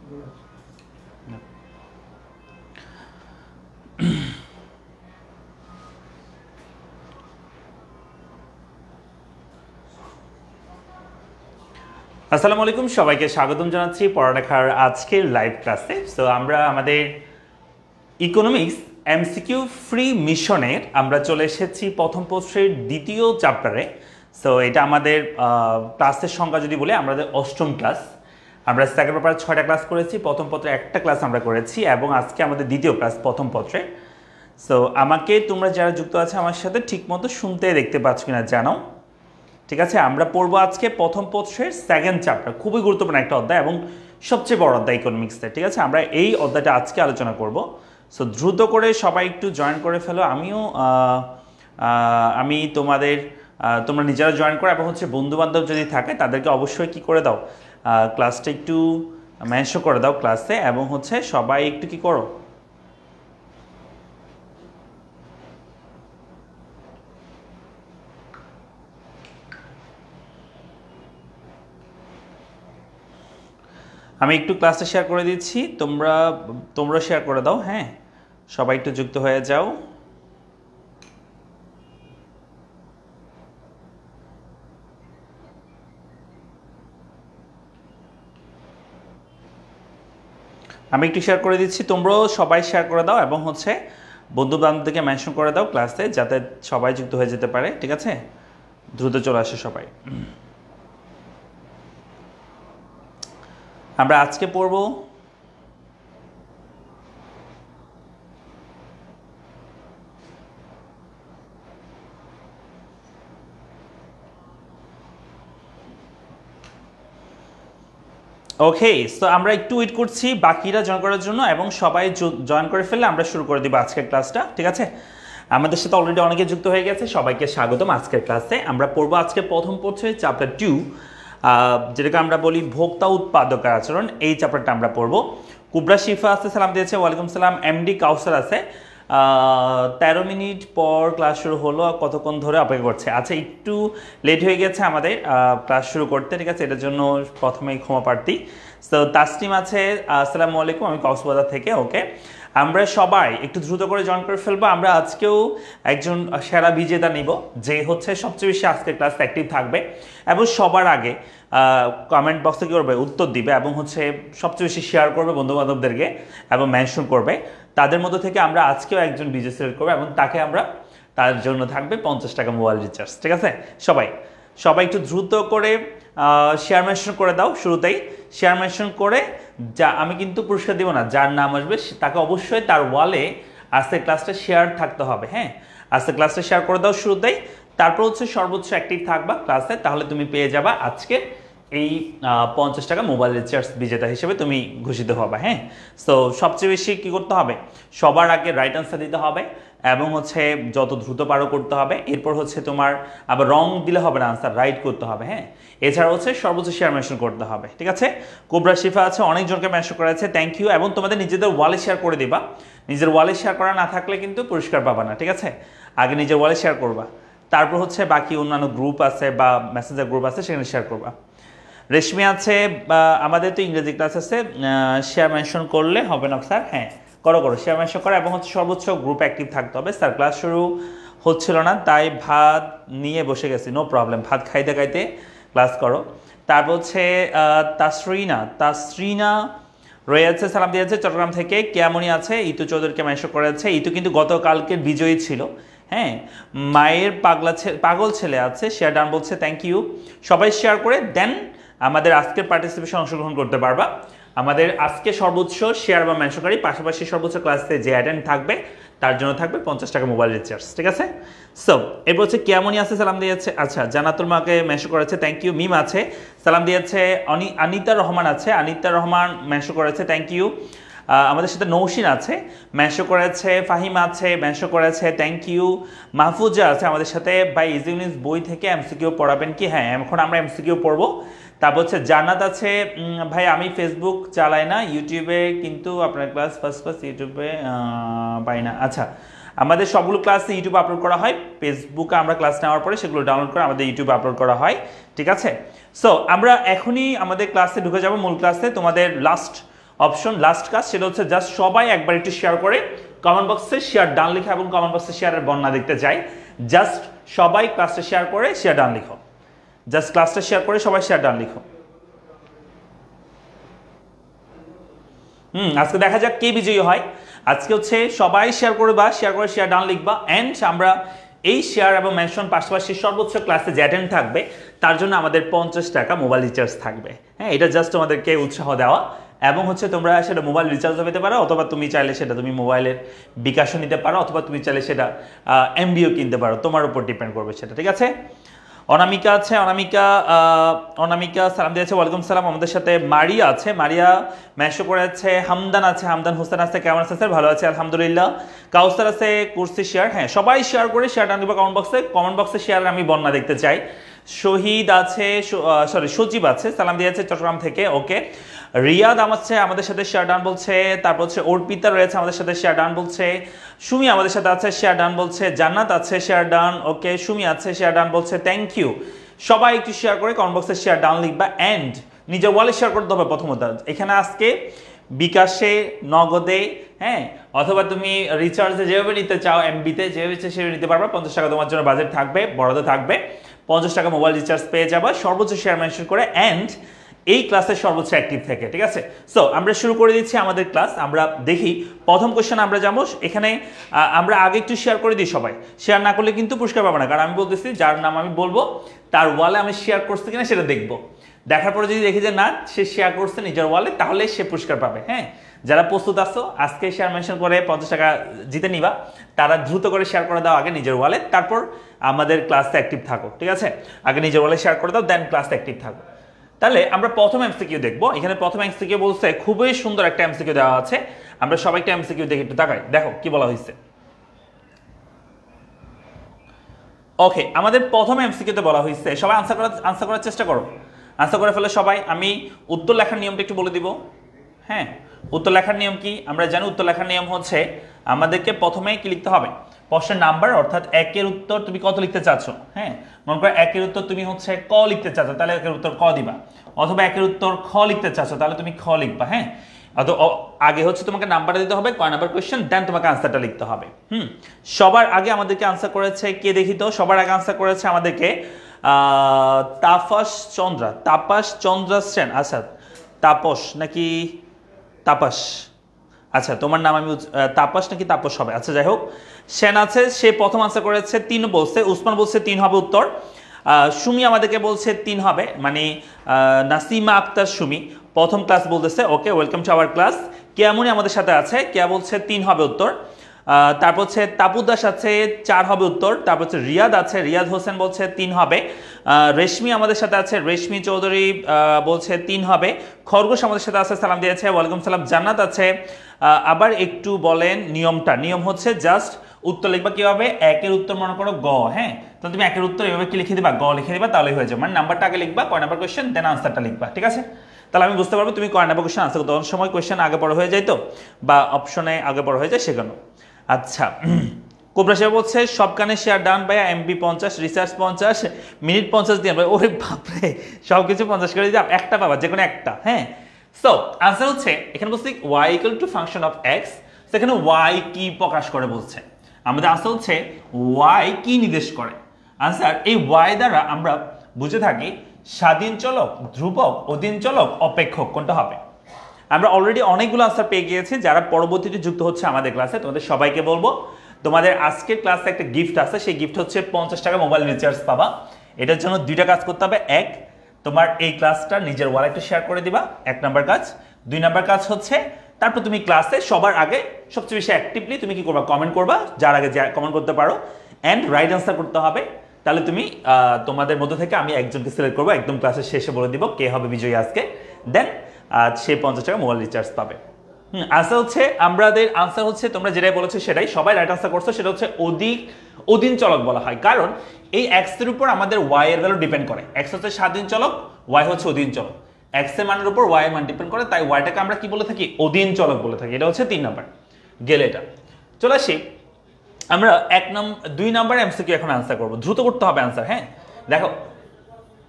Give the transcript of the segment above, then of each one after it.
আসসালামু আলাইকুম, সবাইকে স্বাগতম জানাচ্ছি পড়ালেখার আজকের লাইভ ক্লাসে। সো আমরা আমাদের ইকোনমিক্স এমসিকিউ ফ্রি মিশনের আমরা চলে এসেছি প্রথম পত্রের দ্বিতীয় চ্যাপ্টারে। সো এটা আমাদের ক্লাসের সংখ্যা যদি বলে আমাদের অষ্টম ক্লাস। আমরা সেকেন্ড পেপারে 6টা ক্লাস করেছি, প্রথম পত্রে একটা ক্লাস আমরা করেছি এবং আজকে আমাদের দ্বিতীয় ক্লাস প্রথম পত্রে। সো আমাকে তোমরা যারা যুক্ত আছে আমার সাথে ঠিকমতো শুনতে দেখতে পাচ্ছ কিনা জানাও। ঠিক আছে, আমরা পড়বো আজকে প্রথম পত্রের সেকেন্ড চ্যাপ্টার, খুবই গুরুত্বপূর্ণ একটা অধ্যায় এবং সবচেয়ে বড় অধ্যায় ইকোনমিক্সের। ঠিক আছে, আমরা এই অধ্যায়টা আজকে আলোচনা করব। সো দ্রুত করে সবাই একটু জয়েন করে ফেলো। আমি তোমরা নিজেরা জয়েন করো এবং হচ্ছে বন্ধুবান্ধব যদি থাকে তাদেরকে অবশ্যই কি করে দাও, ক্লাসটা একটু মেনশন করে দাও ক্লাসে, এবং হচ্ছে সবাই একটু কি করো, আমি একটু ক্লাসটা শেয়ার করে দিচ্ছি, তোমরা শেয়ার করে দাও। হ্যাঁ, সবাই একটু যুক্ত হয়ে যাও। আমি একটু শেয়ার করে দিচ্ছি, তোমরাও সবাই শেয়ার করে দাও এবং হচ্ছে বন্ধু বান্ধবদেরকে মেনশন করে দাও ক্লাসে, যাতে সবাই যুক্ত হয়ে যেতে পারে। ঠিক আছে, দ্রুত চলে আসে সবাই। আমরা আজকে পড়ব ওকে। সো আমরা একটু ওয়েট করছি বাকিরা জয়েন করার জন্য, এবং সবাই জয়েন করে ফেললে আমরা শুরু করে দিব আজকের ক্লাসটা। ঠিক আছে, আমাদের সাথে অলরেডি অনেকে যুক্ত হয়ে গেছে, সবাইকে স্বাগতম আজকের ক্লাসে। আমরা পড়বো আজকে প্রথম পত্রে চ্যাপ্টার 2, যেটাকে আমরা বলি ভোক্তা উৎপাদকের আচরণ। এই চ্যাপ্টারটা আমরা পড়বো। কুবরা শিফা আছে, সালাম দিয়েছে, ওয়ালাইকুম সালাম। এমডি কাউসার আছে, 13 মিনিট পর ক্লাস শুরু হলো, কতক্ষণ ধরে অপেক্ষা করছে। আচ্ছা, একটু লেট হয়ে গেছে আমাদের ক্লাস শুরু করতে। ঠিক আছে, এটার জন্য প্রথমেই ক্ষমা প্রার্থী। তো তাসলিম আছে, আসসালামু আলাইকুম, আমি কক্সবাজার থেকে। ওকে, আমরা সবাই একটু দ্রুত করে জয়েন করে ফেলবো। আমরা আজকেও একজন সেরা বিজেতা নিব, যে হচ্ছে সবচেয়ে বেশি আজকের ক্লাস অ্যাক্টিভ থাকবে এবং সবার আগে কমেন্ট বক্সে কী করবে, উত্তর দিবে এবং হচ্ছে সবচেয়ে বেশি শেয়ার করবে বন্ধুবান্ধবদেরকে এবং মেনশন করবে। তাদের মধ্যে থেকে আমরা আজকেও একজন বিজয় সিলেক্ট করবো এবং তার জন্য থাকবে 50 টাকা মোবাইল রিচার্জ। ঠিক আছে, সবাই একটু দ্রুত করে শেয়ার মেনশন করে দাও। শুরুতেই শেয়ার মেনশন করে, আমি কিন্তু পুরস্কার দিব না, যার নাম আসবে তাকে অবশ্যই তার ওয়ালে আজকের ক্লাসটা শেয়ার থাকতে হবে। হ্যাঁ, আজকের ক্লাসটা শেয়ার করে দাও শুরুতেই, তারপর হচ্ছে সর্বোচ্চ অ্যাক্টিভ থাকবা ক্লাসে, তাহলে তুমি পেয়ে যাবা আজকে এই 50 টাকা মোবাইল রিচার্জ বিজেতা হিসেবে তুমি ঘোষিত হবে। হ্যাঁ, সো সবচেয়ে বেশি কী করতে হবে, সবার আগে রাইট আনসার দিতে হবে এবং হচ্ছে যত দ্রুত পারো করতে হবে। এরপর হচ্ছে তোমার আবার রং দিলে হবে না, আনসার রাইট করতে হবে। হ্যাঁ, এছাড়া হচ্ছে সর্বোচ্চ শেয়ার মেনশন করতে হবে। ঠিক আছে, কোবরা শিফা আছে, অনেকজনকে মেনশন করা আছে, থ্যাংক ইউ। এবং তোমাদের নিজেদের ওয়ালে শেয়ার করে দিবা, নিজের ওয়ালে শেয়ার করা না থাকলে কিন্তু পুরস্কার পাবা না। ঠিক আছে, আগে নিজের ওয়ালে শেয়ার করবা, তারপর হচ্ছে বাকি অন্যান্য গ্রুপ আছে বা মেসেঞ্জার গ্রুপ আছে সেখানে শেয়ার করবা। রেশমি আছে, আমাদের তো ইংরেজি ক্লাস আছে, শেয়ার মেনশন করলে হবে না স্যার। হ্যাঁ, করো শেয়ার মেনশন করো এবং হচ্ছে সর্বোচ্চ গ্রুপ অ্যাক্টিভ থাকতে হবে। স্যার ক্লাস শুরু হচ্ছিল না, তাই ভাত নিয়ে বসে গেছি। নো প্রবলেম, ভাত খাইতে খাইতে ক্লাস করো। তারপর হচ্ছে তাসরিনা রয়েছে, সালাম দিয়েছে চট্টগ্রাম থেকে। কেয়ামনি আছে, ইতু চৌধুরীকে মেনশন করেছে। ইতু কিন্তু গতকালকের বিজয়ী ছিল। হ্যাঁ, মায়ের পাগল ছেলে আছে, শেয়ার ডান বলছে, থ্যাংক ইউ। সবাই শেয়ার করে দেন আমাদের আজকের পার্টিসিপেশন অংশগ্রহণ করতে পারবা। আমাদের আজকে সর্বোচ্চ শেয়ার বা মেনশনকারী, পাশাপাশি সর্বোচ্চ ক্লাসে যে অ্যাটেন্ড থাকবে তার জন্য থাকবে 50 টাকা মোবাইল রিচার্জ। ঠিক আছে, সো এরপর হচ্ছে কেমনই আছে, সালাম দিয়েছে। আচ্ছা, জানাতুল মাকে মেনশন করেছে, থ্যাংক ইউ। মিম আছে, সালাম দিয়েছে। আনিতা রহমান আছে, আনিতা রহমান মেনশন করেছে, থ্যাংক ইউ। আমাদের সাথে নৌশিন আছে, মেনশন করেছে। ফাহিম আছে, মেনশন করেছে, থ্যাংক ইউ। মাহফুজা আছে আমাদের সাথে, ভাই ইজি ইংলিশ বই থেকে এমসিকিউ পড়াবেন কি? হ্যাঁ, এখন আমরা এমসিকিউ পড়বো। তারপর হচ্ছে জান্নাত আছে, ভাই আমি ফেসবুক চালাই না, ইউটিউবে কিন্তু আপনার ক্লাস ফার্স্ট ইউটিউবে পাই না। আচ্ছা, আমাদের সবগুলো ক্লাস ইউটিউবে আপলোড করা হয়, ফেসবুকে আমরা ক্লাস নেওয়ার পরে সেগুলো ডাউনলোড করে আমাদের ইউটিউবে আপলোড করা হয়। ঠিক আছে, সো আমরা এখনই আমাদের ক্লাসে ঢুকে যাব, মূল ক্লাসে। তোমাদের লাস্ট অপশন লাস্ট কাজ, সেটা হচ্ছে জাস্ট সবাই একবার একটু শেয়ার করে কমেন্ট বক্সে শেয়ার ডান লিখো এবং কমেন্ট বক্সে শেয়ারের বর্ণনা দেখতে চাই। জাস্ট সবাই ক্লাসটা শেয়ার করে শেয়ার ডান লিখো, জাস্ট ক্লাসটা শেয়ার করে সবাই শেয়ার ডান লিখো। আজকে দেখা যাক কে বিজয়ী হয়। আজকে হচ্ছে সবাই শেয়ার করবা, শেয়ার করে শেয়ার ডান লিখবা। এন্ড আমরা এই শেয়ার এবং মেনশন পাশাপাশি সর্বোচ্চ ক্লাসে যে অ্যাটেন্ড থাকবে তার জন্য আমাদের 50 টাকা মোবাইল রিচার্জ থাকবে। হ্যাঁ, এটা জাস্ট তোমাদেরকে উৎসাহ দেওয়া, এবং হচ্ছে তোমরা সেটা মোবাইল রিচার্জও পেতে পারো, অথবা তুমি চাইলে সেটা তুমি মোবাইলের বিকাশও নিতে পারো, অথবা তুমি চাইলে সেটা এমবিও কিনতে পারো, তোমার উপর ডিপেন্ড করবে সেটা। ঠিক আছে, অনামিকা আছে, অনামিকা সালাম দিয়েছে, ওয়ালাইকুম সালাম। আমাদের সাথে মারিয়া আছে, মারিয়া মেসো করে আছে, হামদান আছে, হামদান হোসেন আছে, কেমন আছে স্যার? ভালো আছে আলহামদুলিল্লাহ। কাউসার আছে, কুরসি শেয়ার। হ্যাঁ, সবাই শেয়ার করে শেয়ার ডান দিবা কমেন্ট বক্সে শেয়ার আমি বর্ণনা দেখতে চাই। শহীদ আছে, সজীব আছে, সালাম দিয়েছে চট্টগ্রাম থেকে। ওকে, রিয়াদ আছে আমাদের সাথে শেয়ার ডান বলছে। তারপর হচ্ছে অর্পিতা রয়েছে আমাদের সাথে শেয়ার ডান বলছে। সুমি আমাদের সাথে আছে শেয়ার ডান বলছে। জান্নাত আছে শেয়ার ডান। ওকে, সুমি আছে শেয়ার ডান বলছে। Thank you. সবাই একটু শেয়ার করে কমেন্ট বক্সে শেয়ার ডান লিখবা। এন্ড নিজের ওয়ালে শেয়ার করতে হবে প্রথমত। এখানে আজকে বিকাশে, নগদে, হ্যাঁ, অথবা তুমি রিচার্জে যেভাবে নিতে চাও, এমবিতে যেভাবে সেভাবে নিতে পারবা। 50 টাকা তোমার জন্য বাজেট থাকবে, বরাদ্দ থাকবে। 50 টাকা মোবাইল রিচার্জ পেয়ে যাবা সর্বোচ্চ শেয়ার মেনশন করে, এন্ড এই ক্লাসের সর্বোচ্চ অ্যাক্টিভ থেকে। ঠিক আছে, সো আমরা শুরু করে দিচ্ছি আমাদের ক্লাস। আমরা দেখি প্রথম কোশ্চেন আমরা যাবো। এখানে আমরা আগে একটু শেয়ার করে দিই, সবাই শেয়ার না করলে কিন্তু পুরস্কার পাবে না, কারণ আমি বলতেছি যার নাম আমি বলবো তার ওয়ালে আমি শেয়ার করছি কিনা সেটা দেখবো। দেখার পরে যদি দেখি যে না সে শেয়ার করছে নিজের ওয়ালে, তাহলে সে পুরস্কার পাবে। হ্যাঁ, যারা প্রস্তুত আছো আজকে শেয়ার মেনশন করে 50 টাকা জিতে নিবা, তারা দ্রুত করে শেয়ার করে দাও আগে নিজের ওয়ালে, তারপর আমাদের ক্লাসে অ্যাক্টিভ থাকো। ঠিক আছে, আগে নিজের ওয়ালে শেয়ার করে দাও, দেন ক্লাসে অ্যাক্টিভ থাকো। তাহলে আমরা প্রথম এমসিকিউ দেখবো। এখানে প্রথম এমসিকিউ বলছে, খুবই সুন্দর একটা এমসিকিউ দেওয়া আছে। আমরা সবাই একটা এমসিকিউ দেখে একটু তাকাই, দেখো কি বলা হয়েছে। ওকে, আমাদের প্রথম এমসিকিউতে বলা হয়েছে, সবাই আনসার করার চেষ্টা করো, আনসার করে ফেলে সবাই। আমি উত্তর লেখার নিয়মটা একটু বলে দিব। হ্যাঁ, উত্তর লেখার নিয়ম কি আমরা জানি? উত্তর লেখার নিয়ম হচ্ছে আমাদেরকে প্রথমেই কি লিখতে হবে? প্রশ্নের নাম্বার, অর্থাৎ একের উত্তর তুমি কত লিখতে চাচ্ছ। হ্যাঁ, মনে করো একের উত্তর তুমি হচ্ছে ক লিখতে চাচ্ছ, তাহলে একের উত্তর ক দিবা, অথবা একের উত্তর খ লিখতে চাচ্ছ, তাহলে তুমি খ লিখবা। হ্যাঁ, অথবা আগে হচ্ছে তোমাকে নাম্বারটা দিতে হবে, কয় নাম্বার কোয়েশ্চেন, দেন তোমাকে আনসারটা লিখতে হবে। সবার আগে আমাদেরকে আনসার করেছে কে দেখি তো? সবার আগে আনসার করেছে আমাদেরকে তাপাস চন্দ্রা সেন। আচ্ছা, তাপস নাকি তাপাস? আচ্ছা, তোমার নাম আমি তাপাস নাকি তাপস হবে? আচ্ছা, যাই হোক, সেন আছে, সে প্রথম আনসার করেছে 3 বলছে। উসমান বলছে 3 হবে উত্তর। সুমি আমাদেরকে বলছে 3 হবে, মানে নাসিমা আক্তার সুমি প্রথম ক্লাস বলতেছে। ওকে, ওয়েলকাম টু আওয়ার ক্লাস। কেয়ামনি আমাদের সাথে আছে, কেয়া বলছে 3 হবে উত্তর। তারপর হচ্ছে তাপু দাস আছে 4 হবে উত্তর। তারপর হচ্ছে রিয়াদ আছে, রিয়াদ হোসেন বলছে 3 হবে। রেশমি আমাদের সাথে আছে, রেশমি চৌধুরী বলছে 3 হবে। খরগোশ আমাদের সাথে আছে, সালাম দিয়েছে, ওয়ালাইকুম সালাম। জান্নাত আছে। আবার একটু বলেন নিয়মটা। নিয়ম হচ্ছে জাস্ট উত্তর লিখবা কিভাবে? একের উত্তর মনে করো গ। হ্যাঁ, তো তুমি একের উত্তর এভাবে কি লিখে দিবা? গ লিখে দিবা, তাহলে হয়ে যাবে। মানে নাম্বারটা আগে লিখবা, কয় নাম্বার কোয়েশ্চেন, দেন আনসারটা লিখবা। ঠিক আছে, তাহলে আমি বুঝতে পারবো তুমি কয় নাম্বার কোয়েশ্চেন আনসার করতে। অনেক সময় কোয়েশ্চেন আগে পড়া হয়ে যায় তো, বা অপশনে আগে পড়া হয়ে যায়, সেখানে। আচ্ছা, কোবরা সাহেব বলছে সব কানে শেয়ার ডান ভাইয়া, এমবি 50, রিসার্চ 50, মিনিট 50 দিয়ে ভাই। ওরে বাপরে, সব কিছু 50 করে দিলাম, একটা পাবা, যে কোনো একটা। হ্যাঁ, সো আনসার হচ্ছে এখানে বলছি y equal to function of x। সেখানে y কি প্রকাশ করে বলছে, আমাদের আনসার হচ্ছে y কি নির্দেশ করে। আনসার এই y দ্বারা আমরা বুঝে থাকি স্বাধীন চলক, ধ্রুবক, অধীন চলক, অপেক্ষক, কোনটা হবে? আমরা অলরেডি অনেকগুলো আনসার পেয়ে গিয়েছি। যারা পরবর্তীতে যুক্ত হচ্ছে আমাদের ক্লাসে, তোমাদের সবাইকে বলবো তোমাদের আজকের ক্লাসে একটা গিফট আছে। সেই গিফট হচ্ছে 50 টাকা মোবাইল রিচার্জ পাবা। এটার জন্য 2টা কাজ করতে হবে। এক, তোমার এই ক্লাসটা নিজের ওয়ালেটে শেয়ার করে দিবা, 1 নাম্বার কাজ। 2 নাম্বার কাজ হচ্ছে তারপর তুমি ক্লাসে সবার আগে সবচেয়ে বেশি অ্যাক্টিভলি তুমি কি করবা? কমেন্ট করবা, যার আগে যা কমেন্ট করতে পারো, এন্ড রাইট আনসার করতে হবে। তাহলে তুমি তোমাদের মধ্য থেকে আমি একজনকে সিলেক্ট করবো, একদম ক্লাসের শেষে বলে দিব কে হবে বিজয়ী আজকে। দেন সে 50 টাকা মোবাইল রিচার্জ পাবে। আনসার হচ্ছে আমাদের আনসার হচ্ছে তোমরা যেটাই বলেছো সেটাই, সবাই রাইট আনসার করছো। সেটা হচ্ছে অধীন চলক বলা হয়, কারণ এই এক্স এর উপর আমাদের ওয়াই এর ভ্যালু ডিপেন্ড করে। এক্স হচ্ছে স্বাধীন চলক, ওয়াই হচ্ছে অধীন চলক। এক্স এর মানের উপর ওয়াই এর মান ডিপেন্ড করে, তাই ওয়াইটাকে আমরা কি বলে থাকি? অধীন চলক বলে থাকি। এটা হচ্ছে 3 নাম্বার গেলে। এটা চলে আসি আমরা 2 নাম্বার এমসিকিউ এখন আনসার করবো। দ্রুত করতে হবে আনসার। হ্যাঁ, দেখো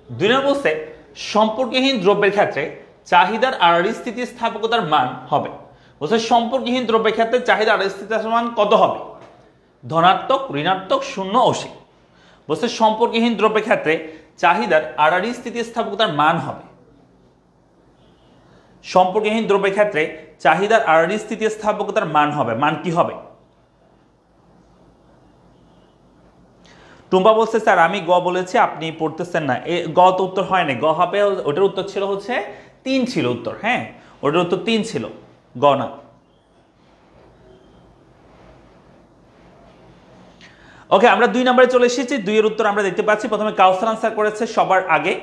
2 নম্বর বলছে সম্পর্কহীন দ্রব্যের ক্ষেত্রে চাহিদার আর স্থিতিস্থাপকতার মান হবে। বলছে সম্পর্কহীন দ্রব্যের ক্ষেত্রে চাহিদা আর স্থিতিস্থাপকতার মান কত হবে? ধনাত্মক, ঋণাত্মক, শূন্য, অসীম। বলছে সম্পর্কহীন দ্রব্যের ক্ষেত্রে চাহিদার আর স্থিতিস্থাপকতার মান হবে। সম্পর্কহীন দ্রব্যের ক্ষেত্রে চাহিদার আর স্থিতিস্থাপকতার মান হবে। মান কি হবে? টুম্পা বলছে স্যার আমি গ বলেছি আপনি পড়তেছেন না। গ তো উত্তর হয় না, গ হবে, ওটার উত্তর ছিল হচ্ছে 3 ছিল উত্তর। হ্যাঁ, ওটার উত্তর 3 ছিল, গ না। ওকে, আমরা 2 নম্বরে চলে এসেছি। 2 এর উত্তর আমরা দেখতে পাচ্ছি। প্রথমে কাউসার আনসার করেছে সবার আগে।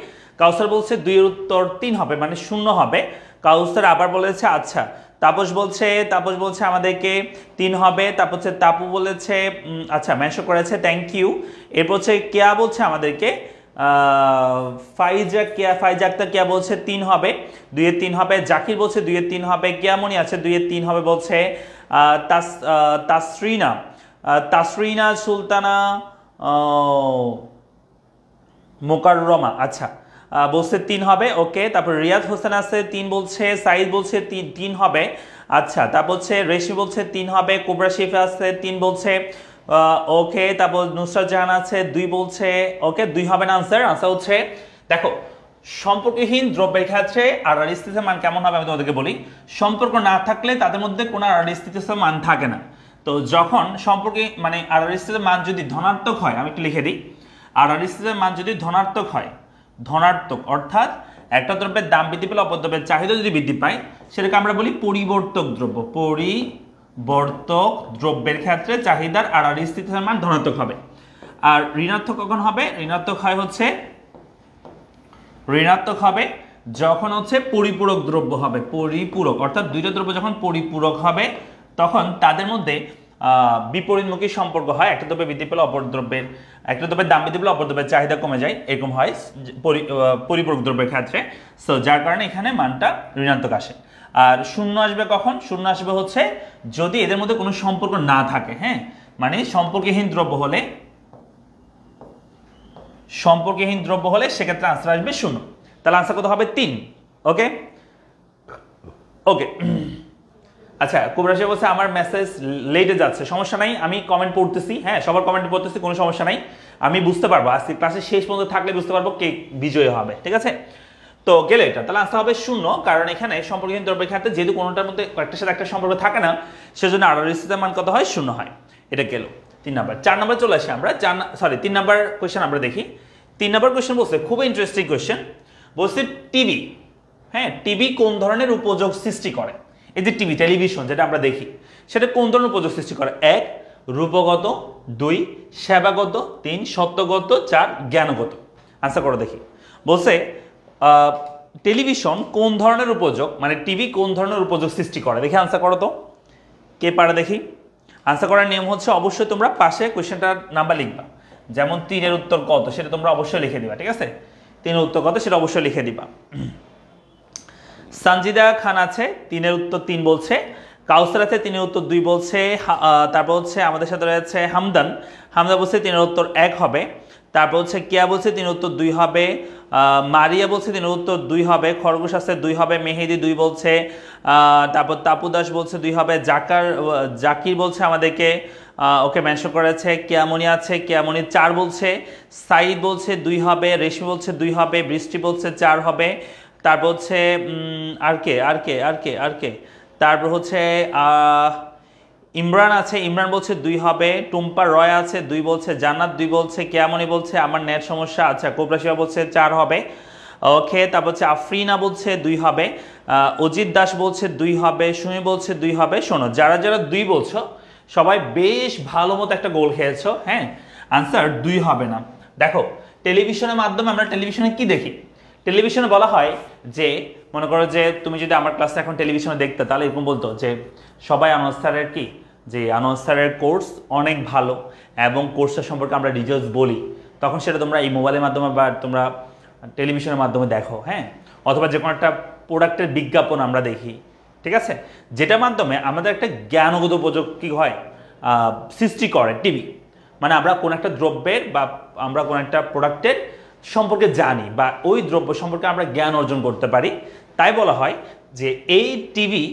কাউসার বলছে 2 এর উত্তর 3 হবে, মানে 0 হবে। কাউসার আবার বলেছে আচ্ছা। তাপস বলছে আমাদেরকে 3 হবে। তারপর হচ্ছে তাপু বলেছে আচ্ছা মেনশন করেছে, থ্যাংক ইউ। এরপর হচ্ছে কেয়া বলছে আমাদেরকে ফাইজা আক্তার কেয়া বলছে 3 হবে, 2 এর 3 হবে। জাকির বলছে 2 এর 3 হবে। কেয়ামনি আছে 2 এর 3 হবে বলছে। তাসরিনা সুলতানা মোকাররমা আচ্ছা বলছে 3 হবে। ওকে, তারপর রিয়াজ হোসেন আছে 3 বলছে। সাইদ বলছে 3 হবে। আচ্ছা, তারপর হচ্ছে রেশমি বলছে 3 হবে। কোবরা শিফা আছে 3 বলছে। ওকে, তারপর নুসরাত জাহান আছে 2 বলছে। ওকে, 2 হবে না আনসার। আনসার হচ্ছে দেখো সম্পর্কহীন দ্রব্যের ক্ষেত্রে আর স্থিতির মান কেমন হবে আমি তোমাদেরকে বলি। সম্পর্ক না থাকলে তাদের মধ্যে কোনো আর স্থিতির মান থাকে না। তো যখন সম্পর্কে মানে আর স্থিতির মান যদি ধনাত্মক হয়, আমি একটু লিখে দিই, আর স্থিতির মান যদি ধনাত্মক হয়, ধনাত্মক অর্থাৎ একটা দ্রব্যের দাম বৃদ্ধি পেলে অপর দ্রব্যের চাহিদা যদি বৃদ্ধি পায়, সেটাকে আমরা বলি পরিবর্তক দ্রব্য। পরিবর্তক দ্রব্যের ক্ষেত্রে চাহিদার আর স্থিতির মান ধনাত্মক হবে। আর ঋণাত্মক কখন হবে? ঋণাত্মক হবে যখন হচ্ছে পরিপূরক দ্রব্য হবে। পরিপূরক অর্থাৎ দুইটা দ্রব্য যখন পরিপূরক হবে তখন তাদের মধ্যে বিপরীতমুখী সম্পর্ক হয়। একটা দ্রব্যের বৃদ্ধি পেলে অপর দ্রব্যের, একটা দ্রব্যের দাম বৃদ্ধি পেলে অপর দ্রব্যের চাহিদা কমে যায়, এরকম হয় পরিপূরক দ্রব্যের ক্ষেত্রে। সো যার কারণে এখানে মানটা ঋণাত্মক আসে। আর 0 আসবে কখন? 0 আসবে হচ্ছে যদি এদের মধ্যে কোনো সম্পর্ক না থাকে। হ্যাঁ, মানে সম্পর্কহীন দ্রব্য হলে সেক্ষেত্রে আনসার আসবে 0। তাহলে আনসার কত হবে? 3। ওকে ওকে আচ্ছা, কুবরাশি বলছে আমার মেসেজ লেটে যাচ্ছে, সমস্যা নাই, আমি কমেন্ট পড়তেছি। হ্যাঁ, সবার কমেন্ট পড়তেছি, কোনো সমস্যা নাই, আমি বুঝতে পারবো। আজকে ক্লাসের শেষ পর্যন্ত থাকলে বুঝতে পারবো কে বিজয়ী হবে। ঠিক আছে, তো গেলে এটা তাহলে আনসার হবে 0, কারণ এখানে সম্পর্কহীন দ্রব্যের ক্ষেত্রে যেহেতু কোনোটার মধ্যে একটার সাথে একটা সম্পর্ক থাকে না, সেজন্য আর স্থিতির মান কত হয়? 0 হয়। এটা গেল 3 নাম্বার। 4 নাম্বার চলে আসি আমরা। 3 নাম্বার কোয়েশ্চেন আমরা দেখি। 3 নাম্বার কোয়েশ্চেন বলছে খুবই ইন্টারেস্টিং কোয়েশ্চেন। বলছে টিভি, হ্যাঁ, টিভি কোন ধরনের উপযোগ সৃষ্টি করে? এই যে টিভি, টেলিভিশন যেটা আমরা দেখি, সেটা কোন ধরনের উপযোগ সৃষ্টি করে? 1 রূপগত, 2 সেবাগত, 3 সত্যগত, 4 জ্ঞানগত। আনসার করো দেখি। বলছে টেলিভিশন কোন ধরনের উপযোগ, মানে টিভি কোন ধরনের উপযোগ সৃষ্টি করে? দেখি আনসার করো তো, কে পারে দেখি। আনসার করার নিয়ম হচ্ছে অবশ্যই তোমরা পাশে কোয়েশ্চেনটার নাম্বার লিখবা। যেমন 3 এর উত্তর কত সেটা তোমরা অবশ্যই লিখে দিবা। ঠিক আছে, 3 এর উত্তর কত সেটা অবশ্যই লিখে দিবা। সঞ্জিদা খান আছে 3 এর উত্তর 3 বলছে। কাউসার আছে 3 এর উত্তর 2 বলছে। তারপর হচ্ছে আমাদের সাথে রয়েছে হামদান বলছে 3 এর উত্তর 1 হবে। তারপর হচ্ছে কিয়া বলছে 3 এর উত্তর 2 হবে। মারিয়া বলছে 3 এর উত্তর 2 হবে। খরগোশ আছে 2 হবে। মেহেদি 2 বলছে। তারপর তাপু দাস বলছে 2 হবে। জাকির বলছে আমাদেরকে ওকে মেনশন করেছে। কিয়ামনি আছে, কিয়ামনি 4 বলছে। সাইদ বলছে 2 হবে। রেশমি বলছে 2 হবে। বৃষ্টি বলছে 4 হবে। তারপর হচ্ছে আর কে তারপর হচ্ছে ইমরান আছে, ইমরান বলছে 2 হবে। টুম্পা রয় আছে 2 বলছে। জান্নাত 2 বলছে। কেয়ামনি বলছে আমার নেট সমস্যা, আচ্ছা। কোবরা শিবা বলছে 4 হবে। ওকে, তারপর হচ্ছে আফরিনা বলছে 2 হবে। অজিত দাস বলছে 2 হবে। সুমি বলছে 2 হবে। শোনো, যারা 2 বলছো সবাই বেশ ভালো মতো একটা গোল খেয়েছো। হ্যাঁ, আনসার 2 হবে না। দেখো, টেলিভিশনের মাধ্যমে আমরা টেলিভিশনে কি দেখি? টেলিভিশনে বলা হয় যে, মনে করো যে তুমি যদি আমার ক্লাসে এখন টেলিভিশনে দেখতে, তাহলে এরকম বলতো যে সবাই আনোয়ার স্যারের কি, যে আনোয়ার স্যারের কোর্স অনেক ভালো এবং কোর্সের সম্পর্কে আমরা ডিটেলস বলি, তখন সেটা তোমরা এই মোবাইলের মাধ্যমে বা তোমরা টেলিভিশনের মাধ্যমে দেখো। হ্যাঁ, অথবা যে কোনো একটা প্রোডাক্টের বিজ্ঞাপন আমরা দেখি। ঠিক আছে, যেটার মাধ্যমে আমাদের একটা জ্ঞানগত উপযোগ কি হয়, সৃষ্টি করে টিভি। মানে আমরা কোন একটা দ্রব্যের বা আমরা কোন একটা প্রোডাক্টের সম্পর্কে জানি বা ওই দ্রব্য সম্পর্কে আমরা জ্ঞান অর্জন করতে পারি, তাই বলা হয় যে এই টিভি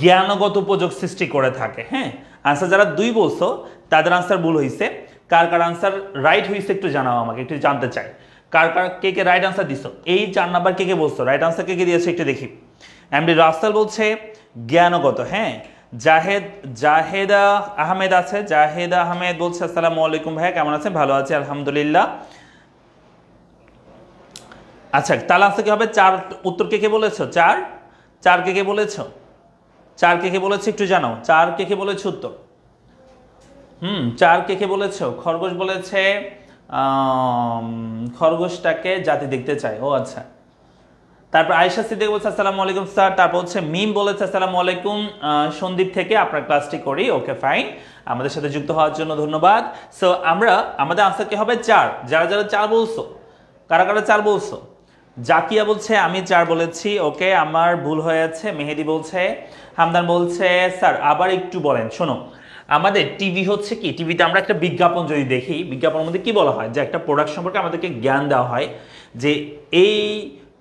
জ্ঞানগত উপযোগ সৃষ্টি করে থাকে। হ্যাঁ, আনসার যারা 2 বলছো তাদের আনসার ভুল হয়েছে। কার কার আনসার রাইট হয়েছে একটু জানাও আমাকে, একটু জানতে চাই কার কার কে কে রাইট আনসার দিছো। এই 4 নাম্বার কে কে বলছো, রাইট আনসার কে কে দিয়েছে একটু দেখি। এমডি রাসেল বলছে জ্ঞানগত। হ্যাঁ, জাহেদা আহমেদ আছে, জাহেদা আহমেদ বলছে আসসালামু আলাইকুম ভাইয়া, কেমন আছেন? ভালো আছি আলহামদুলিল্লাহ। আচ্ছা, তাহলে আনসার কি হবে? 4 উত্তর কে কে বলেছো? 4 কে কে বলেছো? 4 কে কে বলেছে একটু জানাও। 4 কে কে বলেছে উত্তর? 4 কে কে বলেছো? খরগোশ বলেছে খরগোশটাকে জাতি দেখতে চাই। ও আচ্ছা। তারপর আয়েশা সিদ্দিক বলছে আসসালামু আলাইকুম স্যার। তারপর হচ্ছে মিম বলেছে আসসালামু আলাইকুম সন্দীপ থেকে আপনার ক্লাসটি করি। ওকে ফাইন, আমাদের সাথে যুক্ত হওয়ার জন্য ধন্যবাদ। সো আমাদের আনসার কি হবে? 4। যারা যারা 4 বলছো, কারা কারা 4 বলছো? জাকিয়া বলছে আমি 4 বলেছি। ওকে, আমার ভুল হয়েছে। মেহেদি বলছে, হামদান বলছে স্যার আবার একটু বলেন। শোনো, আমাদের টিভি হচ্ছে কি, টিভিতে আমরা একটা বিজ্ঞাপন যদি দেখি, বিজ্ঞাপনের মধ্যে কি বলা হয় যে একটা প্রোডাক্ট সম্পর্কে আমাদেরকে জ্ঞান দেওয়া হয় যে এই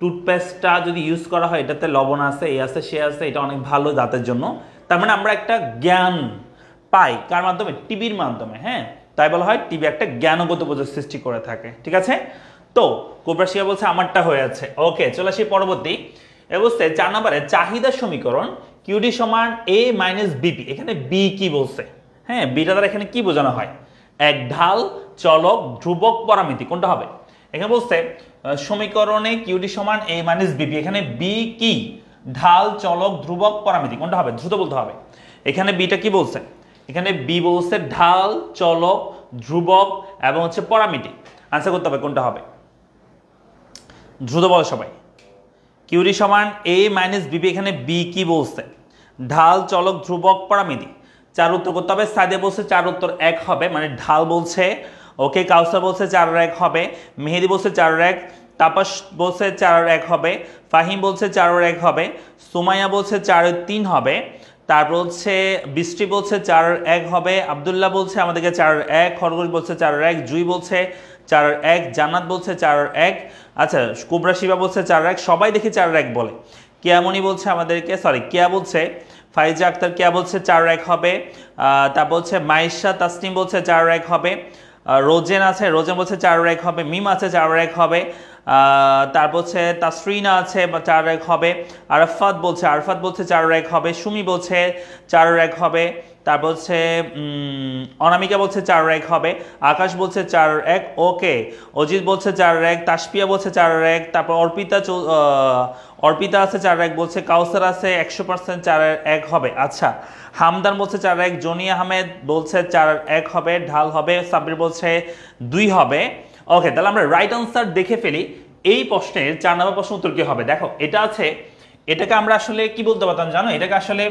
টুথপেস্টটা যদি ইউজ করা হয় এটাতে লবণ আছে, এই আছে, সে আছে, এটা অনেক ভালো দাঁতের জন্য। তার মানে আমরা একটা জ্ঞান পাই কার মাধ্যমে? টিভির মাধ্যমে। হ্যাঁ, তাই বলা হয় টিভি একটা জ্ঞানগত উপযোগ সৃষ্টি করে থাকে। ঠিক আছে, তো কোবরা শিয়া বলছে আমারটা হয়ে আছে। ওকে, চলে আসি পরবর্তী অবস্থায় 4 নম্বরে চাহিদা সমীকরণ কিউডি সমান এ মাইনাস বিপি। এখানে বি কি বলছে? হ্যাঁ, বিটা দ্বারা এখানে কি বোঝানো হয়? এক ঢাল, চলক, ধ্রুবক, পরামিতি, কোনটা হবে? এখানে বলছে সমীকরণে কিউডি সমান এ মাইনাস বিপি। এখানে বি কি? ঢাল, চলক, ধ্রুবক, পরামিতি, কোনটা হবে? দ্রুত বলতে হবে। এখানে বিটা কি বলছে? এখানে বি বলছে ঢাল, চলক, ধ্রুবক এবং হচ্ছে পরামিতি। আনসার করতে হবে কোনটা হবে। দ্রুত বলো সবাই। কিউডি সমান এ মাইনাস বিপি। এখানে বি কি বলছে? ঢাল, চলক, ধ্রুবক, পরামিতি। 4 উত্তর করতে হবে। সাদে বলছে 4 উত্তর 1 হবে, মানে ঢাল বলছে। ওকে, কাউসার বলছে 4 আর 1 হবে। মেহেদি বলছে 4 আর 1। তাপস বলছে 4 আর 1 হবে। ফাহিম বলছে 4 আর 1 হবে। সুমাইয়া বলছে 4 আর 3 হবে। তারপর হচ্ছে বৃষ্টি বলছে 4 আর 1 হবে। আব্দুল্লাহ বলছে আমাদেরকে 4 আর 1। খরগোশ বলছে 4 আর 1। জুই বলছে 4 আর 1। জান্নাত বলছে 4 আর 1। আচ্ছা, কুবরা শিবা বলছে 4 আর 1। সবাই দেখি 4 আর 1 বলে। কিয়ামণি বলছে আমাদেরকে, কিয়া বলছে, ফাইজা আক্তার কিয়া বলছে 4 আর 1 হবে। তারপর হচ্ছে মাইশা তাসনিম বলছে 4 আর 1 হবে। রোজেন আছে, রোজেন বলছে 4 আর 1 হবে। মিম আছে 4 আর 1 হবে। তারপর হচ্ছে তাসরিনা আছে 4 আর 1 হবে। আরফাত বলছে 4 আর 1 হবে। সুমি বলছে 4 আর 1 হবে। তারপর হচ্ছে অনামিকা বলছে 4 আর 1 হবে। আকাশ বলছে 4 আর 1। ওকে, অজিত বলছে 4 আর 1। তাসপিয়া বলছে 4 আর 1। তারপর অর্পিতা আছে 4 আর 1 বলছে। কাউসার আছে 100% 4 আর 1 হবে। আচ্ছা, হামদান বলছে 4 আর 1। জনি আহমেদ বলছে 4 আর 1 হবে, ঢাল হবে। সাব্বির বলছে 2 হবে। ওকে, তাহলে আমরা রাইট আনসার দেখে ফেলি। এই প্রশ্নের 4 নম্বর প্রশ্ন উত্তর কি হবে? দেখো, এটা আছে, এটাকে আমরা আসলে কি বলতে পারতাম জানো? এটাকে আসলে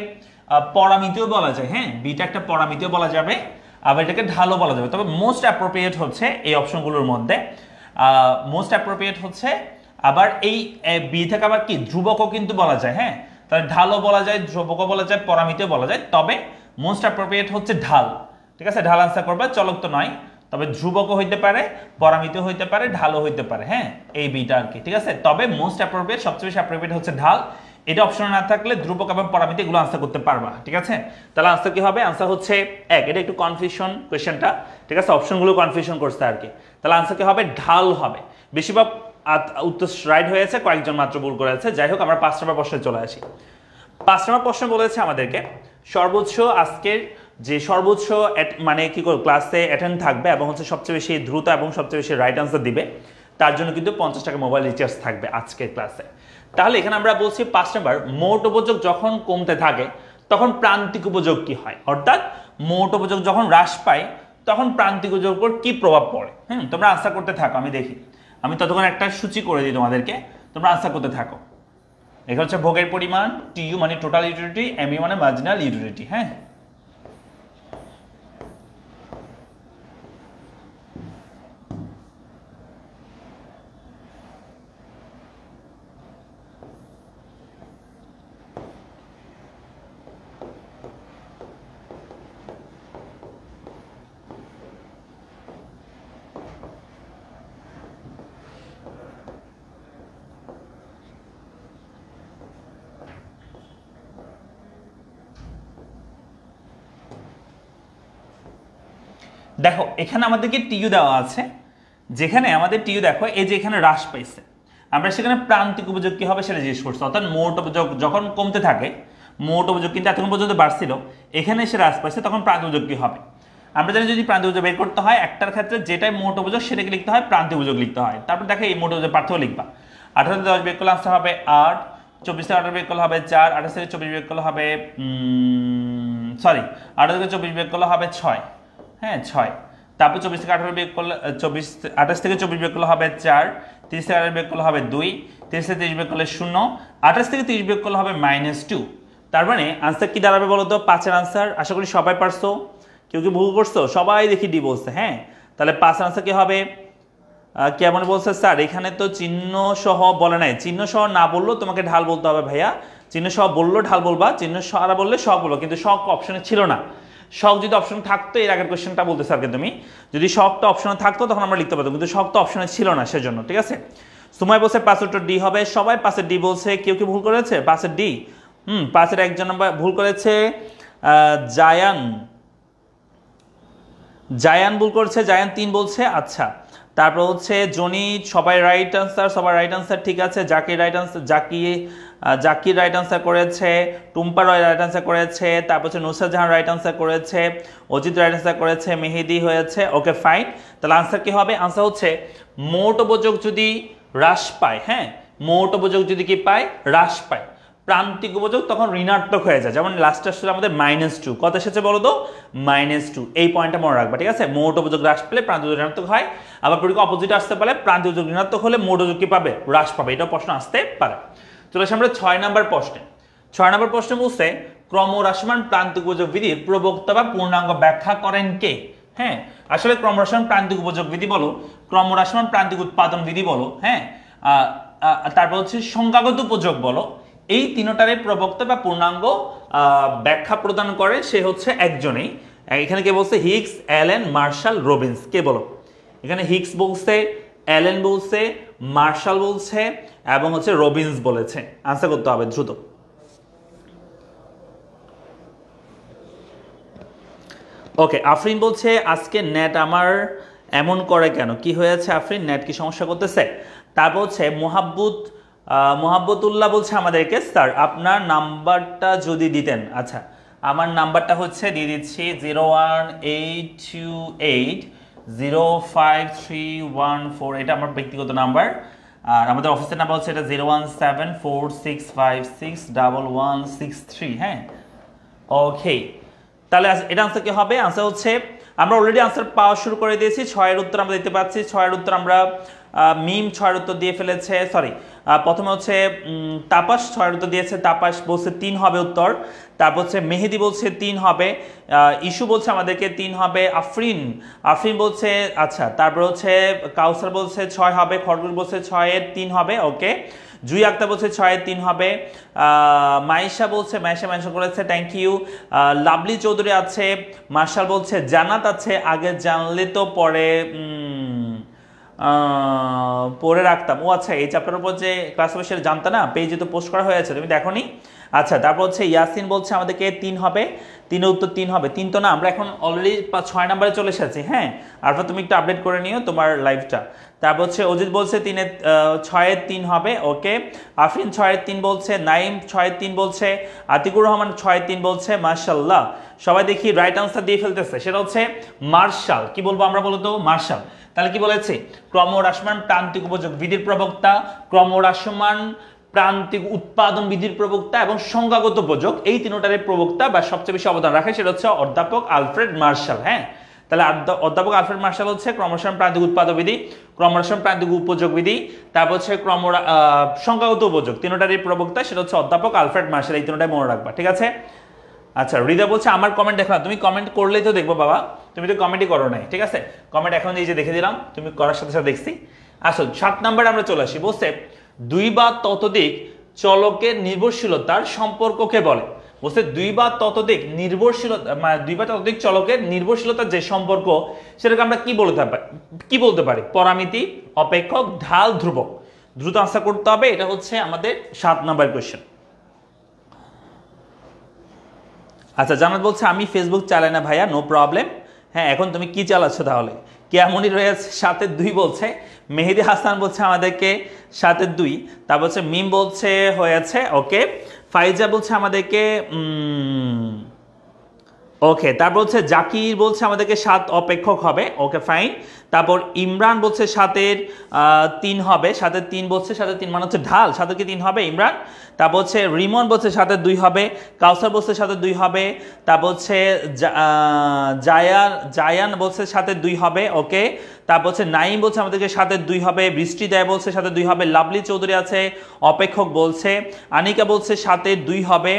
পরামিতিও বলা যায়। হ্যাঁ, বিটা একটা পরামিতিও বলা যাবে, আবার এটাকে ঢালও বলা যাবে। তবে মোস্ট অ্যাপ্রোপ্রিয়েট হচ্ছে এই অপশনগুলোর মধ্যে মোস্ট অ্যাপ্রোপ্রিয়েট হচ্ছে আবার এই বি থেকে আবার কি ধ্রুবকও কিন্তু বলা যায়। হ্যাঁ, তাহলে ঢালও বলা যায়, ধ্রুবকও বলা যায়, পরামিতিও বলা যায়। তবে মোস্ট অ্যাপ্রোপ্রিয়েট হচ্ছে ঢাল। ঠিক আছে, ঢাল আনসার করবে। চলক তো নয়, তবে ধ্রুবকও হইতে পারে, পরামিতিও হইতে পারে, ঢালও হইতে পারে। হ্যাঁ, এই বিটা আর কি। ঠিক আছে, তবে মোস্ট অ্যাপ্রোপ্রিয়েট, সবচেয়ে বেশি অ্যাপ্রোপ্রিয়েট হচ্ছে ঢাল। এটা অপশন না থাকলে ধ্রুবক এবং পরামিতি এগুলো আনসার করতে পারবা। ঠিক আছে, তাহলে আনসার কি হবে? আনসার হচ্ছে 1। এটা একটু কনফিউশন কোয়েশ্চেনটা। ঠিক আছে, অপশনগুলো কনফিউশন করছে আর কি। তাহলে আনসার কি হবে? ঢাল হবে। বেশিরভাগ উত্তর রাইট হয়েছে, কয়েকজন মাত্র ভুল করেছে। যাই হোক, আমরা 5 নম্বর প্রশ্নে চলে আসি। 5 নম্বর প্রশ্ন বলেছে আমাদেরকে সর্বোচ্চ আজকের যে সর্বোচ্চ মানে কি করে ক্লাসে অ্যাটেন্ড থাকবে এবং হচ্ছে সবচেয়ে বেশি দ্রুত এবং সবচেয়ে বেশি রাইট আনসার দিবে, তার জন্য কিন্তু 50 টাকা মোবাইল রিচার্জ থাকবে আজকের ক্লাসে। তাহলে এখানে আমরা বলছি 5 নম্বর, মোট উপযোগ যখন কমতে থাকে তখন প্রান্তিক উপযোগ কি হয়? অর্থাৎ মোট উপযোগ যখন হ্রাস পায় তখন প্রান্তিক উপযোগের উপর কি প্রভাব পড়ে? তোমরা আনসার করতে থাকো, আমি দেখি। আমি ততক্ষণ একটা সূচি করে দিই তোমাদেরকে, তোমরা আনসার করতে থাকো। এখানে হচ্ছে ভোগের পরিমাণ, টিইউ মানে টোটাল ইউটিলিটি, এমইউ মানে মার্জিনাল ইউটিলিটি। হ্যাঁ, দেখো এখানে আমাদেরকে টিইউ দেওয়া আছে, যেখানে আমাদের টিইউ দেখো এই যে এখানে হ্রাস পাইছে, আমরা সেখানে প্রান্তিক উপযোগ কি হবে সেটা জিজ্ঞেস করছি, অর্থাৎ মোট উপযোগ যখন কমতে থাকে, মোট উপযোগ কিন্তু এতক্ষণ পর্যন্ত বাড়ছিল, এখানে এসে হ্রাস পাইছে, তখন প্রান্তিক উপযোগ কি হবে। আমরা জানি যদি প্রান্তিক উপযোগ বের করতে হয় একটার ক্ষেত্রে যেটাই মোট উপযোগ সেটাকে লিখতে হয়, প্রান্তিক উপযোগ লিখতে হয়। তারপর দেখো এই মোট উপযোগ পার্থক্য লিখবা, 18 থেকে 10 বিয়োগ করলে আনসার হবে 8, 24 থেকে 18 বিয়োগ করলে হবে 4, 28 থেকে 24 বিয়োগ করলে হবে 18 থেকে 24 বিয়োগ করলে হবে 6, হ্যাঁ 6। তারপর 24 থেকে 18 বিয়োগ করলে 28 থেকে 24 বিয়োগ করলে হবে 4, 30 থেকে 18 বিয়োগ করলে হবে 2, 30 থেকে 30 বিয়োগ করলে 0, 28 থেকে 30 বিয়োগ করলে হবে -2। তার মানে আনসার কি দাঁড়াবে বলো তো? 5 এর আনসার। আশা করি সবাই পারছো, কেউ কি ভুল করছো? সবাই দেখি ডি বলছে, হ্যাঁ। তাহলে 5 এর আনসার কি হবে? কেমন বলছে স্যার এখানে তো চিহ্ন সহ বলে নাই, চিহ্ন সহ না বললেও তোমাকে ঢাল বলতে হবে ভাইয়া, চিহ্ন সহ বললেও ঢাল বলবা, চিহ্ন সহ বললে শখ বলবো, কিন্তু শখ অপশনে ছিল না। শখ যদি অপশন থাকতো, এর আগের কোশ্চেনটা বলতে স্যারকে তুমি, যদি শখটা অপশনে থাকতো তখন আমরা লিখতে পারতাম, কিন্তু শখ তো অপশনে ছিল না, সেজন্য। ঠিক আছে, সময় বলছে 5 উত্তর ডি হবে, সবাই 5 ডি বলছে। কেউ কি ভুল করেছে? 5 ডি 5 একজন ভুল করেছে, জায়ান ভুল করছে, জায়ান 3 বলছে। আচ্ছা, তারপর হচ্ছে জনি, সবাই রাইট আনসার, সবাই রাইট আনসার, ঠিক আছে। Zakir right answer, Zakir right answer করেছে, টুম্পা রয় রাইট আনসার করেছে, তারপর হচ্ছে নুসরাত জাহান রাইট আনসার করেছে, অজিত রাইট আনসার করেছে, মেহেদি হয়েছে। ওকে ফাইন, তাহলে আনসার কি হবে? আনসার হচ্ছে মোট উপযোগ যদি হ্রাস পায়, হ্যাঁ, মোট উপযোগ যদি কি পায়? হ্রাস পায়, প্রান্তিক উপযোগ তখন ঋণাত্মক হয়ে যায়। যেমন লাস্ট আসলে আমাদের -2, কত এসেছে বলো তো? -2। এই পয়েন্টটা মনে রাখবা, ঠিক আছে। মোট উপযোগ হ্রাস পেলে প্রান্তিক উপযোগ ঋণাত্মক হয়, আবার পরীক্ষা অপোজিট আসতে পারে, প্রান্তিক উপযোগ ঋণাত্মক হলে মোট উপযোগ কি পাবে? হ্রাস পাবে। এটা প্রশ্ন আসতে পারে। চলে আসে আমরা 6 নম্বর প্রশ্নে। 6 নম্বর প্রশ্নে বলছে ক্রমহ্রাসমান প্রান্তিক উপযোগ বিধির প্রবক্তা বা পূর্ণাঙ্গ ব্যাখ্যা করেন কে? হ্যাঁ, আসলে ক্রমহ্রাসমান প্রান্তিক উপযোগ বিধি বলো, ক্রমহ্রাসমান প্রান্তিক উৎপাদন বিধি বলো, হ্যাঁ, তারপর হচ্ছে সংখ্যাগত উপযোগ বলো, এই তিনটারে প্রবক্তা বা পূর্ণাঙ্গ ব্যাখ্যা প্রদান করে সে হচ্ছে একজনেই। এখানে কে বলছে? Higgs, Allen, Marshall, Robbins. কে বলো? এখানে হিগস বলছে, অ্যালেন বলছে, মার্শাল বলছে এবং হচ্ছে রবিন্স বলেছে। আনসার করতে হবে দ্রুত। ওকে, আফরিন বলছে আজকে নেট আমার এমন করে কেন? কি হয়েছে আফরিন? নেট কি সমস্যা করতেছে? তারপর হচ্ছে মোহাব্বতুল্লাহ বলছে আমাদেরকে স্যার আপনার নাম্বারটা যদি দিতেন। আচ্ছা, আমার নাম্বারটা হচ্ছে দিয়ে দিচ্ছি 01828053114, এটা আমার ব্যক্তিগত নাম্বার। আর আমাদের অফিসের নাম্বার হচ্ছে এটা 01746561163। হ্যাঁ, ওকে, তাহলে এটা আনসার কি হবে? আনসার হচ্ছে আমরা অলরেডি আনসার পাওয়া শুরু করে দিয়েছি। 6 এর উত্তর আমরা দিতে পারছি। 6 এর উত্তর আমরা মিম 6 এর উত্তর দিয়ে ফেলেছে, সরি প্রথমে হচ্ছে তাপাস 6 এর উত্তর দিয়েছে, তাপাস বলছে 3 হবে উত্তর। তারপর হচ্ছে মেহেদি বলছে 3 হবে, ইস্যু বলছে আমাদেরকে 3 হবে, আফরিন বলছে, আচ্ছা, তারপর হচ্ছে কাউসার বলছে 6 হবে, খড়গুল বলছে 6 এর 3 হবে। ওকে, জুই আক্তার বলছে 6 এর 3 হবে, মাইশা বলছে, মাইশা মেনশন করেছে, থ্যাংক ইউ। লাভলি চৌধুরী আছে, মার্শাল বলছে, জান্নাত আছে, আগে জানলে তো পরে রাখতাম। ও আচ্ছা, এই চ্যাপ্টার উপর যে ক্লাস হবে সেটা জানতা না, পেজে তো পোস্ট করা হয়েছে, তুমি দেখোনি? আচ্ছা, তারপর হচ্ছে ইয়াসিন বলছে আমাদেরকে 3 হবে, 3 উত্তর 3 হবে। 3 তো না, আমরা এখন অলরেডি 6 নম্বরে চলে এসেছি। হ্যাঁ, আর তুমি একটু আপডেট করে নিও তোমার লাইভটা। তারপর হচ্ছে অজিত বলছে 6 এর 3 হবে। ওকে, আফরিন 6 এর 3 বলছে, নাইম 6 এর 3 বলছে, আতিকুর রহমান 6 এর 3 বলছে। মাশাআল্লাহ, সবাই দেখি রাইট আনসার দিয়ে ফেলতেছে, সেটা হচ্ছে মার্শাল। কি বলবো আমরা বলতো? মার্শাল। তাহলে কি বলেছে? ক্রমহ্রাসমান প্রান্তিক উপযোগ বিধির প্রবক্তা, ক্রমহ্রাসমান প্রান্তিক উৎপাদন বিধির প্রবক্তা এবং সংখ্যাগত উপযোগ, এই তিনটার প্রবক্তা বা সবচেয়ে বেশি অবদান রাখে সেটা হচ্ছে অধ্যাপক আলফ্রেড মার্শাল। হ্যাঁ, তাহলে অধ্যাপক আলফ্রেড মার্শাল হচ্ছে ক্রমহ্রাসমান প্রান্তিক উৎপাদন বিধি, ক্রমহ্রাসমান প্রান্তিক উপযোগ বিধি, তারপর হচ্ছে সংখ্যাগত উপযোগ, তিনটারই প্রবক্তা সেটা হচ্ছে অধ্যাপক আলফ্রেড মার্শাল। এই তিনটাই মনে রাখবা, ঠিক আছে? আচ্ছা, হৃদয় বলছে আমার কমেন্ট দেখো না। তুমি কমেন্ট করলেই তো দেখবো বাবা, তুমি তো কমেন্টই করো নাই, ঠিক আছে? কমেন্ট এখন এই যে দেখে দিলাম, তুমি করার সাথে সাথে দেখছি। আসল 7 নম্বরে আমরা চলে আসি। বলছে 2 বা ততোধিক চলকের নির্ভরশীলতার সম্পর্ককে বলে। বলছে 2 বা ততোধিক নির্ভরশীলতা, মানে 2 বা ততোধিক চলকের নির্ভরশীলতার যে সম্পর্ক সেটাকে আমরা কি বলতে পারি? পরামিতি, অপেক্ষক, ঢাল, ধ্রুবক। দ্রুত আনসার করতে হবে, এটা হচ্ছে আমাদের 7 নম্বর কোয়েশ্চেন। আচ্ছা, জান্নাত বলছে আমি ফেসবুক চালাই না ভাইয়া, নো প্রবলেম। হ্যাঁ, এখন তুমি কি চালাচ্ছ তাহলে? কেমনই রয়েছে 7-2 বলছে, মেহেদি হাসান বলছে আমাদেরকে 7-2, তারপর হচ্ছে মিম বলছে হয়েছে, ওকে। ফাইজা বলছে আমাদেরকে ওকে, তারপর হচ্ছে জাকির বলছে আমাদেরকে 7 অপেক্ষক হবে, ওকে ফাইন। তারপর ইমরান বলছে 7-3 হবে, 7-3 বলছে, 7-3 মানে হচ্ছে ঢাল, 7 কি 3 হবে ইমরান। তারপর হচ্ছে রিমন বলছে 7-2 হবে, কাউসার বলছে 7-2 হবে, তারপর হচ্ছে জায়ান বলছে 7-2 হবে, ওকে। তারপর হচ্ছে নাইম বলছে আমাদেরকে 7-2 হবে, বৃষ্টি দেয় বলছে 7-2 হবে, লাভলি চৌধুরী আছে অপেক্ষক বলছে, আনিকা বলছে 7-2 হবে,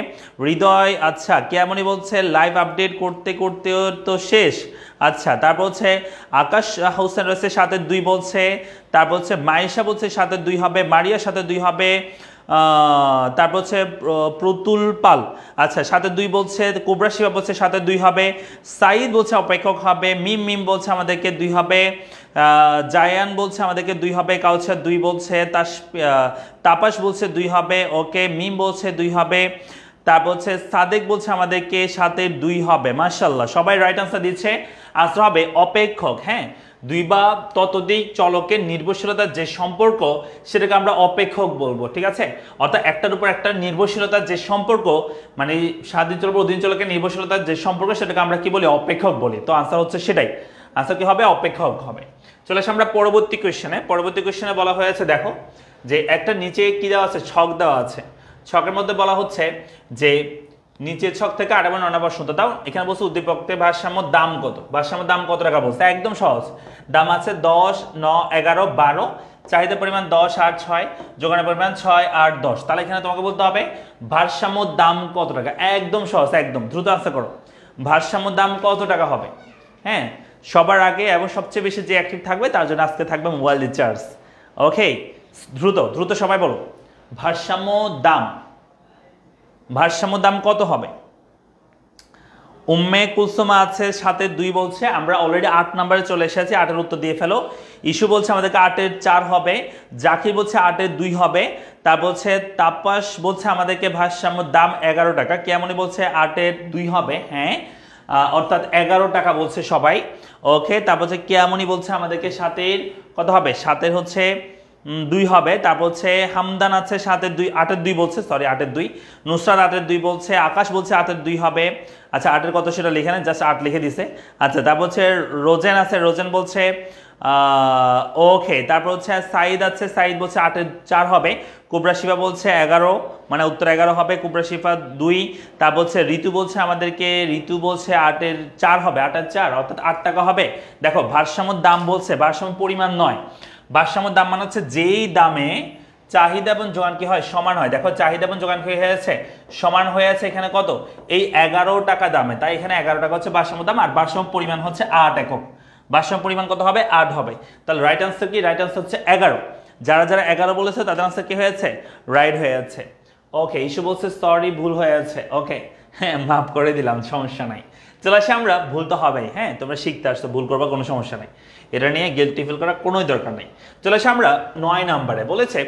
হৃদয় আচ্ছা কেমনই বলছে লাইভ আপডেট করতে করতে তো শেষ, আচ্ছা। তারপর হচ্ছে আকাশ হোসেন রয়েছে 7-2 বলছে, তারপর হচ্ছে মাইশা বলছে 7-2 হবে, মারিয়া 7-2 হবে, তারপর হচ্ছে প্রতুল পাল আচ্ছা 7-2 বলছে, কোবরা শিবা বলছে 7-2 হবে, সাইদ বলছে অপেক্ষক হবে, মিম বলছে আমাদেরকে 2 হবে, জায়ান বলছে আমাদেরকে 2 হবে, কাউসার 2 বলছে, তাপাস বলছে 2 হবে, ওকে। মিম বলছে 2 হবে, তারপর হচ্ছে সাদেক বলছে আমাদেরকে 7-2 হবে, মাশাআল্লাহ সবাই রাইট আনসার দিচ্ছে। আনসার হবে অপেক্ষক। হ্যাঁ, 2 বা ততোধিক চলকের নির্ভরশীলতার যে সম্পর্ক সেটাকে আমরা অপেক্ষক বলবো, ঠিক আছে। অর্থাৎ একটার উপর একটা নির্ভরশীলতার যে সম্পর্ক, মানে স্বাধীন চলক অধীন চলকের নির্ভরশীলতার যে সম্পর্ক সেটাকে আমরা কি বলি? অপেক্ষক বলি। তো আনসার হচ্ছে সেটাই, আনসার কি হবে? অপেক্ষক হবে। চলে আসে আমরা পরবর্তী কোয়েশ্চেনে। পরবর্তী কোয়েশ্চেনে বলা হয়েছে, দেখো যে একটা নিচে কি দেওয়া আছে, ছক দেওয়া আছে। ছকের মধ্যে বলা হচ্ছে যে নিচের ছক থেকে 8 এবং 9 নম্বর শুনতে দাও। এখানে বলছে উদ্দীপকের ভারসাম্য দাম কত, ভারসাম্য দাম কত টাকা বলছে, একদম সহজ। দাম আছে 10, 9, 11, 12, চাহিদা পরিমাণ 10, 8, 6, যোগানের পরিমাণ 6, 8, 10। তাহলে এখানে তোমাকে বলতে হবে ভারসাম্য দাম কত টাকা, একদম সহজ, একদম দ্রুত আনসার করো। ভারসাম্য দাম কত টাকা হবে? হ্যাঁ, সবার আগে এবং সবচেয়ে বেশি যে অ্যাক্টিভ থাকবে তার জন্য আজকে থাকবে মোবাইল রিচার্জ, ওকে। দ্রুত দ্রুত সবাই বলো ভারসাম্য দাম, ভারসাম্য দাম কত হবে? উম্মে কুলসুমা আছে 7-2 বলছে, আমরা অলরেডি 8 নম্বরে চলে এসেছি, 8-এর উত্তর দিয়ে ফেলো। ইস্যু বলছে আমাদেরকে 8-4 হবে, জাকির বলছে 8-2 হবে, তা বলছে তাপাস বলছে আমাদেরকে ভারসাম্য দাম 11 টাকা, কেমনই বলছে 8-2 হবে, হ্যাঁ অর্থাৎ 11 টাকা বলছে সবাই, ওকে। তারপর হচ্ছে কেমনই বলছে আমাদেরকে 7-এর কত হবে, 7-এর হচ্ছে 2 হবে। তারপর হচ্ছে হামদান আছে 7-2, 8-2 বলছে, সরি 8-2, নুসরাত 8-2 বলছে, আকাশ বলছে 8-2 হবে, আচ্ছা 8-এর কত সেটা লিখে নেন, জাস্ট 8 লিখে দিছে, আচ্ছা। তারপর হচ্ছে রোজেন আছে, রোজেন বলছে ওকে। তারপর হচ্ছে সাইদ আছে, সাইদ বলছে 8-4 হবে, কুবরা শিফা বলছে 11, মানে উত্তর 11 হবে, কুবরা শিফা 2। তারপর হচ্ছে ঋতু বলছে আমাদেরকে, ঋতু বলছে 8-4 হবে, 8-4 অর্থাৎ 8 টাকা হবে। দেখো ভারসাম্য দাম বলছে, ভারসাম্য পরিমাণ নয়, ভারসাম্য দাম মানে হচ্ছে যেই দামে চাহিদা এবং যোগান কি হয়, সমান হয়। দেখো চাহিদা এবং যোগান কি হয়েছে, সমান হয়েছে এখানে কত, এই 11 টাকা দামে, তাই এখানে 11 টাকা হচ্ছে ভারসাম্য দাম, আর ভারসাম্য পরিমাণ হচ্ছে 8 একক। ভারসাম্য পরিমাণ কত হবে, 8 হবে। তাহলে রাইট আনসার কি, রাইট আনসার হচ্ছে 11। যারা যারা 11 বলেছে তাদের আনসার কি হয়েছে, রাইট হয়ে যাচ্ছে, ওকে। ইস্যু বলছে সরি ভুল হয়ে যাচ্ছে, ওকে, হ্যাঁ মাফ করে দিলাম, সমস্যা নাই। চলে আসে আমরা, ভুল তো হবেই, হ্যাঁ তোমরা শিখতে আসছো, ভুল করবা কোনো সমস্যা নাই, এটা নিয়ে গিল্টি ফিল করার কোনোই দরকার নেই। চলে আসে আমরা 9 নম্বরে, বলেছে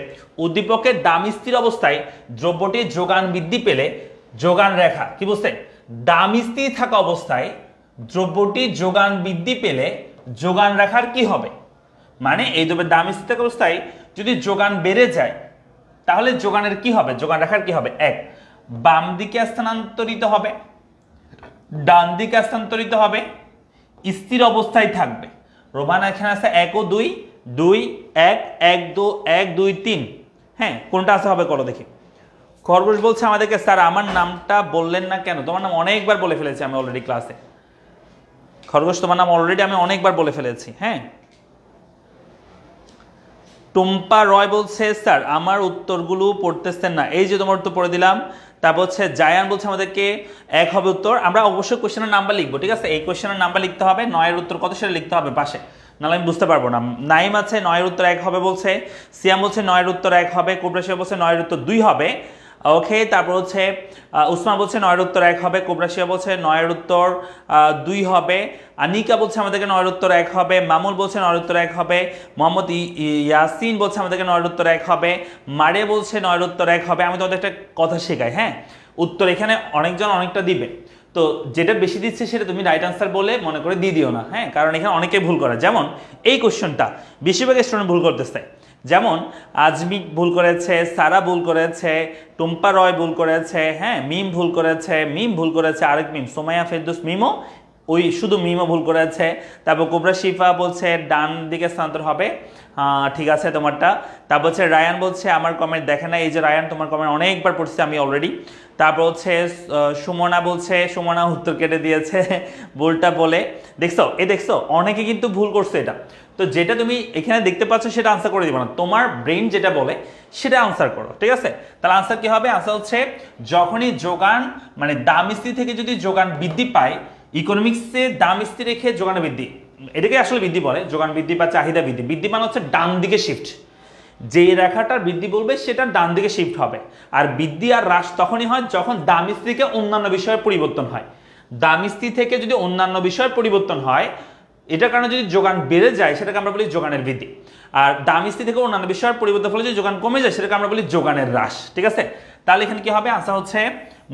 উদ্দীপকের দাম স্থির অবস্থায় দ্রব্যটির যোগান বৃদ্ধি পেলে যোগান রেখা, কি বুঝতে, দাম স্থির থাকা অবস্থায় দ্রব্যটির যোগান বৃদ্ধি পেলে যোগান রেখার কি হবে? মানে এই দ্রব্যের দাম স্থির থাকা অবস্থায় যদি যোগান বেড়ে যায় তাহলে যোগানের কি হবে, যোগান রেখার কি হবে? 1, বাম দিকে স্থানান্তরিত হবে, ডান দিকে স্থানান্তরিত হবে, স্থির অবস্থায় থাকবে। রোমান এখানে আছে 1 ও 2, 2, 1, 1, 2, 1, 2, 3, হ্যাঁ কোনটা আছে হবে করো দেখি। খরগোশ বলছে আমাদেরকে স্যার আমার নামটা বললেন না কেন, তোমার নাম অনেকবার বলে ফেলেছি আমি অলরেডি ক্লাসে। খরগোশ তোমার নাম অলরেডি আমি অনেকবার বলে ফেলেছি, হ্যাঁ। টুম্পা রয় বলছে স্যার আমার উত্তরগুলো পড়তেছেন না, এই যে তোমার উত্তর পড়ে দিলাম। তারপর হচ্ছে জায়ান বলছে আমাদেরকে 1 হবে উত্তর, আমরা অবশ্যই কোশ্চেনের নাম্বার লিখবো, ঠিক আছে। এই কোশ্চেনের নাম্বার লিখতে হবে, 9-এর উত্তর কত সেটা লিখতে হবে পাশে, নাহলে আমি বুঝতে পারবো না। নাইম আছে 9-এর উত্তর 1 হবে বলছে, সিয়াম বলছে 9-এর উত্তর 1 হবে, কোবরা শিবা বলছে 9-এর উত্তর 2 হবে, ওকে। তারপর হচ্ছে উসমান বলছে 9-এর উত্তর 1 হবে, কোবরা শিবা বলছে 9-এর উত্তর 2 হবে, আনিকা বলছে আমাদেরকে 9-এর উত্তর 1 হবে, মামুল বলছে 9-এর উত্তর 1 হবে, মোহাম্মদ ইয়াসিন বলছে আমাদেরকে 9-এর উত্তর 1 হবে, মারে বলছে 9-এর উত্তর 1 হবে। আমি তোমাদের একটা কথা শেখাই, হ্যাঁ উত্তর এখানে অনেকজন অনেকটা দিবে, তো যেটা বেশি দিচ্ছে সেটা তুমি রাইট আনসার বলে মনে করে দিয়ে দিও না, হ্যাঁ, কারণ এখানে অনেকে ভুল করে। যেমন এই কোশ্চেনটা বেশিরভাগ স্টুডেন্ট ভুল করতেছে, যেমন আজমিক ভুল করেছে, সারা ভুল করেছে, টুম্পা রয় ভুল করেছে, হ্যাঁ, মিম ভুল করেছে, মিম ভুল করেছে, আরেক মিম সোমাইয়া ফেরদৌস মিমও ওই শুধু মিমও ভুল করেছে। তারপর কোবরা শিফা বলছে ডান দিকে স্থানান্তর হবে, ঠিক আছে তোমারটা। তারপর হচ্ছে রায়ান বলছে আমার কমেন্ট দেখে না, এই যে রায়ান তোমার কমেন্ট অনেকবার পড়ছি আমি অলরেডি। তারপর হচ্ছে সুমনা বলছে, সুমনা উত্তর কেটে দিয়েছে ভুলটা বলে। দেখছো দেখছো অনেকে কিন্তু ভুল করছে এটা। তো যেটা তুমি এখানে দেখতে পাচ্ছ সেটা আনসার করে দিবা না, তোমার ব্রেইন যেটা বলে সেটা আনসার করো, ঠিক আছে। তাহলে আনসার কি হবে? আনসার হচ্ছে যখনই যোগান মানে দাম স্থির থেকে যদি যোগান বৃদ্ধি পায়, ইকোনমিক্সে দাম স্থির রেখে যোগান বৃদ্ধি, এটাকে আসলে বৃদ্ধি বলে, যোগান বৃদ্ধি বা চাহিদা বৃদ্ধি। বৃদ্ধি মানে হচ্ছে ডান দিকে শিফট, যে রেখাটার বৃদ্ধি বলবে সেটা ডান দিকে শিফট হবে। আর বৃদ্ধি আর হ্রাস তখনই হয় যখন দাম স্থির থেকে অন্যান্য বিষয়ের পরিবর্তন হয়। দাম স্থির থেকে যদি অন্যান্য বিষয়ের পরিবর্তন হয়, এটার কারণে যদি যোগান বেড়ে যায় সেটাকে আমরা বলি যোগানের বৃদ্ধি। আর দাম স্থির থেকে অন্যান্য বিষয়ের পরিবর্তন ফলে যদি যোগান কমে যায় সেটাকে আমরা বলি যোগানের হ্রাস, ঠিক আছে। তাহলে এখানে কি হবে? আনসার হচ্ছে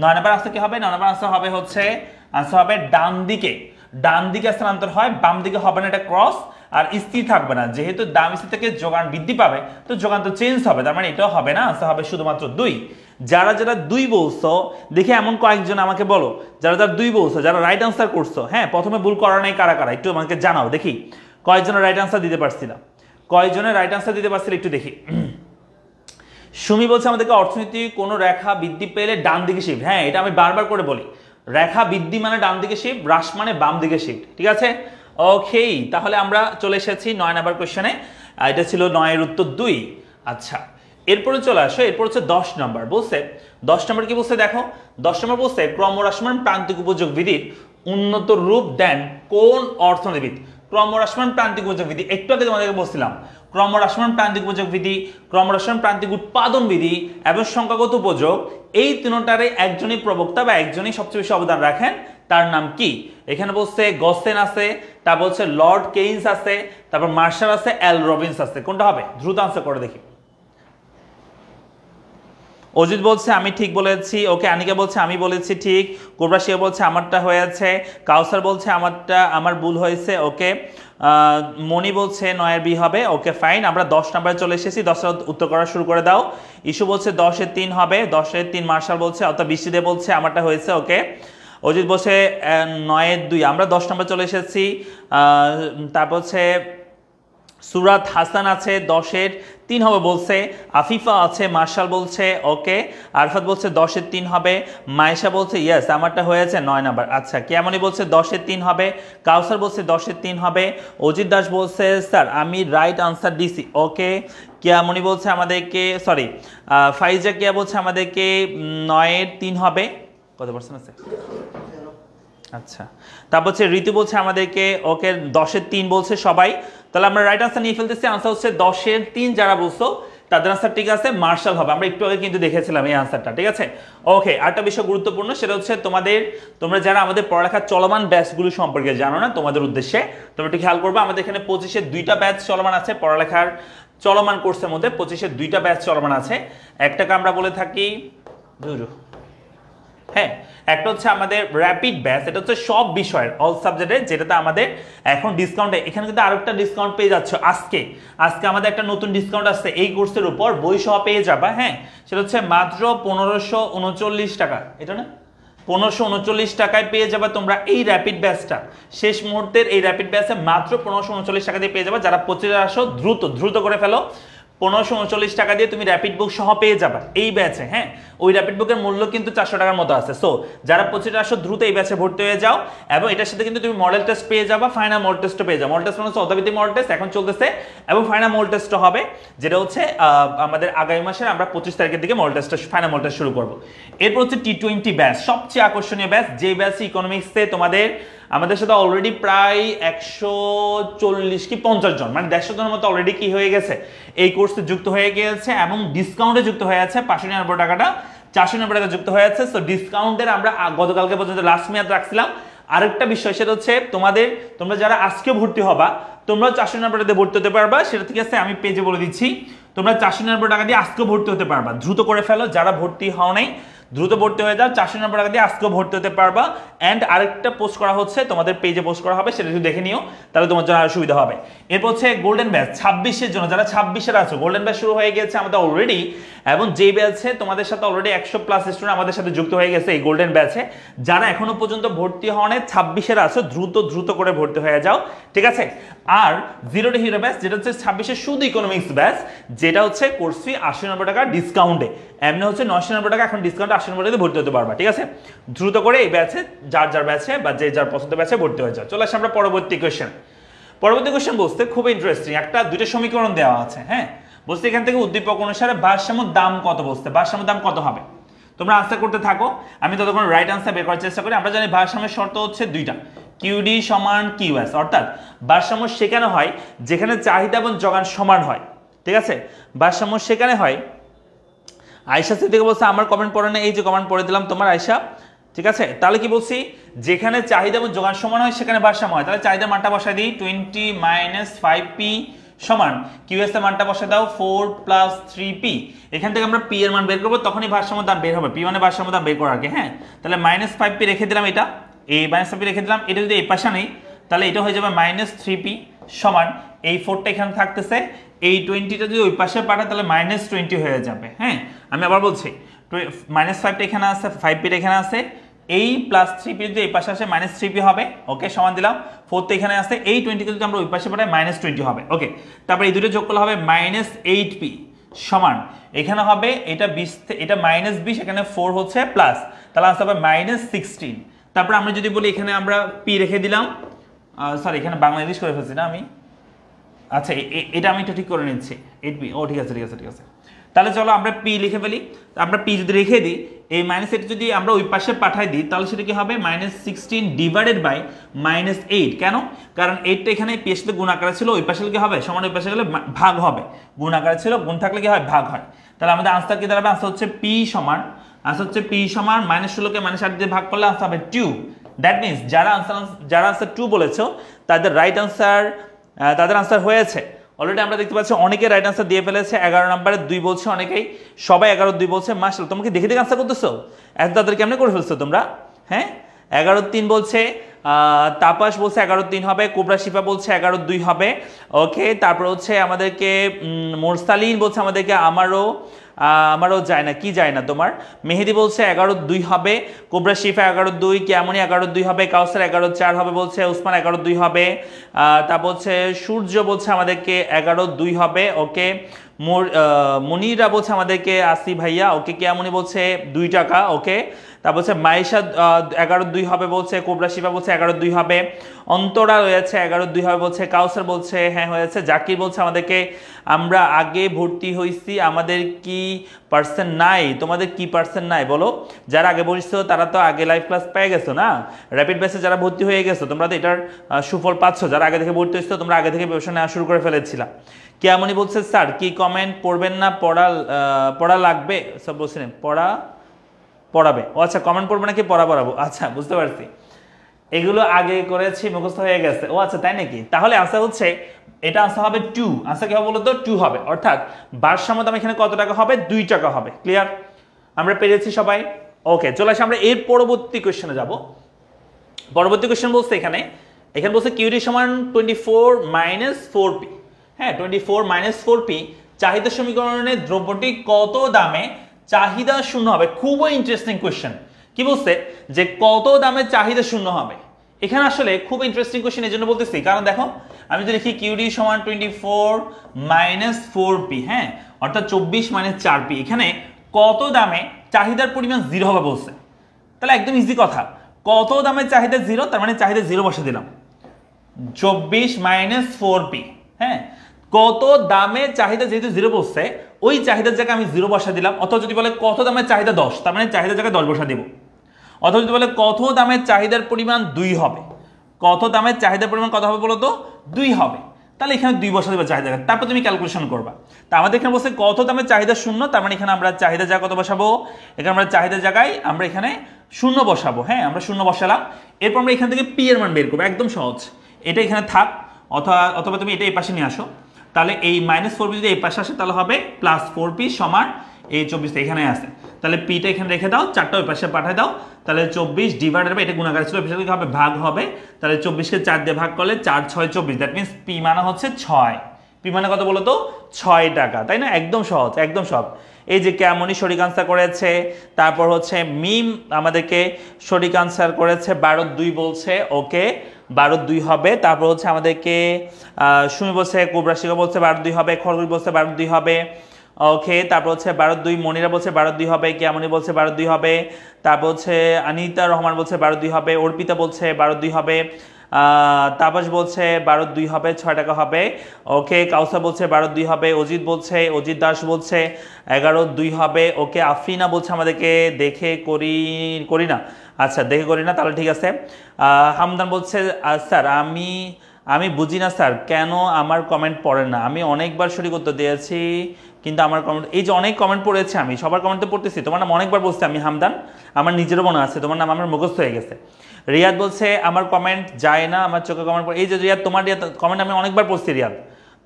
9 নম্বর আনসার কি হবে? 9 নম্বর আনসার হবে হচ্ছে আনসার হবে ডান দিকে, ডান দিকে স্থানান্তর হয়, বাম দিকে হবে না, এটা ক্রস আর স্থির থাকবে না। যেহেতু দাম স্থির থেকে যোগান বৃদ্ধি পাবে তো যোগান তো চেঞ্জ হবে, তার মানে এটাও হবে না, আনসার হবে শুধুমাত্র 2। যারা যারা 2 বলছো দেখে এমন কয়েকজন আমাকে বলো যারা যারা 2 বলছো, যারা রাইট আনসার করছো, হ্যাঁ, প্রথমে ভুল করা নাই কারা কারা একটু আমাকে জানাও দেখি। কয়েকজনের রাইট আনসার দিতে পারছিলাম, কয়েকজনের রাইট আনসার দিতে পারছিল একটু দেখি। সুমি বলছে আমাদেরকে অর্থনীতি কোনো রেখা বৃদ্ধি পেলে ডান দিকে শিফট, হ্যাঁ, এটা আমি বারবার করে বলি, রেখা বৃদ্ধি মানে ডান দিকে শিফট, হ্রাস মানে বাম দিকে শিফট, ঠিক আছে। ওকে, তাহলে আমরা চলে এসেছি 9 নাম্বার কোশ্চেনে। এটা ছিল 9 এর উত্তর 2। আচ্ছা, এরপরে চলে আসো, এরপর হচ্ছে 10 নম্বর বলছে। 10 নম্বর কি বলছে দেখো, 10 নম্বর বলছে ক্রমহ্রাসমান প্রান্তিক উপযোগ বিধির উন্নত রূপ দেন কোন অর্থনীতিবিদ? ক্রমহ্রাসমান প্রান্তিক উপযোগ বিধি একটু আগে তোমাদেরকে বলছিলাম, ক্রমহ্রাসমান প্রান্তিক উপযোগ বিধি, ক্রমহ্রাসমান প্রান্তিক উৎপাদন বিধি এবং সংখ্যাগত উপযোগ, এই তিনটারে একজনই প্রবক্তা বা একজনই সবচেয়ে বেশি অবদান রাখেন, তার নাম কি? এখানে বলছে গসেন আছে, তারপর হচ্ছে লর্ড কেইন্স আছে, তারপর মার্শাল আছে, এল রবিন্স আছে, কোনটা হবে? দ্রুত আনসার করে দেখি। অজিত বলছে আমি ঠিক বলেছি, ওকে। আনিকা বলছে আমি বলেছি ঠিক। কোবরা শিয়া বলছে আমারটা হয়েছে। কাউসার বলছে আমার ভুল হয়েছে, ওকে। মনি বলছে 9 এর বি হবে, ওকে ফাইন। আমরা 10 নম্বরে চলে এসেছি, 10 এর উত্তর করা শুরু করে দাও। ইস্যু বলছে 10 এর 3 হবে, 10 এর 3 মার্শাল বলছে, অর্থাৎ বৃষ্টিদেব বলছে আমারটা হয়েছে, ওকে। অজিত বলছে 9 এর 2, আমরা 10 নম্বরে চলে এসেছি। তারপর হচ্ছে সুরাত হাসান আছে 10 এর 3 হবে বলছে, আফিফা আছে, মার্শাল বলছে ওকে, আরফাত বলছে 10 এর 3 হবে, মায়েশা বলছে ইয়েস আমারটা হয়েছে 9 নাম্বার। আচ্ছা, কেমনি বলছে 10 এর 3 হবে, কাউসার বলছে 10 এর 3 হবে, অজিত দাস বলছে স্যার আমি রাইট আনসার দিছি, ওকে। কেমনি বলছে আমাদেরকে সরি ফাইজা কিয়া বলছে আমাদেরকে 9 এর 3 হবে, কত পার্সেন্ট আছে? আচ্ছা, তারপর হচ্ছে ঋতু বলছে আমাদেরকে ওকে 10 এর 3 বলছে সবাই। তাহলে আমরা রাইট আনসার নিয়ে ফেলতেছি, আনসার হচ্ছে 10 এর 3 যারা বলছো তাদের আনসার ঠিক আছে, মার্শাল হবে। আমরা একটু আগে কিন্তু দেখেছিলাম এই আনসারটা, ঠিক আছে। ওকে, আরেকটা বিষয় গুরুত্বপূর্ণ, সেটা হচ্ছে তোমরা যারা আমাদের পড়ালেখার চলমান ব্যাচগুলো সম্পর্কে জানো না, তোমাদের উদ্দেশ্যে তোমরা একটু খেয়াল করবে, আমাদের এখানে 25-এর 2টা ব্যাচ চলমান আছে পড়ালেখার চলমান কোর্সের মধ্যে। 25-এর 2টা ব্যাচ চলমান আছে, একটাকে আমরা বলে থাকি হ্যাঁ, একটা হচ্ছে আমাদের র্যাপিড ব্যাচ, এটা হচ্ছে সব বিষয়ের অল সাবজেক্টের, যেটাতে আমাদের এখন ডিসকাউন্টে, এখানে কিন্তু আরেকটা ডিসকাউন্ট পেয়ে যাচ্ছে আজকে আমাদের একটা নতুন ডিসকাউন্ট আসছে এই কোর্সের উপর, বই সহ পেয়ে যাবা, হ্যাঁ, সেটা হচ্ছে মাত্র 1539 টাকা, এটা না 1539 টাকায় পেয়ে যাবে তোমরা এই র্যাপিড ব্যাচটা। শেষ মুহূর্তের এই র্যাপিড ব্যাচে মাত্র 1539 টাকা দিয়ে পেয়ে যাবে। যারা 25 আসো দ্রুত করে ফেলো, 1539 টাকা দিয়ে তুমি র্যাপিড বুক সহ পেয়ে যাবে এই ব্যাচে, হ্যাঁ। ওই র্যাপিড বুকের মূল্য কিন্তু 400 টাকার মতো আছে। সো যারা 25 আসো দ্রুত এই ব্যাচে ভর্তি হয়ে যাও, এবং এটার সাথে কিন্তু তুমি মডেল টেস্ট পেয়ে যাবা, ফাইনাল মডেল টেস্টও পেয়ে যাবে। মডেল টেস্ট মানে হচ্ছে অর্ধবৃত্তি মডেল টেস্ট এখন চলতেছে, এবং ফাইনাল মডেল টেস্টও হবে, যেটা হচ্ছে আমাদের আগামী মাসের আমরা 25 তারিখের দিকে model test final model test শুরু করব। এরপর হচ্ছে T20 ব্যাচ, সবচেয়ে আকর্ষণীয় ব্যাচ, যে ব্যাচে ইকোনমিক্সে আমাদের সাথে অলরেডি প্রায় 140 কি 50 জন, মানে 150 জনের মতো অলরেডি কি হয়ে গেছে এই কোর্সে যুক্ত হয়ে গিয়েছে, এবং ডিসকাউন্টে যুক্ত হয়ে আছে। 599 টাকাটা 490 টাকা যুক্ত হয়ে আছে। সো ডিসকাউন্টের আমরা গতকালকে পর্যন্ত লাস্ট মেয়াদ রাখছিলাম। আরেকটা বিষয়, সেটা হচ্ছে তোমরা যারা আজকে ভর্তি হবা, তোমরা 490 টাকা দিয়ে ভর্তি হতে পারবা, সেটা ঠিক আছে, আমি পেজে বলে দিচ্ছি। তোমরা 490 টাকা দিয়ে আজকে ভর্তি হতে পারবা, দ্রুত করে ফেলো। যারা ভর্তি হও নাই দ্রুত ভর্তি হয়ে যাও, 499 টাকা দিয়ে আজকেও ভর্তি হতে পারবা। অ্যান্ড আরেকটা পোস্ট করা হচ্ছে, তোমাদের পেজে পোস্ট করা হবে, সেটা একটু দেখে নিও, তাহলে তোমার জন্য আরো সুবিধা হবে। এরপর হচ্ছে গোল্ডেন ব্যাচ 26-এর জন্য, যারা 26-এর আছো, গোল্ডেন ব্যাচ শুরু হয়ে গেছে আমাদের অলরেডি, এবং যেই ব্যাচে তোমাদের সাথে অলরেডি 100+ স্টুডেন্ট আমাদের সাথে যুক্ত হয়ে গেছে এই গোল্ডেন ব্যাচে। যারা এখনো পর্যন্ত ভর্তি হওয়ানে 26-এর আছো, দ্রুত করে ভর্তি হয়ে যাও, ঠিক আছে। আর জিরো টু হিরো ব্যাচ, যেটা হচ্ছে 26-এর শুধু ইকোনমিক্স ব্যাচ, যেটা হচ্ছে কোর্স ফি 80-90 টাকা ডিসকাউন্টে, এমনি হচ্ছে 990 টাকা, এখন ডিসকাউন্ট 80-90 টাকাতে ভর্তি হতে পারবা, ঠিক আছে। দ্রুত করে এই ব্যাচে যার ব্যাচে বা যে যার পছন্দের ব্যাচে ভর্তি হয়ে যাও। চলে আসে আমরা পরবর্তী কোয়েশ্চেন। পরবর্তী কোয়েশ্চেন বলতে খুব ইন্টারেস্টিং, দুইটা সমীকরণ দেওয়া আছে, হ্যাঁ। বলতে এখান থেকে উদ্দীপক অনুসারে ভারসাম্য দাম কত, বলতে ভারসাম্য দাম কত হবে। তোমরা আনসার করতে থাকো, আমি ততক্ষণ রাইট আনসার বের করার চেষ্টা করি। আমরা জানি ভারসাম্যের শর্ত হচ্ছে দুইটা, কিউডি সমান কিউএস, অর্থাৎ ভারসাম্য সেখানে হয় যেখানে চাহিদা এবং যোগান সমান হয়, ঠিক আছে। ভারসাম্য সেখানে হয়, আয়শা সিদ্দিকা বলছে আমার কমেন্ট পড়ে না, এই যে কমেন্ট পড়ে দিলাম তোমার আয়শা, ঠিক আছে। তাহলে কি বলছি, যেখানে চাহিদা এবং যোগান সমান হয় সেখানে ভারসাম্য হয়। তাহলে চাহিদা মানটা বসাই দিই, 20 - 5p সমান কিউএস এর মানটা বসাই দাও 4 + 3p। এখান থেকে আমরা p এর মান বের করব, তখনই ভারসাম্য দাম বের হবে, p মানে ভারসাম্য দাম বের করার আগে, হ্যাঁ। তাহলে -5p রেখে দিলাম, এটা এই -5p রেখে দিলাম, এটা যদি এই পাশে নেই তাহলে এটা হয়ে যাবে -3p সমান এই 4টা এখানে থাকতেছে, এই 20টা যদি ওই পাশে পাঠায় তাহলে -20 হয়ে যাবে, হ্যাঁ। আমি আবার বলছি, -5টা এখানে আছে, 5p এখানে আছে, এই +3p যদি এই পাশে আসে -3p হবে, ওকে, সমান দিলাম। 4টা এখানে আছে, এই 20কে যদি আমরা ওই পাশে পাঠাই -20 হবে, ওকে। তারপর এই দুটো যোগ করলে হবে -8p সমান, এখানে হবে এটা 20, এটা -20, এখানে 4 হচ্ছে প্লাস, তাহলে আসতে হবে -16। তারপর আমরা যদি বলি এখানে আমরা p রেখে দিলাম, সরি এখানে বাংলা ইংলিশ করে ফেলছি না আমি, আচ্ছা এটা আমি একটু ঠিক করে নিচ্ছি, 8p, ও ঠিক আছে। তাহলে চলো আমরা p লিখে ফেলি। আমরা p যদি রেখে দিই, এই -8 যদি আমরা ওই পাশে পাঠাই দিই তাহলে সেটা কি হবে -16 ডিভাইডেড বাই -8। কেন? কারণ 8টা এখানে p এর সাথে গুণ আকারে ছিল, ওই পাশে কি হবে সমান, ওই পাশে গেলে ভাগ হবে, গুণ আকারে ছিল, গুণ থাকলে কি হয় ভাগ হয়। তাহলে আমাদের আনসার কি দাঁড়াবে, আনসার হচ্ছে p সমান -16কে -8 দিয়ে ভাগ করলে আনসার হবে 2। দ্যাট মিন্স যারা আনসার 2 বলেছো তাদের রাইট আনসার, তাদের আনসার হয়েছে। অলরেডি আমরা দেখতে পাচ্ছি অনেকে রাইট আনসার দিয়ে ফেলেছে, 11 নম্বরে 2 বলছে অনেকেই, সবাই 11-2 বলছে, মাশাআল্লাহ। তোমরা কি দেখে আনসার করতেছো, এত তাদের কেমনে করে ফেলছো তোমরা, হ্যাঁ। 11-3 বলছে, তাপাস বলছে 11-3 হবে, কোবরা শিফা বলছে 11-2 হবে, ওকে। তারপর হচ্ছে আমাদেরকে মোরসালিন বলছে আমাদেরকে আমারও যায় না, কি যায় না তোমার, মেহেদি বলছে 11-2 হবে, কোবরা শিফা 11-2, কেমনি 11-2 হবে, কাউসার 11-4 হবে বলছে, উসমান 11-2 হবে, তারপর হচ্ছে সূর্য বলছে আমাদেরকে 11-2 হবে, ওকে। মনিরা বলছে আমাদেরকে আসি ভাইয়া, ওকে। কেমনি বলছে 2 টাকা, ওকে। তারপর হচ্ছে মাইশা 11-2 হবে বলছে, কোবরা শিফা বলছে 11-2 হবে, অন্তরা রয়েছে 11-2 হবে বলছে, কাউসার বলছে হ্যাঁ হয়েছে, জাকির বলছে আমাদেরকে আমরা আগে ভর্তি হয়েছি, আমাদের কি পার্সেন্ট নাই, তোমাদের কি পার্সেন্ট নাই বলো। যারা আগে বলছো তারা তো আগে লাইভ ক্লাস পেয়ে গেছো না, র্যাপিড বেসে যারা ভর্তি হয়ে গেছো তোমরা তো এটার সুফল পাচ্ছ, যারা আগে থেকে ভর্তি হয়েছো তোমরা আগে থেকে প্রিপারেশন নেওয়া শুরু করে ফেলেছিলা। কেমনই বলছে স্যার কি কমেন্ট পড়বেন না, পড়া লাগবে, সব বলছেন পড়াবে, ও আচ্ছা কমেন্ট পড়বে নাকি পড়াবো, আচ্ছা বুঝতে পারছি, এগুলো আগে করেছি মুখস্থ হয়ে গেছে, ও আচ্ছা তাই নাকি। তাহলে আনসার হচ্ছে এটা আনসার হবে 2, আনসার কি হবে বলো তো 2 হবে, অর্থাৎ ভারসাম্য দাম এখানে কত টাকা হবে, 2 টাকা হবে। ক্লিয়ার, আমরা পেরেছি সবাই, ওকে। চলে আসি আমরা এর পরবর্তী কোশ্চেনে যাব। পরবর্তী কোশ্চেন বলছে এখানে বলছে কিউডি সমান 24 - 4p, হ্যাঁ 24 - 4p, চাহিদা সমীকরণে দ্রব্যটি কত দামে চাহিদা শূন্য হবে। খুবই ইন্টারেস্টিং কোশ্চেন, কি বলছে যে কত দামে চাহিদা শূন্য হবে। এখানে আসলে খুব ইন্টারেস্টিং কোশ্চেন এই জন্য বলতেছি, কারণ দেখো আমি যদি লিখি কিউডি সমান 24 - 4p, হ্যাঁ অর্থাৎ 24 - 4p, এখানে কত দামে চাহিদার পরিমাণ 0 হবে বলছে। তাহলে একদম ইজি কথা, কত দামে চাহিদা 0, তার মানে চাহিদা 0 বসে দিলাম, 24 - 4p, হ্যাঁ। কত দামে চাহিদা যেহেতু 0 বসছে, ওই চাহিদার জায়গায় আমি 0 বসা দিলাম। অথবা যদি বলে কত দামে চাহিদা 10, তার মানে চাহিদার জায়গায় 10 বসা দিব। অথবা যদি বলে কত দামের চাহিদার পরিমাণ 2 হবে, কত দামের চাহিদার পরিমাণ কত হবে বলো তো 2 হবে, তাহলে এখানে 2 বসা দেবে চাহিদা, তারপর তুমি ক্যালকুলেশন করবা। তা আমাদের এখানে বলছে কত দামের চাহিদা 0, তার মানে এখানে আমরা চাহিদা জায়গা কত বসাবো, এখানে আমরা চাহিদা জায়গায় আমরা এখানে 0 বসাবো, হ্যাঁ আমরা 0 বসালাম। এরপর আমরা এখান থেকে পি এর মান বের করবো, একদম সহজ, এটা এখানে থাক, অথবা তুমি এটা এই পাশে নিয়ে আসো। তাহলে এই -4p যদি এই পাশে আসে তাহলে হবে +4p সমান এই 24 এখানে আছে। তাহলে পিটা এখানে রেখে দাও, 4টা ওই পাশে পাঠিয়ে দাও। তাহলে 24 ডিভাইডেড বাই, এটা গুণাকার ছিল, বিষয়টা হবে ভাগ হবে। তাহলে 24কে 4 দিয়ে ভাগ করলে 4 6 24, দ্যাট মিনস পি মানে হচ্ছে 6। পি মানে কত বলো তো? 6 টাকা, তাই না? একদম সহজ, একদম সহজ। এই যে কেমনই সঠিক আনসার করেছে। তারপর হচ্ছে মিম আমাদেরকে সঠিক আনসার করেছে, 12-2 বলছে, ওকে 12-2 হবে। তারপর হচ্ছে আমাদেরকে সুমি বলছে, কোবরাশিকা বলছে 12-2 হবে, খরগোশ বলছে 12-2 হবে, ওকে। তারপর হচ্ছে 12-2, মনিরা বলছে 12-2 হবে, কেমনি বলছে 12-2 হবে। তারপর হচ্ছে আনিতা রহমান বলছে 12-2 হবে, অর্পিতা বলছে 12-2 হবে, তাপস বলছে 12-2 হবে, 6 টাকা হবে, ওকে। কাউসা বলছে 12-2 হবে, অজিত বলছে, অজিত দাস বলছে 11-2 হবে, ওকে। আফরিনা বলছে আমাদেরকে দেখে করি না, আচ্ছা দেখে করি না, তাহলে ঠিক আছে। হামদান বলছে স্যার আমি বুঝি না স্যার, কেন আমার কমেন্ট পড়েন না? আমি অনেকবার সঠিক উত্তর দিয়েছি, কিন্তু আমার কমেন্ট, এই যে অনেক কমেন্ট পড়েছে, আমি সবার কমেন্ট তো পড়তেছি, তোমার নাম অনেকবার বলছি আমি হামদান, আমার নিজেরও মনে আছে, তোমার নাম আমার মুখস্থ হয়ে গেছে। রিয়াদ বলছে আমার কমেন্ট যায় না, আমার চোখে কমেন্ট পড়ে। এই যে রিয়াদ, তোমার কমেন্ট আমি অনেকবার পড়ছি রিয়াদ,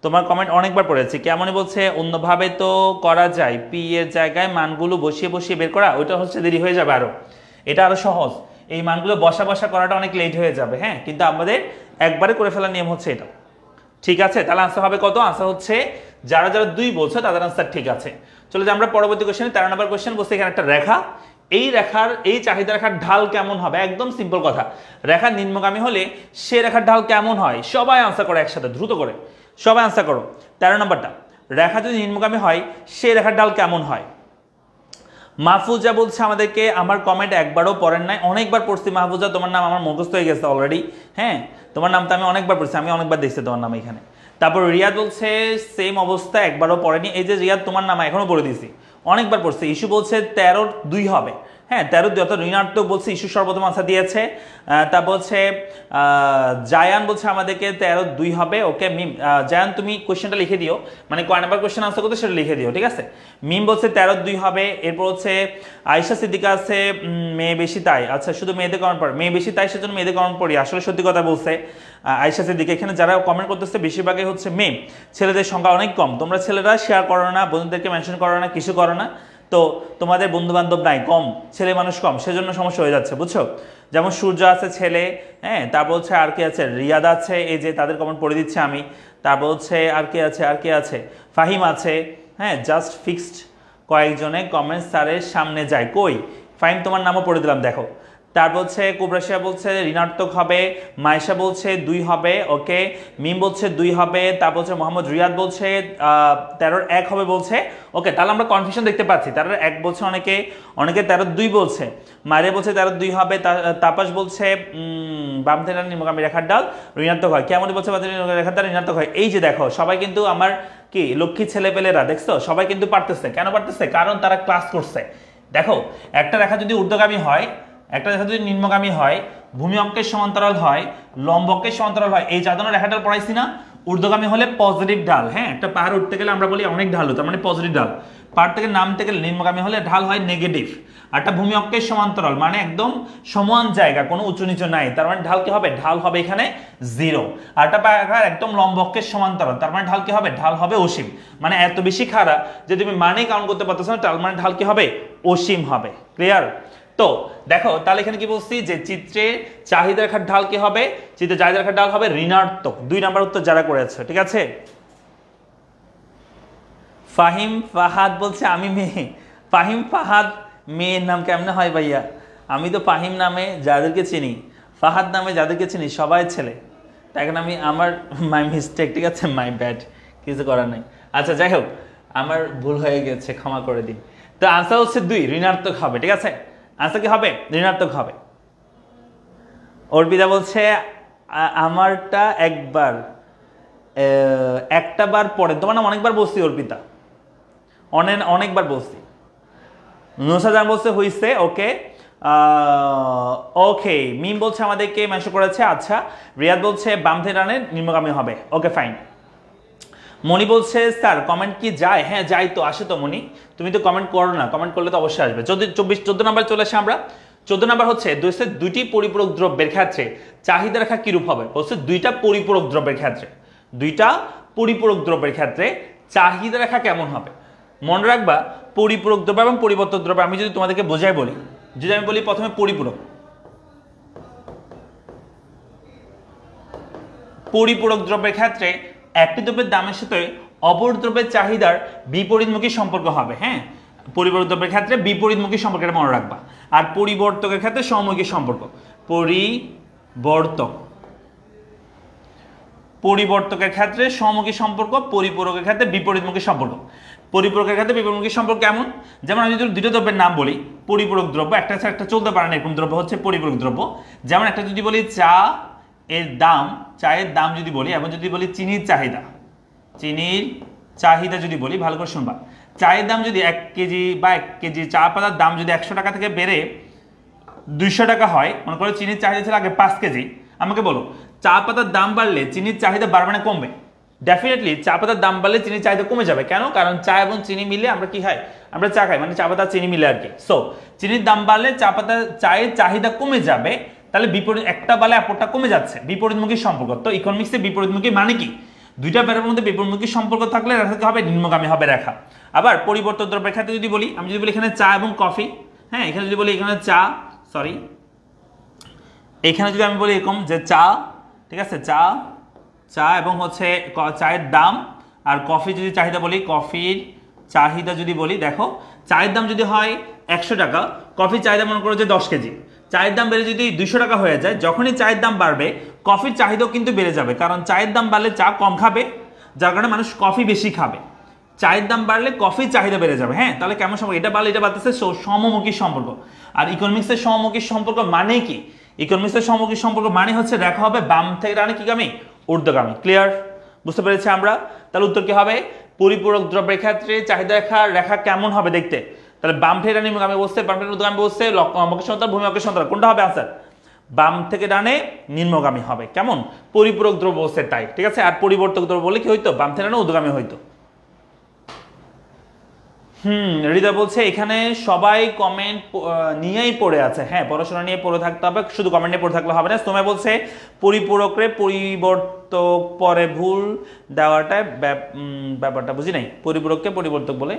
তোমার কমেন্ট অনেকবার পড়েছি। কেমনই বলছে অন্যভাবে তো করা যায়, পি এর জায়গায় মানগুলো বসিয়ে বসিয়ে বের করা, ওইটা হচ্ছে দেরি হয়ে যাবে আরো, এটা আরো সহজ। এই মানগুলো বসা বসা করাটা অনেক লেট হয়ে যাবে, হ্যাঁ, কিন্তু আমাদের একবারে করে ফেলার নিয়ম হচ্ছে এটা, ঠিক আছে? তাহলে আনসার হবে কত? আনসার হচ্ছে যারা যারা 2 বলছো তাদের আনসার ঠিক আছে। চলো যে আমরা পরবর্তী কোশ্চেনে 13 নম্বর কোশ্চেন বলছে, এখানে একটা রেখা, এই রেখার এই চাহিদা রেখার ঢাল কেমন হবে? একদম সিম্পল কথা, রেখা নিম্নগামী হলে সে রেখার ঢাল কেমন হয়? সবাই আনসার করো একসাথে, দ্রুত করে সবাই আনসার করো। 13 নম্বরটা, রেখা যদি নিম্নগামী হয় সে রেখার ঢাল কেমন হয়? মাহফুজা বলছে আমাদেরকে আমার কমেন্ট একবারও পড়েন নাই, অনেকবার পড়ছি মাহফুজা, তোমার নাম আমার মুখস্থ হয়ে গেছে অলরেডি, হ্যাঁ, তোমার নাম তো আমি অনেকবার পড়ছি, আমি অনেকবার দেখছি তোমার নাম এখানে। তারপর রিয়াদ বলছে সেম অবস্থা, একবারও পড়েনি। এই যে রিয়াদ, তোমার নাম এখনো পড়ে দিয়েছি, অনেকবার পড়ছে। ইস্যু বলছে 13-2 হবে, হ্যাঁ 13-2 অর্থাৎ ঋণাত্মক বলছে, ইস্যু সর্বপ্রথম আনসার দিয়েছে। তারপর হচ্ছে জায়ান বলছে আমাদেরকে 13-2 হবে, ওকে। মিম, জায়ান তুমি কোয়েশ্চেনটা লিখে দিও, মানে কয় নাম্বার কোয়েশ্চেন আনসার করতে সেটা লিখে দিও, ঠিক আছে? মিম বলছে 13-2 হবে। এরপর হচ্ছে আয়েশা সিদ্দিকা আছে মেয়ে বেশি তাই, আচ্ছা শুধু মেয়েদের কমেন্ট পড়ে, মেয়ে বেশি তাই সেজন্য মেয়েদের কমেন্ট পড়ি, আসলে সত্যি কথা বলছে আয়েশা সিদ্দিকা। এখানে যারা কমেন্ট করতেছে বেশিরভাগই হচ্ছে মেয়ে, ছেলেদের সংখ্যা অনেক কম। তোমরা ছেলেরা শেয়ার করো না, বন্ধুদেরকে মেনশন করো না, কিছু করো না, তো তোমাদের বন্ধু বান্ধব নাই, কম ছেলে মানুষ কম, সেজন্য সমস্যা হয়ে যাচ্ছে, বুঝছো? যেমন সূর্য আছে ছেলে, হ্যাঁ, তারপর হচ্ছে আর কি আছে, রিয়াদ আছে, এই যে তাদের কমেন্ট পড়ে দিচ্ছে আমি। তারপর হচ্ছে আর কে আছে, ফাহিম আছে, হ্যাঁ, জাস্ট ফিক্সড কয়েকজনে কমেন্ট স্যারের সামনে যায়, কই ফাহিম তোমার নামও পড়ে দিলাম, দেখো। তারপর হচ্ছে কোবরাশিয়া বলছে ঋণাত্মক হবে, মাইশা বলছে 2 হবে, ওকে। মিম বলছে 2 হবে। তারপর হচ্ছে মোহাম্মদ রিয়াদ বলছে 13-1 হবে বলছে, ওকে। তাহলে আমরা কনফিউশন দেখতে পাচ্ছি, 13-1 বলছে অনেকে 13-2 বলছে, মারিয়া বলছে 13-2 হবে। তাপাস বলছে বাম থেকে নিম্নগামী রেখার ডাল ঋণাত্মক হয়, কেমন বলছে রেখার ডাল ঋণাত্মক হয়। এই যে দেখো সবাই কিন্তু আমার কি লক্ষ্মী ছেলেপেলেরা, দেখছো সবাই কিন্তু পারতেছে। কেন পারতেছে? কারণ তারা ক্লাস করছে। দেখো একটা রেখা যদি ঊর্ধ্বগামী হয়, একটা রেখা যদি নিম্নগামী হয়, ভূমি অক্ষের সমান্তরাল হয়, লম্ব অক্ষের সমান্তরাল হয়, এই চাঁদানো রেখাটা পড়াইছি না? ঊর্ধ্বগামী হলে পজিটিভ ঢাল, হ্যাঁ, একটা পাহাড় উঠতে গেলে আমরা বলি অনেক ঢাল, তার মানে পজিটিভ ঢাল। পাহাড় থেকে নামতে গেলে নিম্নগামী হলে ঢাল হয় নেগেটিভ। আর একটা ভূমি অক্ষের সমান্তরাল মানে একদম সমান জায়গা, কোনো উঁচু নিচু নাই, তার মানে ঢাল কি হবে? ঢাল হবে এখানে 0। আর একটা পাহাড় একদম লম্ব অক্ষের সমান্তরাল, তার মানে ঢাল কি হবে? ঢাল হবে অসীম। মানে এত বেশি খাড়া যে তুমি মানে কাউন্ট করতে পারতেছ না, তার মানে ঢাল কি হবে? অসীম হবে। ক্লিয়ার? তো দেখো তাহলে এখানে কি বলছি যে চিত্রে চাহিদা রেখার ঢাল কি হবে? চিত্রে চাহিদা রেখার ঢাল হবে ঋণাত্মক। 2 নাম্বার উত্তর যারা করেছে, ঠিক আছে। ফাহিম ফাহাদ বলছে আমি মেয়ে। ফাহিম ফাহাদ মেয়ের নাম কেমনে হয় ভাইয়া? আমি তো ফাহিম নামে যাদেরকে চিনি, ফাহাদ নামে যাদেরকে চিনি সবাই ছেলে। তাই এখন আমি আমার মাই মিস্টেক, ঠিক আছে, মাই ব্যাড, কিছু করার নাই। আচ্ছা যাই হোক, আমার ভুল হয়ে গেছে, ক্ষমা করে দিন। তো আনসার হচ্ছে 2 ঋণাত্মক হবে, ঠিক আছে। আনসার কি হবে? ঋণাত্মক হবে। অর্পিতা বলছে আমারটা একটা বার পড়ে, তোমার নাম অনেকবার বলছি অর্পিতা, অনেকবার বলছি। নুসাজান বলছে হইছে, ওকে। ওকে, মিম বলছে আমাদেরকে মেনশন করেছে, আচ্ছা। রিয়াদ বলছে বাম থেকে ডানে নিম্নগামী হবে, ওকে ফাইন। মনি বলছে স্যার কমেন্ট কি যায়? হ্যাঁ যায় তো, আসে তো মনি, তুমি তো কমেন্ট করো না, কমেন্ট করলে তো অবশ্যই আসবে। 14 নাম্বার চলে আসে আমরা। 14 নাম্বার হচ্ছে দুইটি পরিপূরক দ্রব্যের ক্ষেত্রে চাহিদা রেখা কিরূপ হবে? বলছে 2টা পরিপূরক দ্রব্যের ক্ষেত্রে, 2টা পরিপূরক দ্রব্যের ক্ষেত্রে চাহিদা রেখা কেমন হবে? মনে রাখবা পরিপূরক দ্রব্য এবং পরিবর্তক দ্রব্য। আমি যদি তোমাদেরকে বোঝাই বলি, যদি আমি বলি প্রথমে পরিপূরক, পরিপূরক দ্রব্যের ক্ষেত্রে একটি দ্রব্যের দামের সাথে অপর দ্রব্যের চাহিদার বিপরীতমুখী সম্পর্ক হবে। হ্যাঁ, পরিপূরক দ্রব্যের ক্ষেত্রে বিপরীতমুখী সম্পর্ক, এটা মনে রাখবা। আর পরিবর্তকের ক্ষেত্রে সমমুখী সম্পর্ক। পরিবর্তকের ক্ষেত্রে সমমুখী সম্পর্ক, পরিপূরকের ক্ষেত্রে বিপরীতমুখী সম্পর্ক। পরিপূরকের ক্ষেত্রে বিপরীতমুখী সম্পর্ক কেমন? যেমন আমি যদি দুটো দ্রব্যের নাম বলি, পরিপূরক দ্রব্য, একটা ছাড়া একটা চলতে পারে না, এরকম দ্রব্য হচ্ছে পরিপূরক দ্রব্য। যেমন একটা যদি বলি চায়ের দাম যদি বলি, এবং যদি বলি চিনির চাহিদা যদি বলি, ভালো করে শুনবা। চায়ের দাম যদি 1 কেজি বা 1 কেজি চা পাতার দাম যদি 100 টাকা থেকে বেড়ে 200 টাকা হয়, মনে করো চিনির চাহিদা ছিল আগে 5 কেজি, আমাকে বলো চা পাতার দাম বাড়লে চিনির চাহিদা বাড়বে না কমবে? ডেফিনেটলি চা পাতার দাম বাড়লে চিনির চাহিদা কমে যাবে। কেন? কারণ চা এবং চিনি মিলে আমরা কি খাই? আমরা চা খাই, মানে চা পাতা চিনি মিলে আর কি। সো চিনির দাম বাড়লে চায়ের চাহিদা কমে যাবে, তাহলে বিপরীত একটা বাড়লে অপরটা কমে যাচ্ছে, বিপরীতমুখী সম্পর্ক। তো ইকোনমিক্সে বিপরীতমুখী মানে কি? দুইটা ব্যাপারের মধ্যে বিপরীতমুখী সম্পর্ক থাকলে রেখা হবে নিম্নগামী হবে রেখা। আবার পরিবর্তক দ্রব্যের ক্ষেত্রে যদি বলি, আমি যদি বলি এখানে চা এবং কফি, হ্যাঁ এখানে যদি বলি এখানে এখানে যদি আমি বলি এরকম যে চা, ঠিক আছে, চা এবং হচ্ছে চায়ের দাম, আর কফি যদি চাহিদা বলি, কফির চাহিদা যদি বলি, দেখো চায়ের দাম যদি হয় 100 টাকা, কফির চাহিদা মনে করো যে 10 কেজি, চায়ের দাম বেড়ে যদি 200 টাকা হয়ে যায়, যখনই চায়ের দাম বাড়বে কফির চাহিদাও কিন্তু বেড়ে যাবে, কারণ চায়ের দাম বাড়লে চা কম খাবে, যার কারণে মানুষ কফি বেশি খাবে। চায়ের দাম বাড়লে কফির চাহিদা বেড়ে যাবে। হ্যাঁ, তাহলে কেমন সম্পর্ক? এটা বাড়লে এটা বাড়তেছে, সমমুখী সম্পর্ক। আর ইকোনমিক্সের সমমুখী সম্পর্ক মানে কি? ইকোনমিক্সের সমমুখী সম্পর্ক মানে হচ্ছে রেখা হবে বাম থেকে ডানে কি গামী? ঊর্ধ্বগামী। ক্লিয়ার? বুঝতে পেরেছি আমরা? তাহলে উত্তর কি হবে? পরিপূরক দ্রব্যের ক্ষেত্রে চাহিদা রেখা কেমন হবে দেখতে? তাহলে বাম থেকে ডানে নিম্নগামী বসছে, বাম থেকে ঊর্ধ্বগামী বসছে, লম্বকে সমান্তরাল, ভূমি সমান্তরাল, কোনটা হবে আনসার? বাম থেকে ডানে নিম্নগামী হবে। কেমন? পরিপূরক দ্রব্য বসছে তাই, ঠিক আছে। আর পরিবর্তক দ্রব্য বলে কি হইতো? বাম থেকে ডানে ঊর্ধ্বগামী হইতো। হৃদয় বলছে এখানে সবাই কমেন্ট নিয়েই পড়ে আছে। হ্যাঁ, পড়াশোনা নিয়ে পড়ে থাকতে হবে, শুধু কমেন্ট নিয়ে পড়ে থাকলে হবে না। তোমায় বলছে পরিপূরকরে পরিবর্তক পরে ভুল দেওয়াটা ব্যাপারটা বুঝি নাই, পরিপূরককে পরিবর্তক বলে।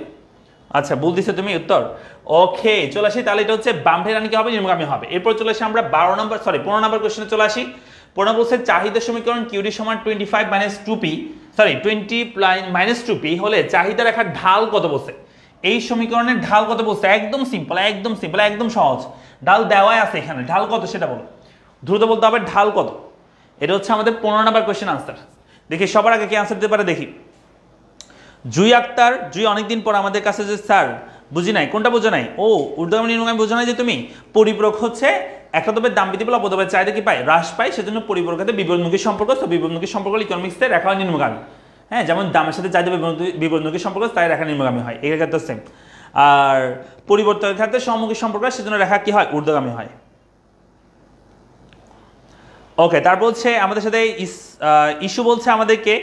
আচ্ছা, ভুল দিছো তুমি উত্তর। ওকে, চলে আসি। তাহলে এটা হচ্ছে বাম থেকে ডানে কি হবে? নিম্নগামী হবে। এরপর চলে আসি আমরা 15 নম্বর কোশ্চেনে চলে আসি। 15 বলছে চাহিদা সমীকরণ কিউডি সমান 25 - 2p, 20 - 2p হলে চাহিদা রেখার ঢাল কত বলছে? এই সমীকরণের ঢাল কত বলছে? একদম সিম্পল, একদম সহজ। ঢাল দেওয়াই আছে এখানে, ঢাল কত সেটা বলো, দ্রুত বলতে হবে ঢাল কত। এটা হচ্ছে আমাদের 15 নম্বর কোশ্চেন আনসার। দেখি সবার আগে কি আনসার দিতে পারে দেখি। জুই আক্তার, জুই অনেকদিন পর আমাদের কাছে যে স্যার বুঝি নাই, কোনটা বোঝো নাই? ও ঊর্ধ্বগামী নিম্নগামী বোঝো নাই যে তুমি? পরিপূরক হচ্ছে একটা দ্রব্যের দাম বৃদ্ধি পেলে অপর দ্রব্যের চাহিদা কি পায়? হ্রাস পায়, সেজন্য পরিপূরকের সাথে বিপরীতমুখী সম্পর্ক। তো বিপরীতমুখী সম্পর্ক ইকোনমিক্সে রেখা হয় নিম্নগামী। হ্যাঁ, যেমন দামের সাথে চাহিদা বিপরীতমুখী সম্পর্ক, তাই রেখা নিম্নগামী হয়, এর ক্ষেত্রে সেম। আর পরিবর্তকের ক্ষেত্রে সমমুখী সম্পর্ক, সেজন্য রেখা কি হয়? ঊর্ধ্বগামী হয়। ওকে, তারপর হচ্ছে আমাদের সাথে ইস্যু বলছে আমাদেরকে,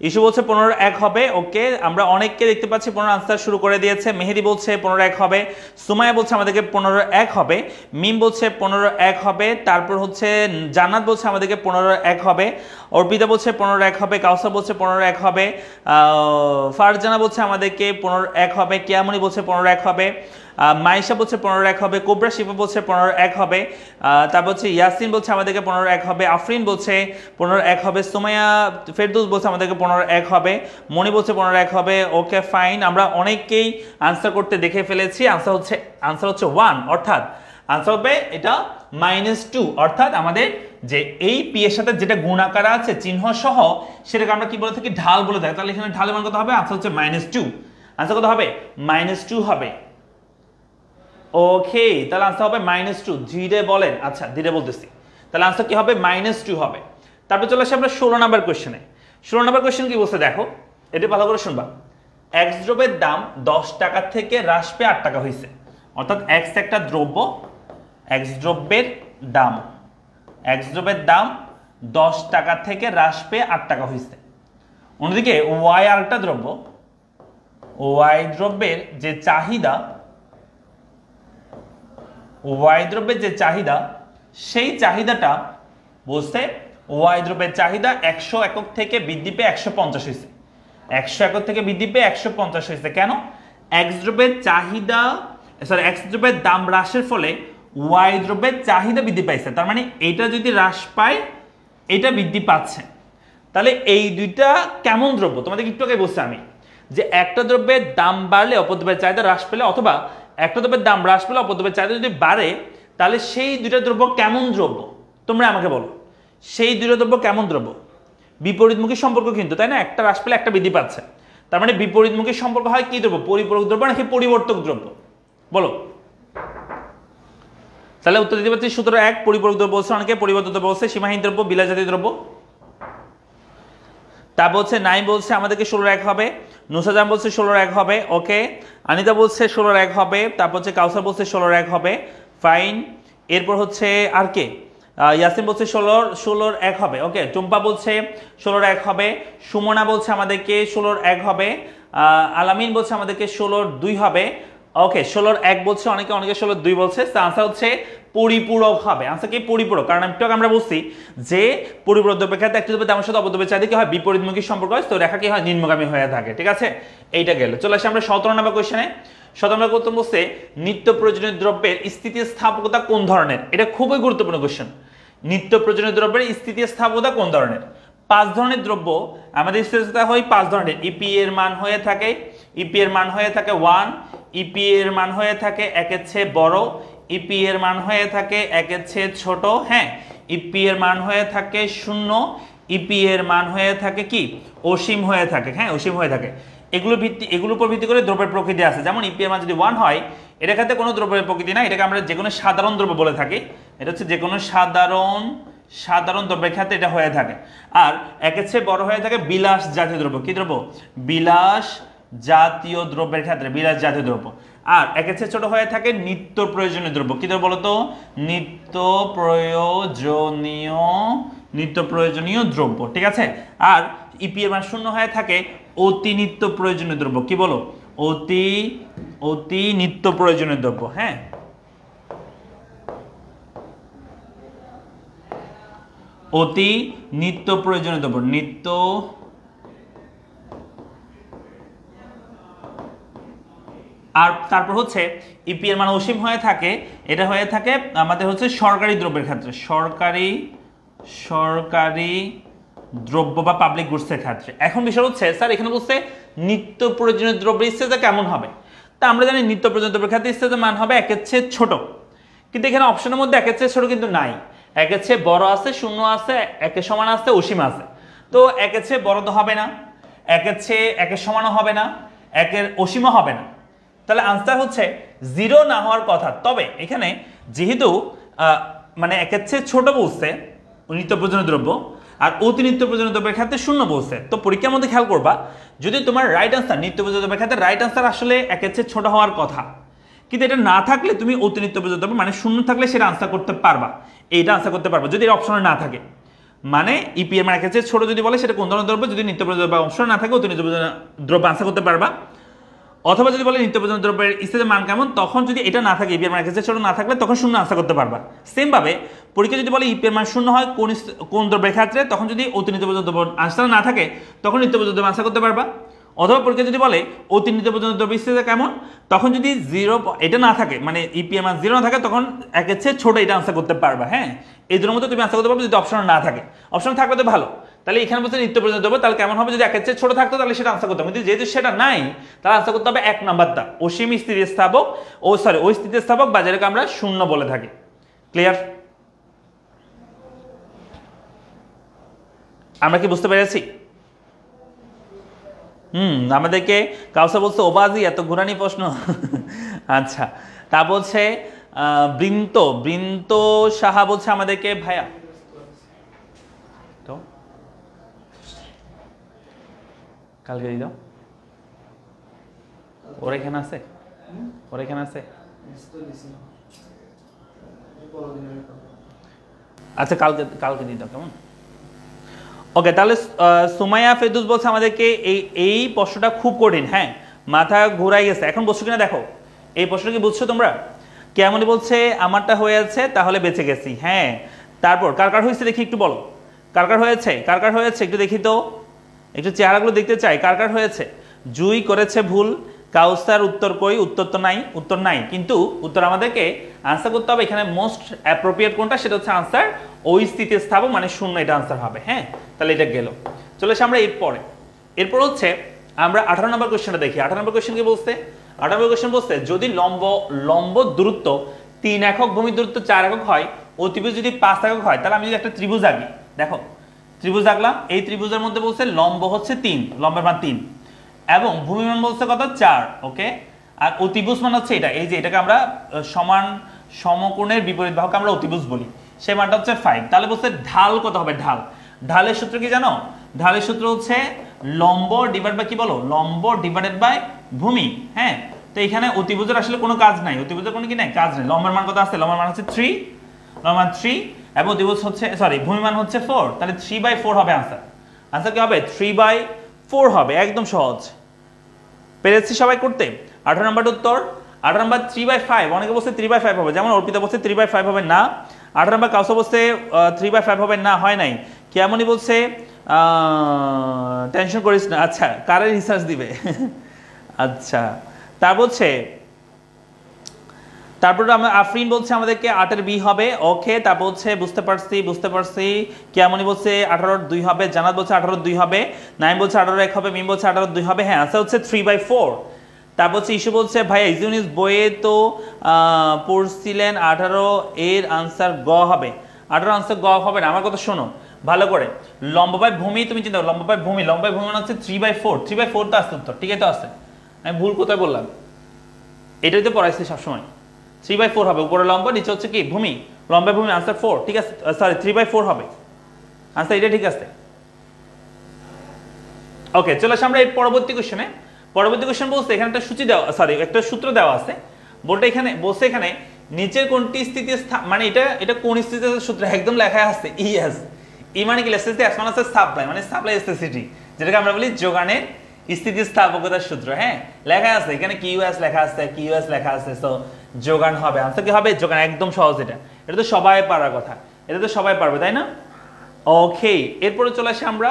ইস্যু বলছে 15-1 হবে। ওকে, আমরা অনেককে দেখতে পাচ্ছি 15 আনসার শুরু করে দিয়েছে। মেহেদি বলছে 15-1 হবে, সুমাইয়া বলছে আমাদেরকে 15-1 হবে, মিম বলছে 15-1 হবে, তারপর হচ্ছে জান্নাত বলছে আমাদেরকে 15-1 হবে, অর্পিতা বলছে 15-1 হবে, কাউসার বলছে 15-1 হবে, ফারজানা বলছে আমাদেরকে 15-1 হবে, কিয়ামনি বলছে 15-1 হবে, মাইশা বলছে 15-1 হবে, কোবরা শিফা বলছে 15-1 হবে, তারপর হচ্ছে ইয়াসিন বলছে আমাদেরকে 15-1 হবে, আফরিন বলছে 15-1 হবে, সুমাইয়া ফেরদৌস বলছে আমাদেরকে 15-1 হবে, মনি বলছে 15-1 হবে। ওকে ফাইন, আমরা অনেককেই আনসার করতে দেখে ফেলেছি। আনসার হচ্ছে 1, অর্থাৎ আনসার হবে এটা -2, অর্থাৎ আমাদের যে এই পি এর সাথে যেটা গুণাকার আছে চিহ্ন সহ, সেটাকে আমরা কি বলে থাকি? ঢাল বলে থাকি। তাহলে এখানে ঢালের মান কত হবে? আনসার হচ্ছে -2। আনসার কত হবে? -2 হবে। ওকে, তাহলে আনসার হবে -2। ধীরে বলেন। আচ্ছা, ধীরে বলতেছি। তাহলে আনসার কি হবে? -2 হবে। তারপর চলে আসি আমরা 16 নম্বর কোশ্চেনে। 16 নম্বর কোশ্চেন কি বলছে দেখো, এটা ভালো করে শুনবা। এক্স দ্রব্যের দাম 10 টাকা থেকে হ্রাস পেয়ে 8 টাকা হয়েছে, অর্থাৎ এক্স একটা দ্রব্য, এক্স দ্রব্যের দাম 10 টাকা থেকে হ্রাস পেয়ে 8 টাকা হয়েছে। অন্যদিকে ওয়াই আর একটা দ্রব্য, ওয়াই দ্রব্যের যে চাহিদা, সেই চাহিদাটা বলছে ওয়াই দ্রব্যের চাহিদা 100 একক থেকে বৃদ্ধি পেয়ে 150 হয়েছে। 100 একক থেকে বৃদ্ধি পেয়ে 150 হয়েছে। কেন? এক্স দ্রব্যের চাহিদা এক্স দ্রব্যের দাম হ্রাসের ফলে ওয়াই দ্রব্যের চাহিদা বৃদ্ধি পাইছে, তার মানে এটা যদি হ্রাস পায় এটা বৃদ্ধি পাচ্ছে, তাহলে এই দুইটা কেমন দ্রব্য তোমাদের একটু আগে বলছি আমি যে একটা দ্রব্যের দাম বাড়লে অপর দ্রব্যের চাহিদা হ্রাস পেলে, অথবা একটা দ্রব্যের দাম হ্রাস পেলে অপর দ্রব্যের চাহিদা যদি বাড়ে, তাহলে সেই দুইটা দ্রব্য কেমন দ্রব্য তোমরা আমাকে বলো। সেই দুইটা দ্রব্য কেমন দ্রব্য? বিপরীতমুখী সম্পর্ক কিন্তু, তাই না? একটা হ্রাস পেলে একটা বৃদ্ধি পাচ্ছে, তার মানে বিপরীতমুখী সম্পর্ক হয় কি দ্রব্য? পরিপূরক দ্রব্য নাকি পরিবর্তক দ্রব্য? বলো। তাহলে উত্তর দিতে পারছি 17 পরিপূরক দ্রব্য বলছে, অনেকে পরিবর্তক দ্রব্য বলছে, সীমাহীন দ্রব্য, বিলাস জাতীয় দ্রব্য। তা বলছে নাই বলছে আমাদেরকে 16 হবে, নুসাজাম বলছে 16 হবে, ওকে। আনিতা বলছে 16 হবে, তারপর হচ্ছে কাউসার বলছে 16 হবে, ফাইন। এরপর হচ্ছে আর কে? ইয়াসিন বলছে 16 হবে, ওকে। টুম্পা বলছে 16 হবে, সুমনা বলছে আমাদেরকে 16 হবে, আলামিন বলছে আমাদেরকে 16 হবে, ওকে। 16 বলছে অনেকে, অনেকে 16 বলছে। আনসার হচ্ছে পরিপূরক হবে। আনসার কি? পরিপূরক। কারণ একটু আমরা বলছি যে পরিপূরক দ্রব্যের ক্ষেত্রে একটা দ্রব্যের দামের সাথে অপর দ্রব্যের চাহিদা কি হয়? বিপরীতমুখী সম্পর্ক হয়, তো রেখা কি হয়? নিম্নগামী হয়ে থাকে, ঠিক আছে? এইটা গেল। চলে আসি আমরা 17 নম্বর কোশ্চেনে। 17 নম্বর কোশ্চেন বলছে নিত্য প্রয়োজনীয় দ্রব্যের স্থিতিস্থাপকতা কোন ধরনের? এটা খুবই গুরুত্বপূর্ণ কোশ্চেন। নিত্য প্রয়োজনীয় দ্রব্যের স্থিতিস্থাপকতা কোন ধরনের? 5 ধরনের দ্রব্য আমাদের স্থিতিস্থাপকতা হয় 5 ধরনের। ইপি এর মান হয়ে থাকে, ইপি এর মান হয়ে থাকে 1, ইপি এর মান হয়ে থাকে 1 এর চেয়ে বড়, ইপি এর মান হয়ে থাকে 1 এর চেয়ে ছোট, হ্যাঁ। ইপি এর মান হয়ে থাকে 0, ইপি এর মান হয়ে থাকে কি? অসীম হয়ে থাকে, হ্যাঁ, অসীম হয়ে থাকে। এগুলোর উপর ভিত্তি করে দ্রব্যের প্রকৃতি আছে। যেমন ইপি এর মান যদি 1 হয়, এটার ক্ষেত্রে কোনো দ্রব্যের প্রকৃতি না, এটাকে আমরা যে কোনো সাধারণ দ্রব্য বলে থাকি। এটা হচ্ছে যে কোনো সাধারণ দ্রব্যের ক্ষেত্রে এটা হয়ে থাকে। আর 1 এর চেয়ে বড় হয়ে থাকে বিলাস জাতীয় দ্রব্য। কি দ্রব্য? বিলাস জাতীয় দ্রব্যের ক্ষেত্রে, বিলাস জাতীয় দ্রব্য। আর 1 এর চেয়ে ছোট হয়ে থাকে নিত্য প্রয়োজনীয় দ্রব্য। কি দ্রব্য বলতো? নিত্য প্রয়োজনীয় দ্রব্য, ঠিক আছে। আর ইপি এর মান 0 হয়ে থাকে অতি নিত্য প্রয়োজনীয় দ্রব্য। কি বলো? অতি নিত্য প্রয়োজনীয় দ্রব্য, হ্যাঁ। অতি নিত্য প্রয়োজনীয় দ্রব্য, নিত্য। আর তারপর হচ্ছে ইপি এর মান অসীম হয়ে থাকে, এটা হয়ে থাকে আমাদের হচ্ছে সরকারি দ্রব্যের ক্ষেত্রে, সরকারি দ্রব্য বা পাবলিক গুডসের ক্ষেত্রে। এখন বিষয় হচ্ছে স্যার এখানে বলছে নিত্য প্রয়োজনীয় দ্রব্যের স্থিতিতে কেমন হবে? তা আমরা জানি নিত্য প্রয়োজনীয় দ্রব্যের ক্ষেত্রে স্থিতিতে মান হবে 1 এর চেয়ে ছোট, কিন্তু এখানে অপশনের মধ্যে 1 এর চেয়ে ছোট কিন্তু নাই। 1 এর চেয়ে বড় আছে, 0 আছে, 1 এর সমান আছে, অসীম আছে। তো 1 এর চেয়ে বড় তো হবে না, 1 এর চেয়ে 1 এর সমানও হবে না, 1 এর অসীমও হবে না। তাহলে আনসার হচ্ছে 0 না হওয়ার কথা। তবে এখানে যেহেতু মানে 1 এর চেয়ে ছোট বলছে নিত্য প্রয়োজনীয় দ্রব্য, আর অতি নিত্য প্রয়োজনীয় দ্রব্যের ক্ষেত্রে 0 বলছে, তো পরীক্ষার মধ্যে খেয়াল করবা যদি তোমার রাইট আনসার নিত্য প্রয়োজনীয় দ্রব্যের ক্ষেত্রে রাইট আনসার আসলে 1 এর চেয়ে ছোট হওয়ার কথা, কিন্তু এটা না থাকলে তুমি অতি নিত্য প্রয়োজনীয় দ্রব্য মানে 0 থাকলে সেটা আনসার করতে পারবা, এইটা আনসার করতে পারবা যদি এর অপশনে না থাকে। মানে ইপি এর মান 1 এর চেয়ে ছোট যদি বলে সেটা কোন ধরনের দ্রব্য, যদি নিত্য প্রয়োজনীয় দ্রব্য অপশন না থাকে অতি নিত্য প্রয়োজনীয় দ্রব্য আনসার করতে পারবা। অথবা যদি বলে নিত্য প্রয়োজনীয় দ্রব্যের স্থিতির মান কেমন, তখন যদি এটা না থাকে ইপি এর মান 1 এর চেয়ে ছোট না থাকলে তখন 0 আনসার করতে পারবা। সেম ভাবে পরীক্ষা যদি বলে ইপি এর মান 0 হয় কোন দ্রব্যের ক্ষেত্রে, তখন যদি অতি নিত্য প্রয়োজনীয় দ্রব্য আনসার না থাকে তখন নিত্য প্রয়োজনীয় দ্রব্য আনসার করতে পারবা। অথবা পরীক্ষা যদি বলে অতি নিত্য প্রয়োজনীয় দ্রব্যের স্থিতি কেমন, তখন যদি 0 এটা না থাকে মানে ইপি এর মান 0 না থাকে তখন 1 এর চেয়ে ছোট এটা আনসার করতে পারবা, হ্যাঁ। এই দুটোর মধ্যে তুমি আনসার করতে পারবে যদি অপশন না থাকে। অপশন থাকলে তো ভালো, তাহলে এখানে বলতে নিত্য প্রয়োজনীয় দ্রব্য, তাহলে কেমন হবে? যদি 1 এর চেয়ে ছোট থাকতো তাহলে সেটা আনসার করতে হবে, কিন্তু যেহেতু সেটা নাই তাহলে আনসার করতে হবে 1 নাম্বারটা, অসীম স্থিতিস্থাপক ওই স্থিতিস্থাপক বা যেটাকে আমরা 0 বলে থাকি। ক্লিয়ার? আমরা কি বুঝতে পেরেছি? আমাদেরকে কাউসার বলছে ওবাজি এত ঘুরানি প্রশ্ন। আচ্ছা, তা বলছে বৃন্ত সাহা বলছে আমাদেরকে ভাইয়া তো কালকে দিয়ে দাও, ওর এখানে আছে, আচ্ছা কালকে দিয়ে দাও, কেমন? ওকে, তাহলে সুমাইয়া ফেরদৌস বলছে আমাদেরকে এই প্রশ্নটা খুব কঠিন, হ্যাঁ, মাথা ঘুরাই গেছে। এখন বুঝছো কিনা দেখো, এই প্রশ্নটা কি বুঝছো তোমরা? কেমনই বলছে আমারটা হয়ে আছে তাহলে বেঁচে গেছি, হ্যাঁ। তারপর কার হয়েছে দেখি একটু বলো, কার হয়েছে একটু দেখি তো, একটু চেহারাগুলো দেখতে চাই, কার হয়েছে। জুই করেছে ভুল, কাউসার উত্তর কই? উত্তর তো নাই, উত্তর নাই, কিন্তু উত্তর আমাদেরকে আনসার করতে হবে এখানে মোস্ট অ্যাপ্রোপ্রিয়েট কোনটা, সেটা হচ্ছে আনসার ওই স্থিতিস্থাপক মানে শূন্য, এটা আনসার হবে। হ্যাঁ, তাহলে এটা গেল। চলে আসে আমরা এরপর হচ্ছে আমরা 18 নম্বর কোশ্চেনটা দেখি। 18 নম্বর কোশ্চেন কি বলছে? 18 নম্বর কোশ্চেন বলছে যদি লম্ব দূরত্ব 3 একক, ভূমি দূরত্ব 4 একক হয়, অতিভুজ যদি 5 একক হয়, তাহলে আমি যদি একটা ত্রিভুজ আঁকি, দেখো ত্রিভুজ আঁকলাম, এই ত্রিভুজের মধ্যে বলছে লম্ব হচ্ছে 3, লম্বের মান 3 এবং ভূমি মান বলছে কত? 4। ওকে, আর অতিভুজ মান হচ্ছে এটা, এই যে এটাকে আমরা সমান সমকোণের বিপরীত বাহুকে আমরা অতিভুজ বলি, সেই মানটা হচ্ছে 5। তাহলে বলছে ঢাল কত হবে? ঢালের সূত্র কি জানো? ঢালের সূত্র হচ্ছে লম্ব ডিভাইড বাই কি বলো? লম্ব ডিভাইডেড বাই ভূমি। হ্যাঁ, তো এখানে অতিভুজের আসলে কোনো কাজ নাই, অতিভুজের কোনো কি নাই, কাজ নেই। লম্বের মান কত আছে? লম্বের মান হচ্ছে 3, লম্বের মান 3 এবং অতিভুজ হচ্ছে ভূমি মান হচ্ছে 4, তাহলে 3/4 হবে আনসার। আনসার কি হবে? 3/4 হবে, একদম সহজ। পেরেছি সবাই করতে? 18 নম্বর উত্তর। 18 নম্বর 3/5, অনেকে বলছে 3/5 হবে, যেমন অর্পিতা বলছে 3/5 হবে না। 18 নম্বর কাউসা বলছে 3/5 হবে না, হয় নাই। কেমনই বলছে টেনশন করিস না। আচ্ছা, কারের রিসার্চ দিবে? আচ্ছা, তারপর আমরা আফরিন বলছে আমাদেরকে 8 এর বি হবে। ওকে, তারপর হচ্ছে বুঝতে পারছি। কেমনই বলছে 18 2 হবে, জানাত বলছে 18 2 হবে, নাইম বলছে 18 1 হবে, মিম বলছে 18 2 হবে। হ্যাঁ, আনসার হচ্ছে 3/4। তারপর হচ্ছে ইস্যু বলছে ভাইয়া ইউনিস বইয়ে তো পড়ছিলেন 18 এর আনসার গ হবে। 18 আনসার গ হবে না, আমার কথা শোনো ভালো করে। লম্ব বাই ভূমি তুমি চিন্তা করো, লম্ব বাই ভূমি মানে হচ্ছে 3/4, 3/4 তো আছে উত্তর, ঠিক আছে? আছে, আমি ভুল কোথায় বললাম? এটাই তো পড়াইছি সবসময়। 3/4 হবে, উপরে লম্ব, নিচে হচ্ছে কি ভূমি, লম্বে ভূমি, আনসার 4, ঠিক আছে? সরি 3/4 হবে আনসার, এটা ঠিক আছে। ওকে, চলে আসি আমরা এই পরবর্তী কোশ্চেনে। পরবর্তী কোশ্চেন বলছে এখানে একটা সূচি দেওয়া, একটা সূত্র দেওয়া আছে। বলতে এখানে বলছে এখানে নিচের কোনটি স্থিতি মানে এটা কোন স্থিতির সূত্র একদম লেখা আছে ইএস। ই মানে কি? এস মানে হচ্ছে সাপ্লাই, মানে সাপ্লাই ইলেকট্রিসিটি, যেটাকে আমরা বলি যোগানের স্থিতিস্থাপকতার সূত্র। হ্যাঁ, লেখা আছে এখানে কিউএস লেখা আছে, তো যোগান হবে। আনসার কি হবে? যোগান, একদম সহজ। এটা তো সবাই পারার কথা, এটা তো সবাই পারবে, তাই না? ওকে, এরপরে চলে আসি আমরা।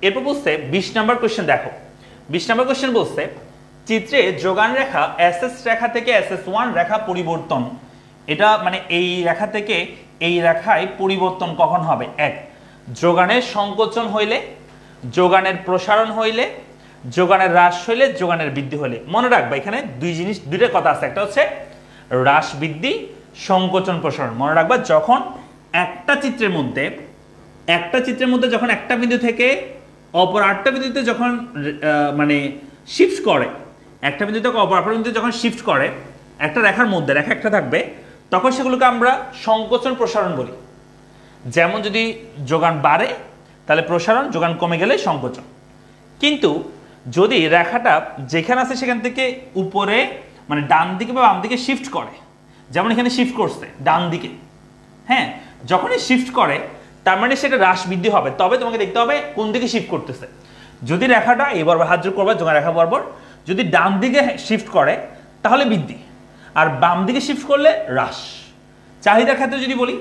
এরপর বলছে 20 নাম্বার কোশ্চেন দেখো। 20 নাম্বার কোশ্চেন বলছে চিত্রে যোগান রেখা এসএস রেখা থেকে SS1 রেখা পরিবর্তন, এটা মানে এই রেখা থেকে এই রেখায় পরিবর্তন কখন হবে? 1, যোগানের সংকোচন হইলে, যোগানের প্রসারণ হইলে, যোগানের হ্রাস হইলে, যোগানের বৃদ্ধি হইলে। মনে রাখবা এখানে দুইটা কথা আছে, একটা হচ্ছে হ্রাস বৃদ্ধি, সংকোচন প্রসারণ। মনে রাখবা যখন একটা চিত্রের মধ্যে যখন একটা বিন্দু থেকে অপর আরেকটা বিন্দুতে যখন মানে শিফট করে, একটা বিন্দু থেকে অপর বিন্দুতে যখন শিফট করে, একটা রেখার মধ্যে রেখা একটা থাকবে, তখন সেগুলোকে আমরা সংকোচন প্রসারণ বলি। যেমন যদি যোগান বাড়ে তাহলে প্রসারণ, যোগান কমে গেলে সংকোচন। কিন্তু যদি রেখাটা যেখানে আছে সেখান থেকে উপরে মানে ডান দিকে বা বাম দিকে শিফট করে, যেমন এখানে শিফট করছে ডান দিকে, হ্যাঁ, যখনই শিফট করে তার মানে সেটা হ্রাস বৃদ্ধি হবে। তবে তোমাকে দেখতে হবে কোন দিকে শিফট করতেছে। যদি রেখাটা এবার হাত জোর করবা যোগান রেখা বরাবর, যদি ডান দিকে শিফট করে তাহলে বৃদ্ধি, আর বাম দিকে শিফট করলে হ্রাস। চাহিদার ক্ষেত্রে যদি বলি,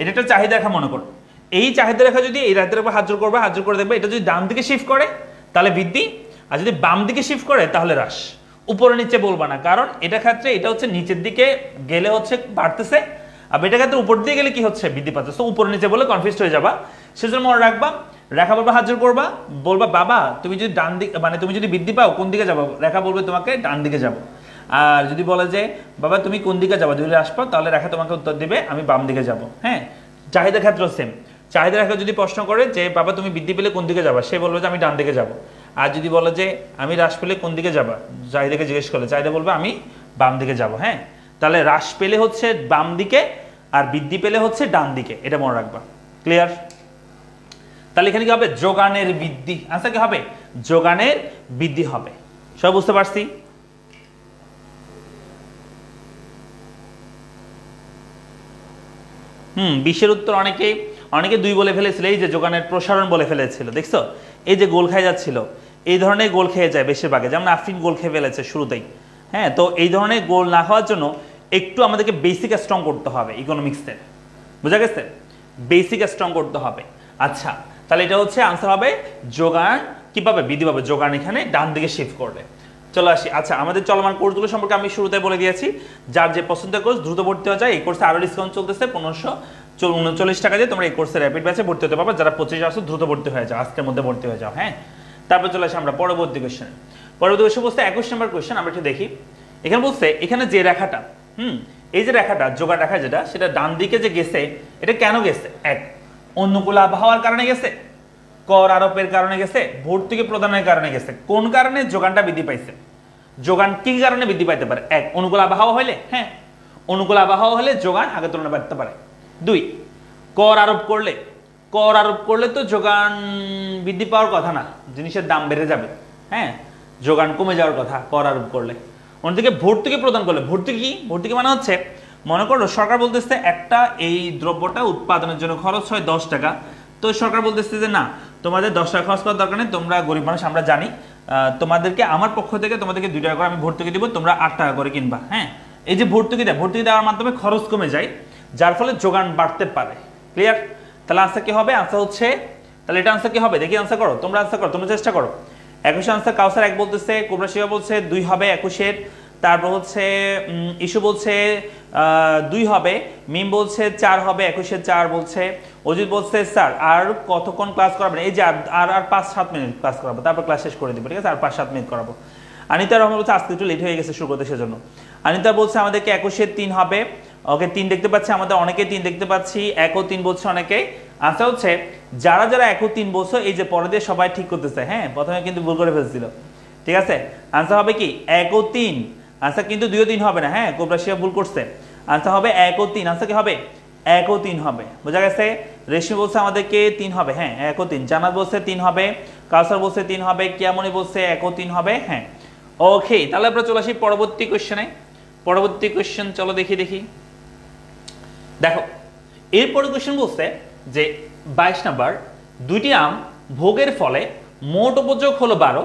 এটা একটা চাহিদা রেখা মনে করো, এই চাহিদা রেখা যদি এই রাতের উপর হাত জোর করবে, হাত জোর করে দেখবে এটা যদি ডান দিকে শিফট করে তাহলে বৃদ্ধি, আর যদি বাম দিকে শিফট করে তাহলে হ্রাস। উপরে নিচে বলবা না, কারণ এটা ক্ষেত্রে এটা হচ্ছে নিচের দিকে গেলে হচ্ছে বাড়তেছে, আর এটা ক্ষেত্রে উপর দিয়ে গেলে কি হচ্ছে? বৃদ্ধি পাচ্ছে। তো উপরে নিচে বলে কনফিউজড হয়ে যাবা, সেজন্য মনে রাখবা রেখা বলবা হাত জোর করবা, বলবা বাবা তুমি যদি ডান দিকে মানে তুমি যদি বৃদ্ধি পাও কোন দিকে যাবো, রেখা বলবে তোমাকে ডান দিকে যাবো। আর যদি বলে যে বাবা তুমি কোন দিকে যাবো, যদি হ্রাস পাও তাহলে রেখা তোমাকে উত্তর দিবে আমি বাম দিকে যাবো। হ্যাঁ, চাহিদা ক্ষেত্র সেম। চাহিদা রেখা যদি প্রশ্ন করে যে বাবা তুমি বৃদ্ধি পেলে কোন দিকে যাবা, সে বলবে যে আমি ডান দিকে যাবো। আর যদি বলে যে আমি হ্রাস পেলে কোন দিকে যাবা, চাহিদাকে জিজ্ঞেস করলে চাহিদা বলবে আমি বাম দিকে যাবো। হ্যাঁ, তাহলে হ্রাস পেলে হচ্ছে বাম দিকে আর বৃদ্ধি পেলে হচ্ছে ডান দিকে, এটা মনে রাখবা। ক্লিয়ার? তাহলে এখানে কি হবে? যোগানের বৃদ্ধি। আচ্ছা, কি হবে? যোগানের বৃদ্ধি হবে। সব বুঝতে পারছি? বিশের উত্তর অনেকে 2 বলে ফেলেছিল, এই যে যোগানের প্রসারণ বলে ফেলেছিল, দেখছো? এই যে গোল খেয়ে যাচ্ছিল, এই ধরনের গোল খেয়ে যায় বেশিরভাগে, যেমন আফরিন গোল খেয়ে ফেলেছে শুরুতেই। হ্যাঁ, তো এই ধরনের গোল না হওয়ার জন্য একটু আমাদেরকে বেসিক স্ট্রং করতে হবে ইকোনমিক্সের, বুঝা গেছে? বেসিক স্ট্রং করতে হবে। আচ্ছা, তাহলে এটা হচ্ছে আনসার হবে যোগান কি পাবে? বৃদ্ধি পাবে, যোগান এখানে ডান দিকে শিফট করবে। চলে আসি। আচ্ছা, আমাদের চলমান কোর্সগুলো সম্পর্কে আমি শুরুতে বলে দিয়েছি। যার যে পছন্দের কোর্স দ্রুত ভর্তি হয়ে যায়। এই কোর্সে আরো ডিসকাউন্ট চলতেছে, 1539 টাকা দিয়ে তোমরা এই কোর্সে র্যাপিড ব্যাচে ভর্তি হতে পারবে। যারা 25 আসো দ্রুত ভর্তি হয়ে যাও, আজকের মধ্যে ভর্তি হয়ে যাও। হ্যাঁ, তারপর চলে আসি আমরা পরবর্তী কোশ্চেন। পরবর্তী কোশ্চেন বলতে 21 নম্বর কোশ্চেন আমরা একটু দেখি। এখানে বলছে এখানে যে রেখাটা এই যে রেখাটা যোগার রেখা যেটা, সেটা ডান দিকে যে গেছে, এটা কেন গেছে? এক, অনুকূল আবহাওয়ার কারণে গেছে, কর আরোপের কারণে গেছে, ভর্তুকি প্রদানের কারণে গেছে। কোন কারণে যোগানটা বৃদ্ধি পাইছে? যোগান কি কারণে বৃদ্ধি পাইতে পারে? এক, অনুকূল আবহাওয়া হইলে, হ্যাঁ অনুকূল আবহাওয়া হলে যোগান আগের তুলনায় বাড়তে পারে। দুই, কর আরোপ করলে, কর আরোপ করলে তো যোগান বৃদ্ধি পাওয়ার কথা না, জিনিসের দাম বেড়ে যাবে। হ্যাঁ, যোগান কমে যাওয়ার কথা কর আরোপ করলে। অন্যদিকে ভর্তুকি প্রদান করলে, ভর্তুকি ভর্তুকি মানে হচ্ছে, মনে করো সরকার বলতেছে একটা এই দ্রব্যটা উৎপাদনের জন্য খরচ হয় 10 টাকা, তো সরকার বলতেছে যে না, তোমাদের 10 টাকা খরচ করার দরকার নেই, তোমরা গরিব মানুষ আমরা জানি, তোমাদেরকে আমার পক্ষ থেকে তোমাদেরকে 2 টাকা করে আমি ভর্তুকি দিব, তোমরা 8 টাকা করে কিনবা। হ্যাঁ, এই যে ভর্তুকি দেওয়ার মাধ্যমে খরচ কমে যায়, যার ফলে যোগান বাড়তে পারে। ক্লিয়ার? তাহলে আনসার কি হবে? আনসার হচ্ছে, তাহলে এটা আনসার কি হবে দেখি, আনসার করো, তোমরা আনসার করো, তোমরা চেষ্টা করো। 21 আনসার কাউসার 1 বলতেছে, কোবরা শিবা বলছে 2 হবে 21-এর, তারপর হচ্ছে ইস্যু বলছে 2 হবে, মিম বলছে 4 হবে 21-এর 4 বলছে, অজিত বলছে স্যার আর কতক্ষণ ক্লাস করাবেন? এই যে আর 5-7 মিনিট ক্লাস করাবো, তারপর ক্লাস শেষ করে দিব, ঠিক আছে? আর 5-7 মিনিট করাবো। আনিতা রহমান বলছে আজকে একটু লেট হয়ে গেছে শুরু করতে, সেজন্য। আনিতা বলছে আমাদেরকে 21-এর 3 হবে, ওকে 3 দেখতে পাচ্ছি, আমাদের অনেকেই 3 দেখতে পাচ্ছি, 1 ও 3 বলছে অনেকেই। আনসার হচ্ছে যারা 1 ও 3 বলছো, এই যে পরে দিয়ে সবাই ঠিক করতেছে, হ্যাঁ প্রথমে কিন্তু ভুল করে ফেলছিল, ঠিক আছে? আনসার হবে কি 1 ও 3, আনসার কিন্তু 2 ও 3 হবে না, হ্যাঁ কোবরা শিবা ভুল করছে। আনসার হবে 1 ও 3, আনসার কি হবে 1 ও 3 হবে, বোঝা গেছে? রেশমি বলছে আমাদেরকে 3 হবে, হ্যাঁ 1 ও 3, জান্নাত বলছে 3 হবে, কাউসার বলছে 3 হবে, কিয়ামনি বলছে 1 ও 3 হবে। হ্যাঁ, ওকে, তাহলে আমরা চলে আসি পরবর্তী কোশ্চেনে। পরবর্তী কোশ্চেন চলো দেখি। দেখো এরপরে কোশ্চেন বলছে যে 22 নাম্বার, 2টি আম ভোগের ফলে মোট উপযোগ হলো 12,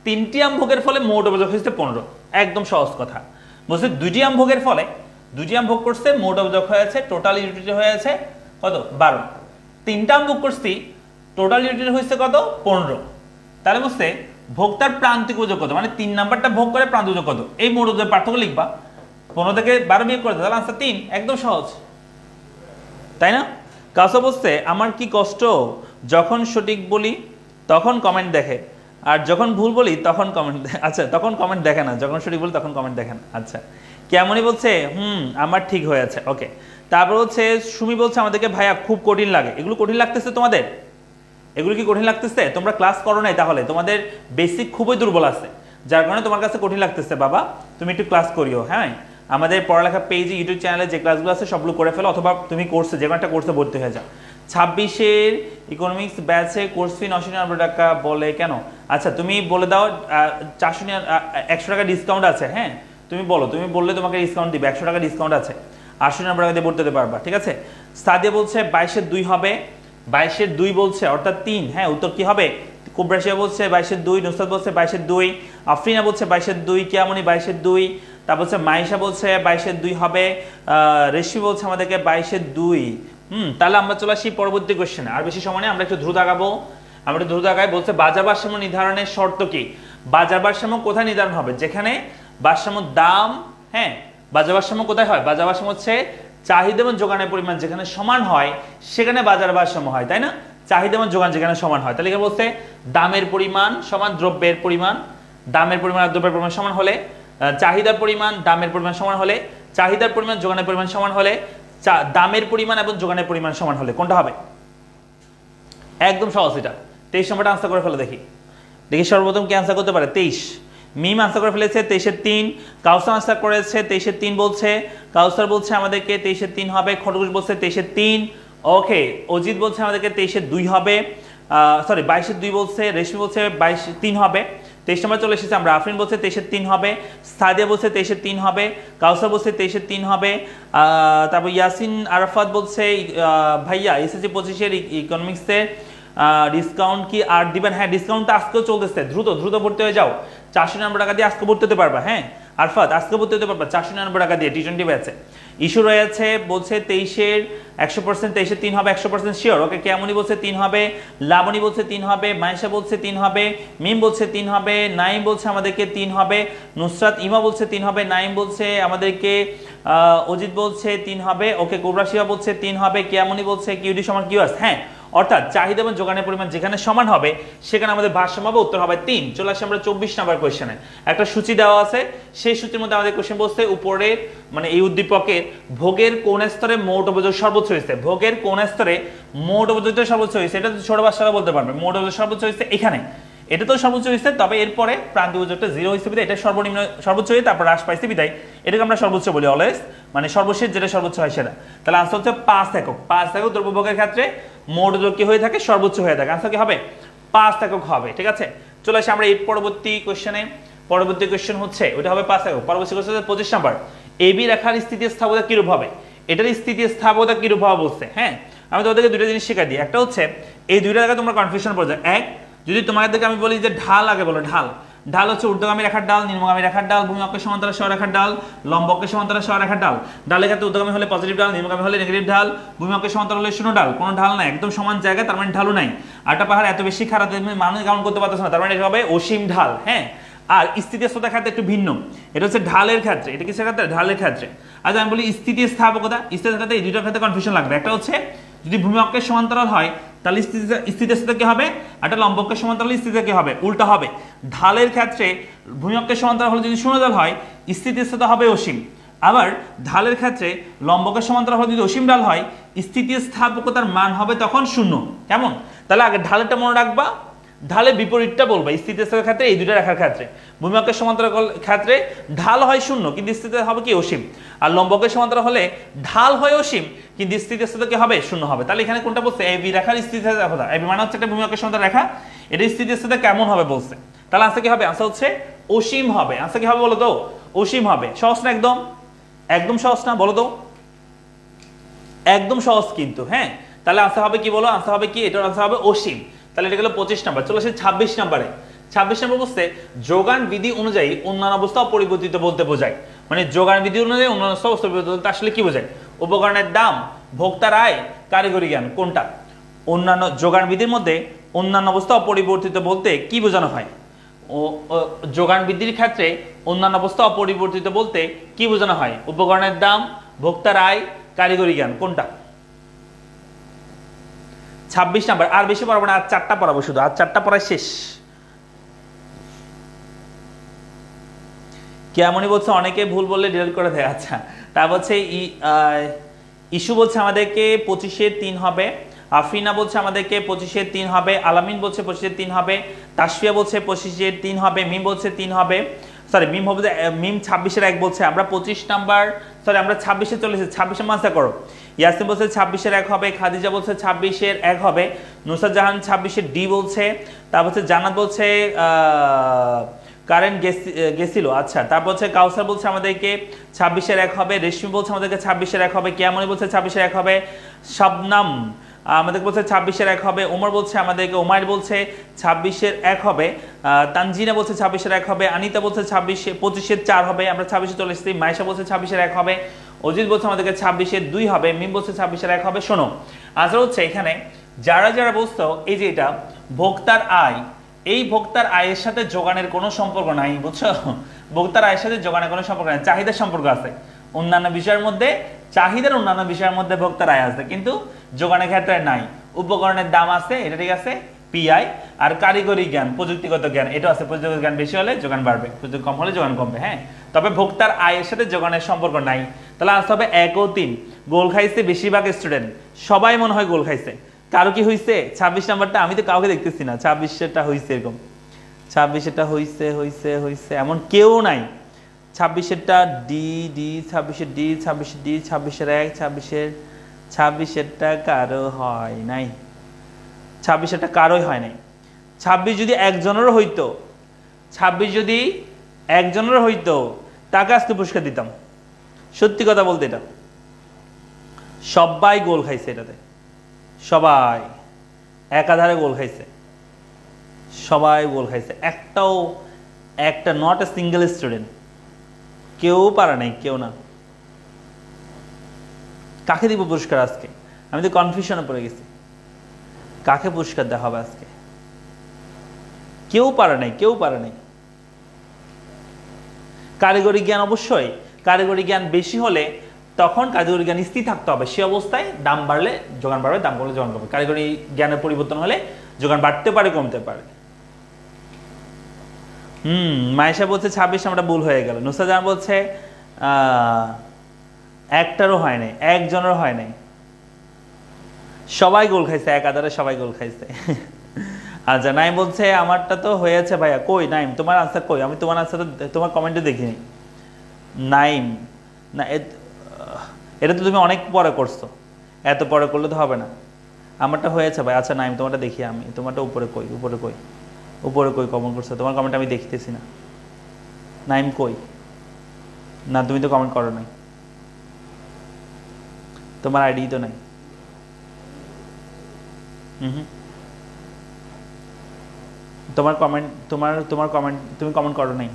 3টি আম ভোগের ফলে মোট উপযোগ হয়েছে 15। একদম সহজ কথা বলছে, 2টি আম ভোগের ফলে, 2টি আম ভোগ করছে, মোট উপযোগ হয়েছে, টোটাল ইউটিলিটি হয়েছে কত? 12। 3টা আম ভোগ করছি, টোটাল ইউটিলিটি হয়েছে কত? 15। তাহলে বলছে ভোক্তার প্রান্তিক উপযোগ কত, মানে 3 নাম্বারটা ভোগ করে প্রান্তিক উপযোগ কত, এই মোট উপযোগ পার্থক্য লিখবা। 15 থেকে 12 বিয়োগ করে দাও, তাহলে আনসার 3। একদম সহজ, তাই না? কাউসা বলছে আমার কি কষ্ট, যখন সঠিক বলি তখন কমেন্ট দেখে, আর যখন ভুল বলি তখন কমেন্ট, আচ্ছা তখন কমেন্ট দেখে না, যখন সঠিক বলি তখন কমেন্ট দেখে না। আচ্ছা, কেমনই বলছে আমার ঠিক হয়েছে, ওকে। তারপর হচ্ছে সুমি বলছে আমাদেরকে ভাইয়া খুব কঠিন লাগে। এগুলো কঠিন লাগতেছে তোমাদের? এগুলো কি কঠিন লাগতেছে? তোমরা ক্লাস করো নাই, তাহলে তোমাদের বেসিক খুবই দুর্বল আছে, যার কারণে তোমার কাছে কঠিন লাগতেছে। বাবা তুমি একটু ক্লাস করিও, হ্যাঁ আমাদের পড়ালেখা পেজে ইউটিউব চ্যানেলে যে ক্লাসগুলো আছে সবগুলো করে ফেলো, অথবা তুমি কোর্সে যে কোনো একটা কোর্সে ভর্তি হয়ে যাও। 26-এর ইকোনমিক্স ব্যাচে কোর্স ফি 999 টাকা বলে কেন? আচ্ছা তুমি বলে দাও, 100 টাকা ডিসকাউন্ট আছে, হ্যাঁ তুমি বলো, তুমি বললে তোমাকে ডিসকাউন্ট দিবে, 100 টাকা ডিসকাউন্ট আছে, 89 টাকা দিয়ে ভর্তি হতে পারবা, ঠিক আছে? সাদিয়া বলছে 22-এর 2 হবে, 22-এর 2 বলছে অর্থাৎ 3, হ্যাঁ উত্তর কি হবে? কুবরাশিয়া বলছে 22-এর 2, নুসরাত বলছে 22-এর 2, আফরিনা বলছে 22-এর 2, কিয়ামনি 22-এর 2, তারপর হচ্ছে মাইশা বলছে 22-এর 2 হবে, রেশমি বলছে আমাদেরকে 22-এর 2। তাহলে আমরা চলে আসি পরবর্তী কোশ্চেনে। আর বেশি সময় নেই, আমরা একটু দ্রুত আগাবো। আমরা একটু দ্রুত আগাই। বলছে বাজার ভারসাম্য নির্ধারণের শর্ত কি? বাজার ভারসাম্য কোথায় নির্ধারণ হবে? যেখানে ভারসাম্য দাম, হ্যাঁ বাজার ভারসাম্য কোথায় হয়? বাজার ভারসাম্য হচ্ছে চাহিদা এবং যোগানের পরিমাণ যেখানে সমান হয় সেখানে বাজার ভারসাম্য হয়, তাই না? চাহিদা এবং যোগান যেখানে সমান হয়, তাহলে এখানে বলছে দামের পরিমাণ সমান দ্রব্যের পরিমাণ, দামের পরিমাণ আর দ্রব্যের পরিমাণ সমান হলে, চাহিদার পরিমাণ দামের পরিমাণ সমান হলে, চাহিদার পরিমাণ যোগানের পরিমাণ সমান হলে, দামের পরিমাণ এবং যোগানের পরিমাণ সমান হলে কোনটা হবে? একদম সহজ এটা। 23 নম্বরটা আনসার করে ফেলে দেখি সর্বপ্রথম কি আনসার করতে পারে? 23। মিম আনসার করে ফেলেছে 23-এর 3, কাউসার আনসার করেছে 23-এর 3 বলছে, কাউসার বলছে আমাদেরকে 23-এর 3 হবে, খরগোশ বলছে 23-এর 3, ওকে। অজিত বলছে আমাদেরকে 23-এর 2 হবে, সরি 22-এর 2 বলছে, রেশমি বলছে 22-এর 3 হবে। 23 নম্বর চলে এসেছে আমরা। আফরিন বলছে 23-এর 3 হবে, সাদিয়া বলছে 23-এর 3 হবে, কাউসার বলছে 23-এর 3 হবে, তারপর ইয়াসিন আরাফাত বলছে ভাইয়া এসএসসি 25-এর ইকোনমিক্সের ডিসকাউন্ট কি আর দিবেন? হ্যাঁ ডিসকাউন্টটা আজকেও চলতেছে, দ্রুত ভর্তি হয়ে যাও। 499 টাকা দিয়ে আজকে ভর্তি হতে পারবা, হ্যাঁ আরফাত আজকে ভর্তি হতে পারবা 499 টাকা দিয়ে T20 ব্যাচে। ইস্যু রয়েছে বলছে 23-এর 100%, 23-এর 3 হবে 100% শিওর। ওকে, কেমনি বলছে 3 হবে, লাবণী বলছে 3 হবে, মায়েশা বলছে 3 হবে, মিম বলছে 3 হবে, নাইম বলছে আমাদেরকে 3 হবে, নুসরাত ইমা বলছে 3 হবে, নাইম বলছে আমাদেরকে, অজিত বলছে 3 হবে। ওকে, কোবরা শিবা বলছে 3 হবে, কেমনি বলছে কিউডি সমান কিউএস। হ্যাঁ, অর্থাৎ চাহিদা এবং যোগানের পরিমাণ যেখানে সমান হবে সেখানে আমাদের ভারসাম্য হবে, উত্তর হবে 3। চলে আসি আমরা 24 নম্বর কোশ্চেনে। একটা সূচি দেওয়া আছে, সেই সূচির মধ্যে আমাদের কোশ্চেন বলছে উপরে মানে এই উদ্দীপকের ভোগের কোন স্তরে মোট উপযোগ সর্বোচ্চ হয়েছে। ভোগের কোন স্তরে মোট উপযোগ সর্বোচ্চ হয়েছে, এটা ছোট বাচ্চারা বলতে পারবে। মোট উপযোগ সর্বোচ্চ হয়েছে এখানে, এটা তো সর্বোচ্চ হয়েছে, তবে এরপরে প্রান্তিক উপযোগটা 0 হয়েছে বিদায় এটা সর্বনিম্ন সর্বোচ্চ হয়ে তারপর হ্রাস পাইছে বিদায় এটাকে আমরা সর্বোচ্চ বলি অলওয়েজ, মানে সর্বশেষ যেটা সর্বোচ্চ হয় সেটা। তাহলে আনসার হচ্ছে 5 একক। 5 একক দ্রব্যভোগের ক্ষেত্রে মোট উপযোগ কি হয়ে থাকে, সর্বোচ্চ হয়ে থাকে। আনসার কি হবে, 5 একক হবে। ঠিক আছে, চলে আসি আমরা এই পরবর্তী কোশ্চেনে। পরবর্তী কোশ্চেন হচ্ছে ওটা হবে 5 একক। পরবর্তী কোশ্চেন হচ্ছে 25 নাম্বার। এবি রেখার স্থিতিস্থাপকতা কিরূপ হবে, এটার স্থিতিস্থাপকতা কিরূপ হবে বলছে। হ্যাঁ, আমি তোমাদেরকে দুটো জিনিস শেখাই দিই। একটা হচ্ছে এই দুইটা জায়গায় তোমরা কনফিউশন পড়ে যায়। এক, যদি তোমাদেরকে আমি বলি যে ঢাল আগে বলো, ঢাল ঢাল হচ্ছে ঊর্ধ্বগামী রেখার ডাল, নিম্নগামী রেখার ডাল, ভূমি অক্ষের সমান্তরাল সরলরেখার ডাল, লম্ব অক্ষের সমান্তরাল সরলরেখার ডাল। ডালের ক্ষেত্রে ঊর্ধ্বগামী হলে পজিটিভ ডাল, নিম্নগামী হলে নেগেটিভ ডাল, ভূমি অক্ষের সমান্তরাল হলে শূন্য ডাল। কোনো ঢাল নাই, একদম সমান জায়গা, তার মানে ঢালু নাই। আটটা পাহাড় এত বেশি খারাপ মানুষ কাউন্ট করতে পারতেছে না, তার মানে এটা হবে অসীম ঢাল। হ্যাঁ, আর স্থিতিস্থাপকতার ক্ষেত্রে একটু ভিন্ন, এটা হচ্ছে ঢালের ক্ষেত্রে, এটা কিসের ক্ষেত্রে, ঢালের ক্ষেত্রে। আচ্ছা আমি বলি স্থিতিস্থাপকতা, স্থিতিস্থাপকতা এই দুটোর ক্ষেত্রে কনফিউশন লাগবে। একটা হচ্ছে যদি ভূমি অক্ষের সমান্তরাল হয় তাহলে স্থিতিস্থাপকতা কি হবে, একটা লম্ব অক্ষের সমান্তরাল স্থিতিস্থাপকতা কি হবে, উল্টা হবে। ঢালের ক্ষেত্রে ভূমি অক্ষের সমান্তরাল হলে যদি শূন্য ঢাল হয় স্থিতিস্থাপকতা হবে অসীম। আবার ঢালের ক্ষেত্রে লম্ব অক্ষের সমান্তরাল হলে যদি অসীম ঢাল হয় স্থিতিস্থাপকতার মান হবে তখন শূন্য। কেমন, তাহলে আগে ঢালেরটা মনে রাখবা, ঢালের বিপরীতটা বলবা। স্থিতিস্থাপকতার ক্ষেত্রে এই দুটো রেখার ক্ষেত্রে ভূমি অক্ষের সমান্তরাল ক্ষেত্রে ঢাল হয় শূন্য কিন্তু স্থিতিস্থাপকতা হবে কি, অসীম। আর লম্ব অক্ষের সমান্তরাল হলে ঢাল হয় অসীম কিন্তু স্থিতিস্থাপকতা কি হবে, শূন্য হবে। তাহলে এখানে কোনটা বলছে, এবি রেখার স্থিতিস্থাপকতা, এবি মানে হচ্ছে একটা ভূমি অক্ষের সমান্তরাল রেখা, এটা স্থিতিস্থাপকতা কেমন হবে বলছে। তাহলে আনসার কি হবে, আনসার হচ্ছে অসীম হবে। আনসার কি হবে বলো তো, অসীম হবে। সহজ না একদম, একদম সহজ না বলো তো, একদম সহজ কিন্তু। হ্যাঁ, তাহলে আনসার হবে কি বলো, আনসার হবে কি, এটার আনসার হবে অসীম। তাহলে এটা গেল 25 নাম্বার। চলে আসে 26 নাম্বারে। 26 নম্বর বলছে যোগান বিধি অনুযায়ী অন্যান্য অবস্থা অপরিবর্তিত বলতে বোঝায়। মানে যোগান বিধি অনুযায়ী অন্যান্য অবস্থা অপরিবর্তিত আসলে কি বোঝায়, উপকরণের দাম, ভোক্তার আয়, কারিগরি জ্ঞান, কোনটা। অন্যান্য যোগান বিধির মধ্যে অন্যান্য অবস্থা অপরিবর্তিত বলতে কি বোঝানো হয়, যোগান বৃদ্ধির ক্ষেত্রে অন্যান্য অবস্থা অপরিবর্তিত বলতে কি বোঝানো হয়, উপকরণের দাম, ভোক্তার আয়, কারিগরি জ্ঞান, কোনটা। 26 নাম্বার। আর বেশি পড়াবো না, আর 4টা পড়াবো শুধু, আর 4টা পড়াই শেষ। কেমনই বলছে অনেকে ভুল বললে ডিলিট করে দেয়। আচ্ছা, তা বলছে ইস্যু বলছে আমাদেরকে 25-এর 3 হবে, আফরিনা বলছে আমাদেরকে 25-এর 3 হবে, আলামিন বলছে 25-এর 3 হবে, তাসফিয়া বলছে 25-এর 3 হবে, মিম বলছে 3 হবে, সরি মিম হবে, মিম 26-এর 1 বলছে। আমরা 25 নাম্বার, সরি আমরা 26-এ চলে এসেছি, 26-এর মানসা করো। ইয়াসিন বলছে 26-এর 1 হবে, খাদিজা বলছে 26-এর 1 হবে, নুসরাত জাহান 26-এর ডি বলছে, তারপর হচ্ছে জান্নাত বলছে কারেন্ট গেছিল। আচ্ছা, তারপর হচ্ছে কাউসার বলছে আমাদেরকে 26-এর 1 হবে, রেশমি বলছে আমাদেরকে 26-এর 1 হবে, কেয়ামনি বলছে 26-এর 1 হবে, শবনাম আমাদের বলছে 26-এর 1 হবে, ওমর বলছে আমাদেরকে, ওমাইর বলছে 26-এর 1 হবে, তানজিনা বলছে 26-এর 1 হবে, আনিতা বলছে 25-এর 4 হবে, আমরা 26-এ চলে এসেছি, মাইশা বলছে 26-এর 1 হবে, অজিত বলছে আমাদেরকে 26-এর 2 হবে, মিম বলছে 26-এর 1 হবে। শোনো, আনসার হচ্ছে এখানে যারা যারা বলছো এই যে এটা ভোক্তার আয়, এই ভোক্তার আয়ের সাথে যোগানের কোনো সম্পর্ক নাই, বুঝছো। ভোক্তার আয়ের সাথে যোগানের কোনো সম্পর্ক নাই, চাহিদার সম্পর্ক আছে। অন্যান্য বিষয়ের মধ্যে চাহিদার অন্যান্য বিষয়ের মধ্যে ভোক্তার আয় আছে, কিন্তু যোগানের ক্ষেত্রে নাই। উপকরণের দাম আছে, এটা ঠিক আছে, পিআই। আর কারিগরি জ্ঞান, প্রযুক্তিগত জ্ঞান, এটা আছে। প্রযুক্তিগত জ্ঞান বেশি হলে যোগান বাড়বে, প্রযুক্তি কম হলে যোগান কমবে। হ্যাঁ, তবে ভোক্তার আয়ের সাথে যোগানের সম্পর্ক নাই। তাহলে আসতে হবে 1 ও 3। গোল খাইছে বেশিরভাগ স্টুডেন্ট, সবাই মনে হয় গোল খাইছে। কারো কি হয়েছে 26 নাম্বারটা, আমি তো কাউকে দেখতেছি না 26-এরটা হয়েছে এরকম, 26-এরটা হয়েছে হয়েছে হয়েছে এমন কেউ নাই। 26-এরটা ডি ডি, 26-এর ডি, 26-এর ডি, 26-এর 1, 26-এরটা কারো হয় নাই, 26-এরটা কারোই হয় নাই। 26 যদি একজনেরও হইতো, 26 যদি একজনেরও হইতো তাকে আজকে পুরস্কার দিতাম, সত্যি কথা বলতে। এটা সবাই গোল খাইছে, এটাতে সবাই একাধারে গোল খাইছে, সবাই গোল খাইছে, একটা নট এ সিঙ্গেল স্টুডেন্ট, কেউ পারে নাই, কেউ না। কাকে দিব পুরস্কার আজকে? আমি তো কনফিউশনে পড়ে গেছি, কাকে পুরস্কার দেওয়া হবে আজকে? কেউ পারে নাই। কারিগরি জ্ঞান, অবশ্যই কারিগরি জ্ঞান বেশি হলে তখন কারিগরি জ্ঞান স্থির থাকতে হবে, সে অবস্থায় দাম বাড়লে যোগান বাড়বে, দাম কমলে যোগান কমবে। কারিগরি জ্ঞানের পরিবর্তন হলে যোগান বাড়তে পারে, কমতে পারে। মায়েশা বলছে 26 আমরা ভুল হয়ে গেল। নুসরাত বলছে একটারও হয় নাই, একজনেরও হয় নাই, সবাই গোল খাইছে, এক আধারে সবাই গোল খাইছে। আচ্ছা, নাইম বলছে আমারটা তো হয়েছে ভাইয়া। কই নাইম, তোমার আনসার কই? আমি তোমার আনসার তোমার কমেন্টে দেখিনি। নাইম না, এটা তো তুমি অনেক পরে করছো, এত পরে করলে তো হবে না। আমারটা হয়েছে ভাই। আচ্ছা নাইম, তোমারটা দেখি আমি, তোমারটা উপরে কই, উপরে কই কমেন্ট করছো? তোমার কমেন্ট আমি দেখতেছি না। নাইম কই? না, তুমি তো কমেন্ট করো নাই, তোমার আইডি তো নাই। তোমার কমেন্ট তুমি কমেন্ট করো নাই।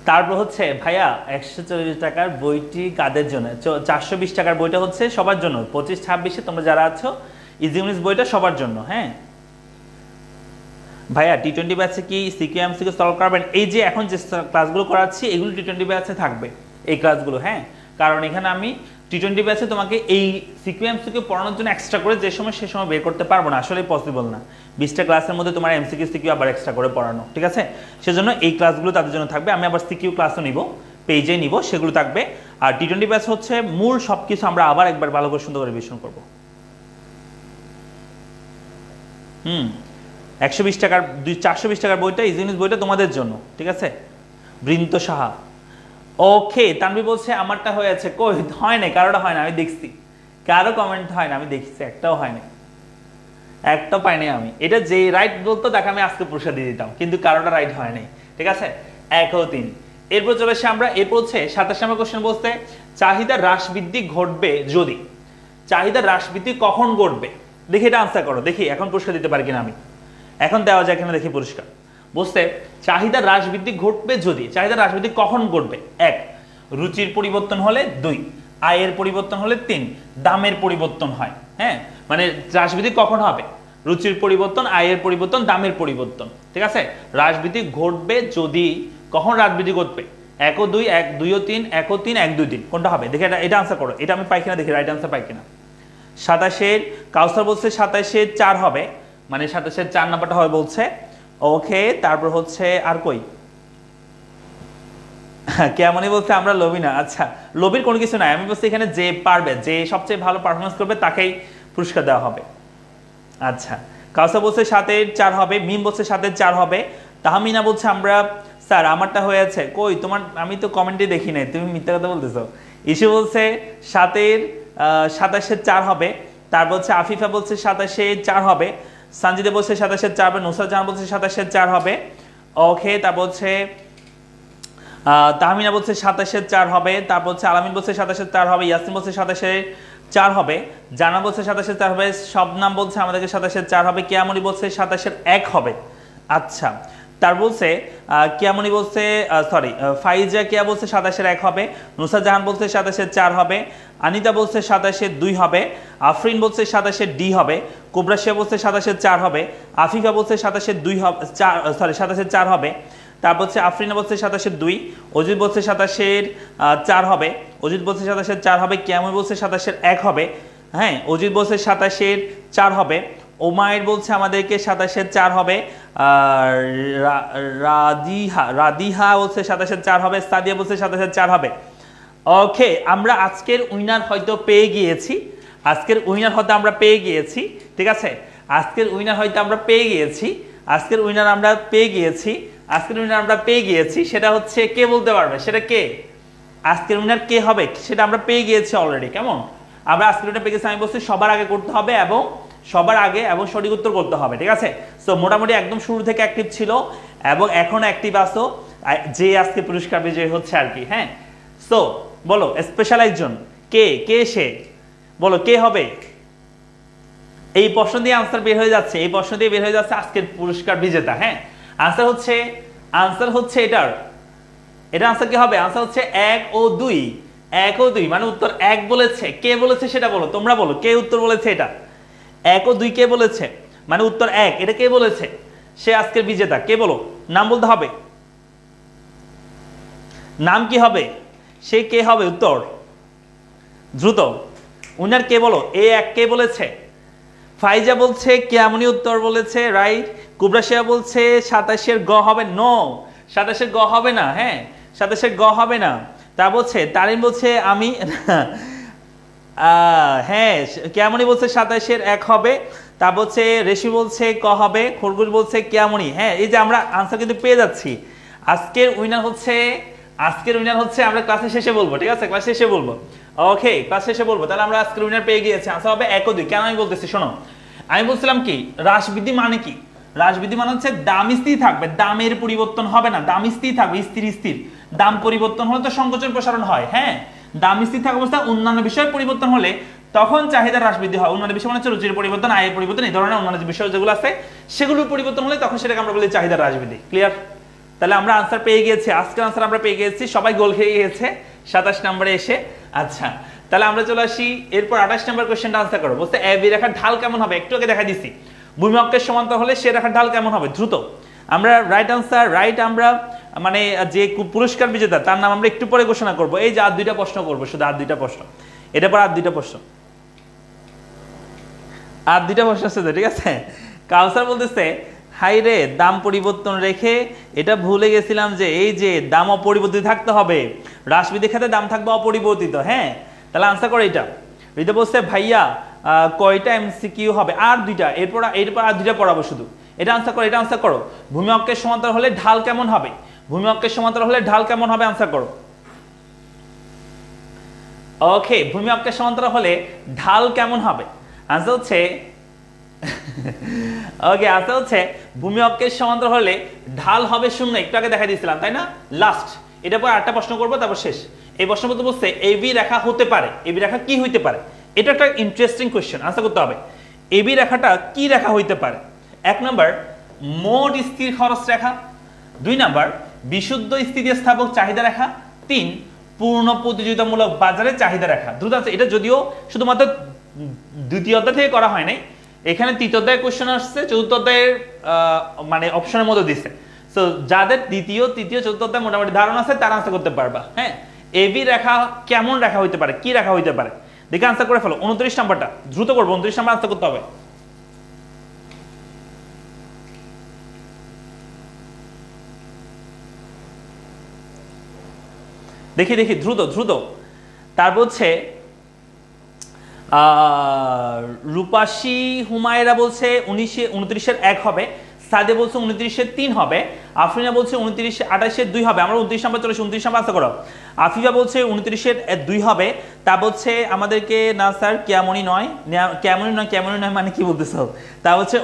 তারপর হচ্ছে ভাইয়া 140 টাকার বইটি কাদের জন্য? 420 টাকার বইটা হচ্ছে সবার জন্য। 25-26-এ তোমরা যারা আছো, ইজি ইংলিশ বইটা সবার জন্য। হ্যাঁ ভাইয়া, T20 ব্যাচে কি সিকিউ এমসিকিউ সলভ করবেন? এই যে এখন যে ক্লাসগুলো করাচ্ছি এগুলো T20 ব্যাচে থাকবে, এই ক্লাসগুলো। হ্যাঁ, কারণ এখানে আমি T20 ব্যাচে তোমাকে এই সিকিউ এমসিকিউ পড়ানোর জন্য এক্সট্রা করে যে সময় সে সময় বের করতে পারবো না, আসলে পসিবল না। 20টা ক্লাসের মধ্যে তোমার এমসিকিউ সিকিউ আবার এক্সট্রা করে পড়ানো, ঠিক আছে? সেজন্য এই ক্লাসগুলো তাদের জন্য থাকবে। আমি আবার সিকিউ ক্লাসও নিব, পেজে নিব, সেগুলো থাকবে। আর T20 ব্যাচ হচ্ছে মূল সবকিছু আমরা আবার একবার ভালো করে সুন্দর করে রিভিশন করবো। 120 টাকার 420 টাকার বইটা, ইজি ইংলিশ বইটা তোমাদের জন্য, ঠিক আছে? বৃন্ত সাহা, ওকে। তানভি বলছে আমারটা হয়েছে। কই, হয় নাই, কারোটা হয় না, আমি দেখছি। কারো কমেন্ট হয় না, আমি দেখছি, একটাও হয় না, একটাও পাইনি আমি। এটা যে রাইট বলতো তাকে আমি আজকে পুরস্কার দিয়ে দিতাম, কিন্তু কারোটা রাইট হয় নাই, ঠিক আছে? 1 ও 3। এরপর চলে আসে আমরা, এরপর হচ্ছে 27 নম্বর কোশ্চেন বলতে চাহিদা হ্রাস বৃদ্ধি ঘটবে যদি। চাহিদা হ্রাস বৃদ্ধি কখন ঘটবে? দেখি এটা আনসার করো, দেখি এখন পুরস্কার দিতে পারি কিনা আমি। এখন দেওয়া যায় কিনা দেখি পুরস্কার। বলছে চাহিদা হ্রাস বৃদ্ধি ঘটবে যদি। চাহিদা হ্রাস বৃদ্ধি কখন ঘটবে? 1, রুচির পরিবর্তন হলে। 2, আয়ের পরিবর্তন হলে। 3, দামের পরিবর্তন হয়। হ্যাঁ, মানে হ্রাস বৃদ্ধি কখন হবে? রুচির পরিবর্তন, আয়ের পরিবর্তন, দামের পরিবর্তন, ঠিক আছে? হ্রাস বৃদ্ধি ঘটবে যদি। কখন হ্রাস বৃদ্ধি ঘটবে? 1 ও 2, 1, 2 ও 3, 1 ও 3, 1, 2, 3, কোনটা হবে? দেখে এটা আনসার করো। এটা আমি পাই কিনা দেখি, রাইট আনসার পাই কিনা। 27-এর কাউসার বলছে 27-এর 4 হবে, মানে 27-এর 4 নাম্বারটা হবে বলছে। ওকে, তারপর হচ্ছে আর কই? কেমনই বলছে আমরা লোভী না। আচ্ছা, লোভীর কোনো কিছু নাই, আমি বলছি এখানে যে পারবে, যে সবচেয়ে ভালো পারফরমেন্স করবে তাকেই পুরস্কার দেওয়া হবে। আচ্ছা, কাউসার বলছে 7-এর 4 হবে, মিম বলছে 7-এর 4 হবে, তাহমিনা বলছে আমরা স্যার আমারটা হয়েছে। কই তোমার? আমি তো কমেন্টে দেখি নাই, তুমি মিথ্যা কথা বলতেছো। ইস্যু বলছে 7-এর 27-এর 4 হবে। তারপর হচ্ছে আফিফা বলছে 27-এর 4 হবে। সঞ্জিদা বলছে 27-এর 4 হবে। নুসরাত জাহান বলছে 27-এর 4 হবে। ওকে, তারপর হচ্ছে তাহমিনা বলছে 27-এর 4 হবে। তারপর হচ্ছে আলামিন বলছে 27-এর 4 হবে। ইয়াসিন বলছে 27-এর 4 হবে। জানা বলছে 27-এর 4 হবে। শবনাম বলছে আমাদেরকে 27-এর 4 হবে। কিয়ামনি বলছে 27-এর 1 হবে। আচ্ছা, তার বলছে কিয়ামনি বলছে সরি ফাইজা কিয়া বলছে 27-এর 1 হবে। নুসরাত জাহান বলছে 27-এর 4 হবে। আনিতা বলছে 27-এর 2 হবে। আফরিন বলছে 27-এর ডি হবে। কুবরাশিয়া বলছে 27-এর 4 হবে। আফিফা বলছে 27-এর 2 হবে, 27-এর 4 হবে। তারপর হচ্ছে আফরিনা বলছে 27-এর 2। অজিত বলছে 27-এর 4 হবে। অজিত বলছে 27-এর 4 হবে। কিয়ামনি বলছে 27-এর 1 হবে। হ্যাঁ, অজিত বলছে 27-এর 4 হবে। ওমায়ের বলছে আমাদেরকে 27-এর 4 হবে। রাদিহা বলছে 27-এর 4 হবে। সাদিয়া বলছে 27-এর 4 হবে। ওকে, আমরা আজকের উইনার হয়তো পেয়ে গিয়েছি। আজকের উইনার হয়তো আমরা পেয়ে গিয়েছি, ঠিক আছে? আজকের উইনার হয়তো আমরা পেয়ে গিয়েছি। আজকের উইনার আমরা পেয়ে গিয়েছি। আজকের উইনার আমরা পেয়ে গিয়েছি। সেটা হচ্ছে কে বলতে পারবে সেটা কে? আজকের উইনার কে হবে সেটা আমরা পেয়ে গিয়েছি অলরেডি। কেমন? আমরা আজকের উইনার পেয়ে গেছি। আমি বলছি সবার আগে করতে হবে এবং সবার আগে এবং সঠিক উত্তর করতে হবে, ঠিক আছে? সো মোটামুটি একদম শুরু থেকে অ্যাক্টিভ ছিল এবং এখনো অ্যাক্টিভ আছো, যে আজকে পুরস্কার বিজয়ী হচ্ছে আর কি। হ্যাঁ, সো বলো স্পেশাল একজন কে? কে সে? বলো কে হবে? এই প্রশ্ন দিয়ে আনসার বের হয়ে যাচ্ছে, এই প্রশ্ন দিয়ে বের হয়ে যাচ্ছে আজকের পুরস্কার বিজেতা। হ্যাঁ, আনসার হচ্ছে এটার আনসার কি হবে? আনসার হচ্ছে 1 ও 2। 1 ও 2 মানে উত্তর 1 বলেছে, কে বলেছে সেটা বলো, তোমরা বলো কে উত্তর বলেছে এটা। 1 ও 2 কে বলেছে মানে উত্তর 1, এটা কে বলেছে? সে আজকের বিজেতা, কে বলো? নাম বলতে হবে, নাম কি হবে, সে কে হবে উত্তর? দ্রুত উনার কে বলো, A1 কে বলেছে? ফাইজা বলছে কেমনি উত্তর বলেছে, রাইট। কুবরাশিয়া বলছে 27-এর গ হবে, নো 27-এর গ হবে না, হ্যাঁ 27-এর গ হবে না। তা বলছে তারিন বলছে আমি হ্যাঁ কেমনি বলছে 27-এর 1 হবে। তা বলছে রেশি বলছে ক হবে, খরগোশ বলছে কেমনি। হ্যাঁ এই যে আমরা আনসার কিন্তু পেয়ে যাচ্ছি। আজকের উইনার হচ্ছে আমরা ক্লাসের শেষে বলবো, ঠিক আছে, ক্লাস শেষে বলবো, ওকে ক্লাস শেষে বলবো। তাহলে আমরা আজকের উইনার পেয়ে গিয়েছি, আনসার হবে 1 ও 2। কেন আমি বলতেছি শোনো, আমি বলছিলাম কি হ্রাসবৃদ্ধি মানে কি, হ্রাসবৃদ্ধি মানে হচ্ছে দাম স্থির থাকবে, দামের পরিবর্তন হবে না, দাম স্থির থাকবে, স্থির। দাম পরিবর্তন হলে তো সংকোচন প্রসারণ হয়, হ্যাঁ দাম স্থির থাকা অবস্থায় অন্যান্য বিষয়ের পরিবর্তন হলে তখন চাহিদা হ্রাস বৃদ্ধি হয়। অন্যান্য বিষয় মানে হচ্ছে রুচির পরিবর্তন, আয়ের পরিবর্তন, এই ধরনের অন্যান্য বিষয় যেগুলো আছে সেগুলোর পরিবর্তন হলে তখন সেটাকে আমরা বলি চাহিদা হ্রাস বৃদ্ধি। ক্লিয়ার? তাহলে আমরা আনসার পেয়ে গিয়েছি, আজকের আনসার আমরা পেয়ে গিয়েছি, সবাই গোল খেয়ে গিয়েছে 27 নম্বরে এসে। আচ্ছা তাহলে আমরা চলে আসি এরপর 28 নম্বর কোশ্চেনটা আনসার করো। বলতে এবি রেখার ঢাল কেমন হবে, একটু আগে দেখা দিছি, ভূমি অক্ষের সমান্তরাল হলে সে রেখার ঢাল কেমন হবে। দ্রুত আমরা রাইট আনসার, রাইট আমরা মানে যে পুরস্কার বিজেতা তার নাম আমরা একটু পরে ঘোষণা করব। এই যে আর 2টা প্রশ্ন করবো, শুধু আর 2টা প্রশ্ন, এটা পর আর 2টা প্রশ্ন, আর 2টা প্রশ্ন আছে, ঠিক আছে। কাউসার বলতেছে হাই রে দাম পরিবর্তন রেখে এটা ভুলে গেছিলাম যে এই যে দাম অপরিবর্তিত থাকতে হবে, হ্রাসবৃদ্ধির ক্ষেত্রে দাম থাকবে অপরিবর্তিত। হ্যাঁ তাহলে আনসার করো এটা। রিতা বলছে ভাইয়া কয়টা এমসিকিউ হবে, আর 2টা, এরপর আর 2টা পড়াবো শুধু। এটা আনসার করো, এটা আনসার করো। ভূমি অক্ষের সমান্তরাল হলে ঢাল কেমন হবে, ভূমি অক্ষের সমান্তরাল হলে ঢাল কেমন হবে, আনসার করো। ওকে ভূমি অক্ষের সমান্তরাল হলে ঢাল কেমন হবে, আনসার হচ্ছে ওকে আনসার হচ্ছে ভূমি অক্ষের সমান্তরাল হলে ঢাল হবে 0, একটু আগে দেখা দিয়েছিলাম তাই না, লাস্ট। এটা পর 8টা প্রশ্ন করবো তারপর শেষ। এই প্রশ্ন বলতে বলছে এবি রেখা হতে পারে, এবি রেখা কি হইতে পারে, এটা একটা ইন্টারেস্টিং কোশ্চেন, আনসার করতে হবে। এবি রেখাটা কি রেখা হইতে পারে? 1 নাম্বার মোট স্থির খরচ রেখা, 2 নাম্বার বিশুদ্ধ স্থিতিস্থাপক চাহিদা রেখা, 3 পূর্ণ প্রতিযোগিতামূলক বাজারে চাহিদা রেখা। দ্রুত আছে, এটা যদিও শুধুমাত্র দ্বিতীয় অধ্যায় থেকে করা হয় নাই, এখানে তৃতীয় অধ্যায়ের কোশ্চেন আসছে, চতুর্থ অধ্যায়ের মানে অপশনের মধ্যে দিচ্ছে। সো যাদের দ্বিতীয় তৃতীয় চতুর্থ অধ্যায় মোটামুটি ধারণা আছে তারা আনসার করতে পারবা। হ্যাঁ এবি রেখা কেমন রেখা হইতে পারে, কি রেখা হইতে পারে, দেখে আনসার করে ফেলো। 29 নাম্বারটা দ্রুত করবো, 29 নাম্বার আনসার করতে হবে। দেখি দ্রুত। তারপর হচ্ছে রূপাশী হুমায়রা বলছে 29-এর 1 হবে, সাদে বলছে 29-এর 3 হবে, আফরিনা বলছে 28-এর 2 হবে। আমরা 29 নাম্বার চলে, 29 নাম্বার আনসার করো। আফিফা বলছে 29-এর 2 হবে। তা বলছে আমাদেরকে না স্যার কেমনই নয় মানে কি বলতেছো। তা হচ্ছে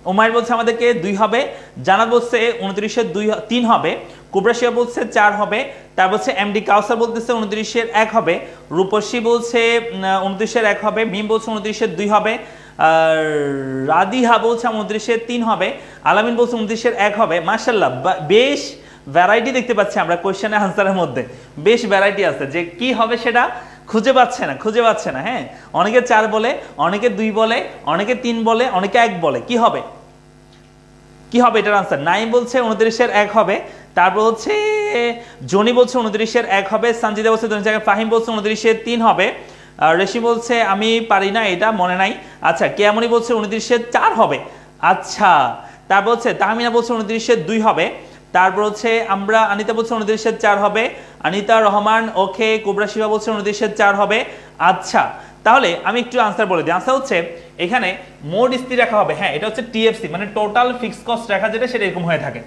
উমায়ের বলছে আমাদেরকে 2 হবে, জানাত বলছে 29-এর 3 হবে, কুবরাশিয়া বলছে 4 হবে। তার বলছে এমডি কাউসার বলতেছে 29-এর 1 হবে, রূপসী বলছে 29-এর 1 হবে, মিম বলছে 29-এর 2 হবে, আর রাদিহা বলছে 29-এর 3 হবে, আলামিন বলছে 29-এর 1 হবে। মাশাআল্লাহ বেশ ভ্যারাইটি দেখতে পাচ্ছি আমরা কোশ্চেনের আনসারের মধ্যে, বেশ ভ্যারাইটি আছে, যে কি হবে সেটা খুঁজে পাচ্ছে না। হ্যাঁ অনেকে 4 বলে, অনেকে 2 বলে, অনেকে 3 বলে, অনেকে 1 বলে। কি হবে এটার আনসার? নাইম বলছে 29-এর 1 হবে, তারপর হচ্ছে জনি বলছে 29-এর 1 হবে, সঞ্জিদা বলছে ফাহিম বলছে 29-এর 3 হবে, রেশি বলছে আমি পারি না, এটা মনে নাই। আচ্ছা কেমনি বলছে 29-এর 4 হবে। আচ্ছা তারপর হচ্ছে তাহমিনা বলছে 29-এর 2 হবে, তারপর হচ্ছে আমরা আনিতা বলছে 29-এর 4 হবে, আনিতা রহমান ওকে, কুবরা শিবা বলছে 29-এর 4 হবে। আচ্ছা তাহলে আমি একটু আনসার বলে দিই। আনসার হচ্ছে এখানে মোট স্থির রেখা হবে, হ্যাঁ এটা হচ্ছে টিএফসি মানে টোটাল ফিক্সড কস্ট রেখা, যেটা সেটা এরকম হয়ে থাকে।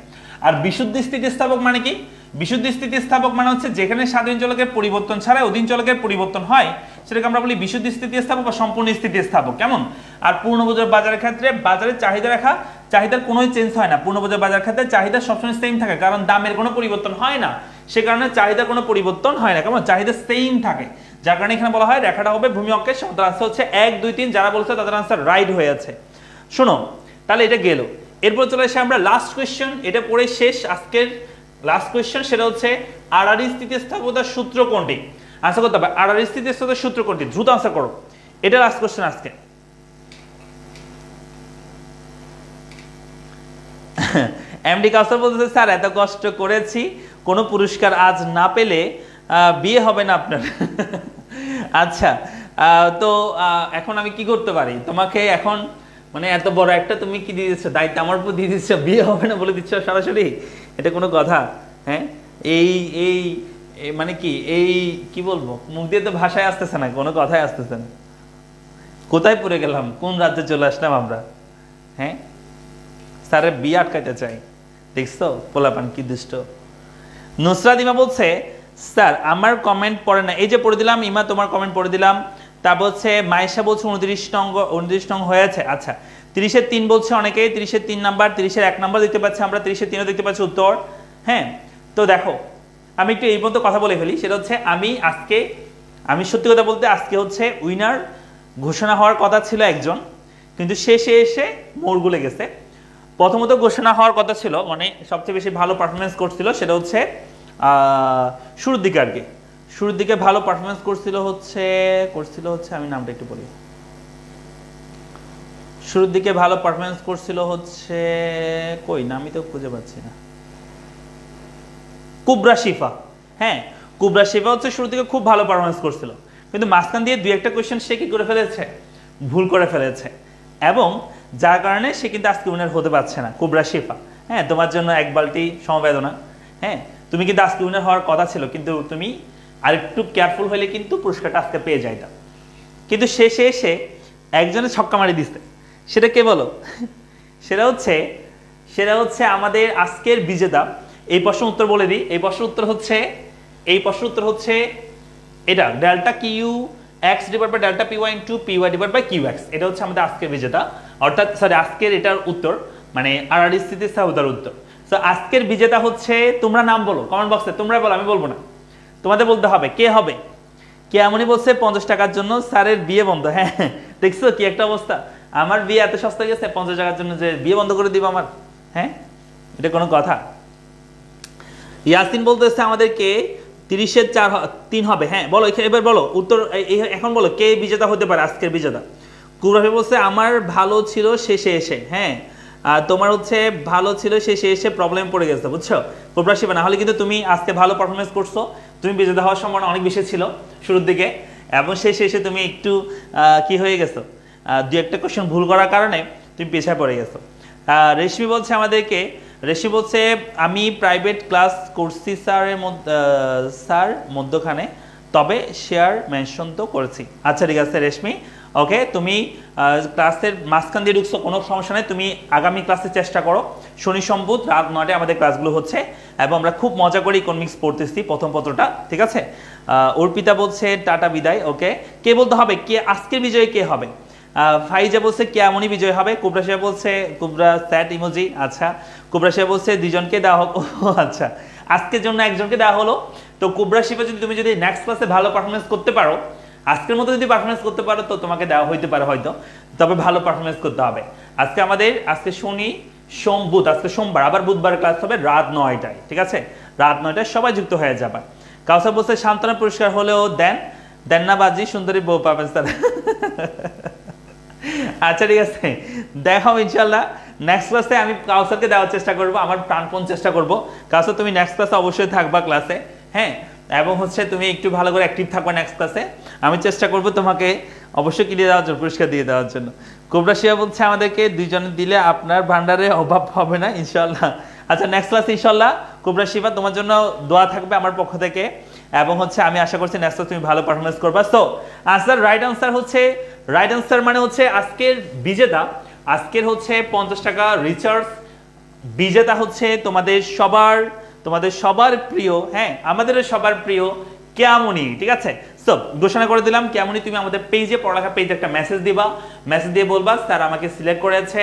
আর বিশুদ্ধ স্থিতিস্থাপক মানে কি? বিশুদ্ধ স্থিতিস্থাপক মানে হচ্ছে যেখানে স্বাধীন চলকের পরিবর্তন ছাড়া অধীন চলকের পরিবর্তন হয় সেটাকে আমরা বলি বিশুদ্ধ স্থিতিস্থাপক বা সম্পূর্ণ স্থিতিস্থাপক। কেমন? আর পূর্ণবোঝার বাজারের ক্ষেত্রে বাজারের চাহিদা রেখা, চাহিদার কোনোই চেঞ্জ হয় না। পূর্ণবোঝার বাজার ক্ষেত্রে চাহিদা সবসময় সেম থাকে, কারণ দামের কোনো পরিবর্তন হয় না, সে কারণে চাহিদার কোনো পরিবর্তন হয় না। কেমন? চাহিদা সেম থাকে, যার কারণে এখানে বলা হয় রেখাটা হবে ভূমি অক্ষের সমান্তরাল। আনসার হচ্ছে 1 2 3, যারা বলছে তাদের আনসার রাইট হয়ে আছে। শোনো তাহলে এটা গেল, এরপর চলে আসে আমরা লাস্ট কোয়েশ্চেন, এটা পড়ে শেষ আজকের লাস্ট কোয়েশ্চেন, সেটা হচ্ছে আড়াআড়ি স্থিতিস্থাপকতার সূত্র কোনটি? আনসার করতে হবে। আর স্থিতিস্থাপকতার সূত্র কোনটি? দ্রুত আনসার করো, এটা লাস্ট কোশ্চেন আজকে। এমডি কাউসার বলতেছে স্যার এত কষ্ট করেছি, কোনো পুরস্কার আজ না পেলে বিয়ে হবে না আপনার। আচ্ছা, তো এখন আমি কি করতে পারি? তোমাকে এখন মানে এত বড় একটা তুমি কি দিয়ে দিচ্ছ, দায়িত্ব আমার উপর দিয়ে দিচ্ছ, বিয়ে হবে না বলে দিচ্ছ সরাসরি, এটা কোনো কথা? হ্যাঁ, এই এই মানে কি এই কি বলবো, মুখ দিয়ে তো ভাষায় আসতেছে না, কোনো কথাই আসতেছে না। কোথায় পড়ে গেলাম, কোন রাজ্যে চলে আসলাম আমরা? হ্যাঁ, স্যারের বিয়ে আটকাইতে চাই, দেখছো পোলাপান কি দুষ্ট। নুসরাত ইমা বলছে স্যার আমার কমেন্ট পড়ে না, এই যে পড়ে দিলাম ইমা, তোমার কমেন্ট পড়ে দিলাম। তারপর হচ্ছে মায়েশা বলছে 29 নং হয়েছে। আচ্ছা, 30-এর 3 বলছে অনেকে, 30-এর 3 নাম্বার, 30-এর 1 নাম্বার দেখতে পাচ্ছি আমরা, 30-এর 3ও দেখতে পাচ্ছি উত্তর। হ্যাঁ, তো দেখো আমি একটু এই মতো কথা বলে ফেলি, সেটা হচ্ছে আমি সত্যি কথা বলতে আজকে হচ্ছে উইনার ঘোষণা হওয়ার কথা ছিল একজন, কিন্তু শেষে এসে মোড় গুলে গেছে। প্রথমত ঘোষণা হওয়ার কথা ছিল, মানে সবচেয়ে বেশি ভালো পারফরমেন্স করছিল সেটা হচ্ছে শুরুর দিকে আর কি, শুরুর দিকে ভালো পারফরমেন্স করছিল হচ্ছে আমি নামটা একটু বলি, শুরুর দিকে ভালো পারফরমেন্স করছিল হচ্ছে কই না, আমি তো খুঁজে পাচ্ছি না, কুবরা শিফা। হ্যাঁ, কুবরা শিফা হচ্ছে শুরুর দিকে খুব ভালো পারফরমেন্স করছিল, কিন্তু মাঝখান দিয়ে 2-একটা কোয়েশ্চেন সে কি করে ফেলেছে, ভুল করে ফেলেছে, এবং যার কারণে সে কিন্তু আজকে উইনার হতে পারছে না। কুবরা শিফা, হ্যাঁ, তোমার জন্য এক বালতি সমবেদনা। হ্যাঁ, তুমি কিন্তু আজকে উইনার হওয়ার কথা ছিল, কিন্তু তুমি আরেকটু কেয়ারফুল হলে কিন্তু পুরস্কারটা আজকে পেয়ে যাইতাম, কিন্তু শেষে এসে একজনে ছক্কা মারি দিচ্ছে। সেটা কে বলো? সেটা হচ্ছে আমাদের আজকের বিজেতা। এই প্রশ্নের উত্তর বলে দিই, এই প্রশ্নের উত্তর হচ্ছে এটা delta Q X divide by delta P Y into P Y divide by Q X. এটা হচ্ছে আমাদের আজকের বিজেতা, অর্থাৎ সরি আজকের এটার উত্তর, মানে আর স্থিতিস্থাপকতার উত্তর। তো আজকের বিজেতা হচ্ছে, তোমরা নাম বলো কমেন্ট বক্সে, তোমরা বলো, আমি বলবো না, তোমাদের বলতে হবে কে হবে। কে এমনই বলছে 50 টাকার জন্য স্যারের বিয়ে বন্ধ। হ্যাঁ, দেখছো কি একটা অবস্থা, আমার বিয়ে এত সস্তা গেছে 50 টাকার জন্য যে বিয়ে বন্ধ করে দিব আমার? হ্যাঁ, এটা কোনো কথা? ইয়াসিন বলতেছে আমাদেরকে 30-এর 3 হবে। হ্যাঁ বলো, এবার বলো উত্তর, এখন বলো কে বিজেতা হতে পারে আজকের বিজেতা। কুবরাফি বলছে আমার ভালো ছিল শেষে এসে। হ্যাঁ, তোমার হচ্ছে ভালো ছিল শেষে এসে প্রবলেম পড়ে গেছে, বুঝছো কুবরাশি? না হলে কিন্তু তুমি আজকে ভালো পারফরমেন্স করছো, তুমি বিজেতা হওয়ার সম্ভাবনা অনেক বেশি ছিল শুরুর দিকে, এবং শেষে এসে তুমি একটু কি হয়ে গেছো, 2-একটা কোয়েশ্চেন ভুল করার কারণে তুমি পিছায় পড়ে গেছো। রেশমি বলছে আমাদেরকে, রেশমি বলছে আমি প্রাইভেট ক্লাস করছি স্যার মধ্যখানে, তবে শেয়ার মেনশন তো করেছি। আচ্ছা ঠিক আছে রেশমি, ওকে, তুমি ক্লাসের মাঝখান দিয়ে ঢুকছো, কোনো সমস্যা নেই, তুমি আগামী ক্লাসে চেষ্টা করো। শনি সম্বুধ রাত 9টায় আমাদের ক্লাসগুলো হচ্ছে, এবং আমরা খুব মজা করে ইকোনমিক্স পড়তেছি প্রথম পত্রটা, ঠিক আছে? অর্পিতা বলছে টাটা বিদায়। ওকে, কে বলতে হবে কে আজকের বিজয়ী কে হবে? ফাইজা বলছে কেমনই বিজয় হবে। কুবরা সাহেব বলছে, কুবরা স্যাট ইমোজি। আচ্ছা, কুবরা সাহেব বলছে দুজনকে দেওয়া হোক। আচ্ছা, আজকের জন্য একজনকে দেওয়া হলো। তো কুবরা সাহেব তুমি যদি নেক্সট ক্লাসে ভালো পারফরমেন্স করতে পারো, আজকের মতো যদি পারফরমেন্স করতে পারো, তো তোমাকে দেওয়া হইতে পারে হয়তো, তবে ভালো পারফরমেন্স করতে হবে। আজকে শনি সোম বুধ, আজকে সোমবার, আবার বুধবার ক্লাস হবে রাত 9টায়, ঠিক আছে? রাত 9টায় সবাই যুক্ত হয়ে যাবে। কাউসার বলছে সান্ত্বনা পুরস্কার হলেও দেন না বাজি, সুন্দরী বউ পাবেন স্যার। আচ্ছা ঠিক আছে, দেখাও ইনশাল্লাহ নেক্সট ক্লাসে আমি কাউসারকে দেওয়ার চেষ্টা করবো, আমার প্রাণপণ চেষ্টা করবো। কাউসার তুমি নেক্সট ক্লাসে অবশ্যই থাকবা ক্লাসে, হ্যাঁ, এবং হচ্ছে তুমি একটু ভালো করে অ্যাক্টিভ থাকবা নেক্সট ক্লাসে। আমি চেষ্টা করবো তোমাকে অবশ্যই কিনে দেওয়ার জন্য, পুরস্কার দিয়ে দেওয়ার জন্য। কুবরা শিয়া বলছে আমাদেরকে দুইজনে দিলে আপনার ভান্ডারে অভাব হবে না ইনশাল্লাহ। আচ্ছা, নেক্সট ক্লাসে ইনশাল্লাহ কুবরা শিবা তোমার জন্য দোয়া থাকবে আমার পক্ষ থেকে, এবং হচ্ছে আমি আশা করছি নেক্সট ক্লাসে তুমি ভালো পারফরমেন্স করবা। সো আনসার, রাইট আনসার মানে হচ্ছে আজকের বিজেতা, আজকের হচ্ছে 50 টাকা রিচার্জ বিজেতা হচ্ছে তোমাদের সবার প্রিয়, হ্যাঁ আমাদের সবার প্রিয় কেয়ামনি, ঠিক আছে? সো ঘোষণা করে দিলাম, কেয়ামনি তুমি আমাদের পেজে, পড়ালেখা পেজে একটা মেসেজ দিবা, মেসেজ দিয়ে বলবা স্যার আমাকে সিলেক্ট করেছে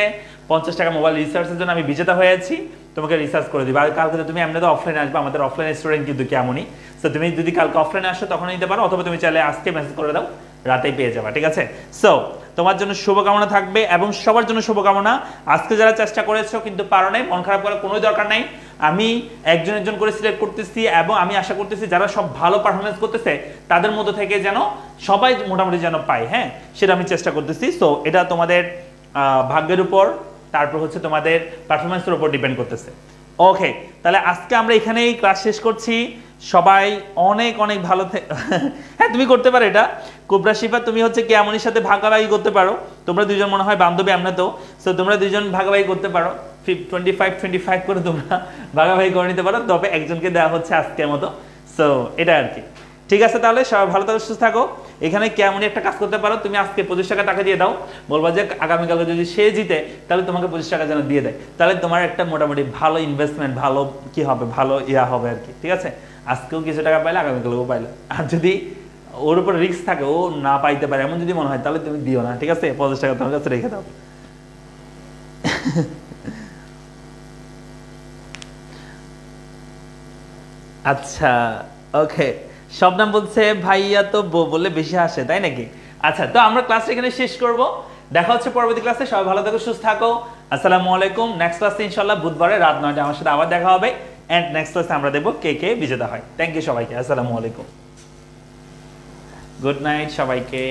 50 টাকা মোবাইল রিসার্চের জন্য, আমি বিজেতা হয়েছি, তোমাকে রিসার্চ করে দিবা। আর কালকে তুমি এমনি তো অফলাইনে আসবে, আমাদের অফলাইন স্টুডেন্ট কিন্তু কেয়ামনি। সো তুমি যদি কালকে অফলাইনে আসো তখন নিতে পারো, অথবা তুমি চাইলে আজকে মেসেজ করে দাও, রাতেই পেয়ে যাবা, ঠিক আছে? সো তোমার জন্য শুভকামনা থাকবে এবং সবার জন্য শুভকামনা। আজকে যারা চেষ্টা করেছো কিন্তু পারো নাই, মন খারাপ করার কোনো দরকার নাই। আমি একজন একজন করে সিলেক্ট করতেছি এবং আমি আশা করতেছি যারা সব ভালো পারফরমেন্স করতেছে তাদের মধ্যে থেকে যেন সবাই মোটামুটি যেন পায়, হ্যাঁ সেটা আমি চেষ্টা করতেছি। সো এটা তোমাদের ভাগ্যের উপর, তারপর হচ্ছে তোমাদের পারফরমেন্সের উপর ডিপেন্ড করতেছে। ওকে, তাহলে আজকে আমরা এখানেই ক্লাস শেষ করছি। সবাই অনেক অনেক ভালো হ্যাঁ তুমি করতে পারো এটা। কুবরা শিফা তুমি হচ্ছে কেমনির সাথে ভাগাভাগি করতে পারো, তোমরা দুজন মনে হয় বান্ধবী, আমরা তো। সো তোমরা দুজন ভাগাভাগি করতে পারো, 25-25 করে তোমরা ভাগাভাগি করে নিতে পারো, তবে একজনকে দেওয়া হচ্ছে আজকের মতো। সো এটা আর কি, ঠিক আছে। তাহলে সবাই ভালো থাকো, সুস্থ থাকো। এখানে কেমনই একটা কাজ করতে পারো, তুমি আজকে 25 টাকা তাকে দিয়ে দাও, বলবা যে আগামীকালকে যদি সে জিতে তাহলে তোমাকে 25 টাকা যেন দিয়ে দেয়, তাহলে তোমার একটা মোটামুটি ভালো ইনভেস্টমেন্ট, ভালো কি হবে, ভালো ইয়া হবে আর কি, ঠিক আছে। আজকেও কিছু টাকা পাইলে আগামীকালকেও পাইলে, আর যদি ওর উপর রিস্ক থাকে ও না পাইতে পারে এমন যদি মনে হয় তাহলে তুমি দিও না, ঠিক আছে। 50 টাকা তোমার কাছে রেখে দাও। আচ্ছা ওকে, শবনাম বলছে ভাইয়া তো বললে বেশি হাসে, তাই নাকি? আচ্ছা, তো আমরা ক্লাস এখানে শেষ করব, দেখা হচ্ছে পরবর্তী ক্লাসে। সবাই ভালো থাকো, সুস্থ থাকো। আসসালামু আলাইকুম। নেক্সট ক্লাসে ইনশাআল্লাহ বুধবারে রাত 9টায় আমার সাথে আবার দেখা হবে, এন্ড নেক্সট ক্লাসে আমরা দেখব কে কে বিজেতা হয়। থ্যাংক ইউ সবাইকে, আসসালামু আলাইকুম, গুড নাইট সবাইকে।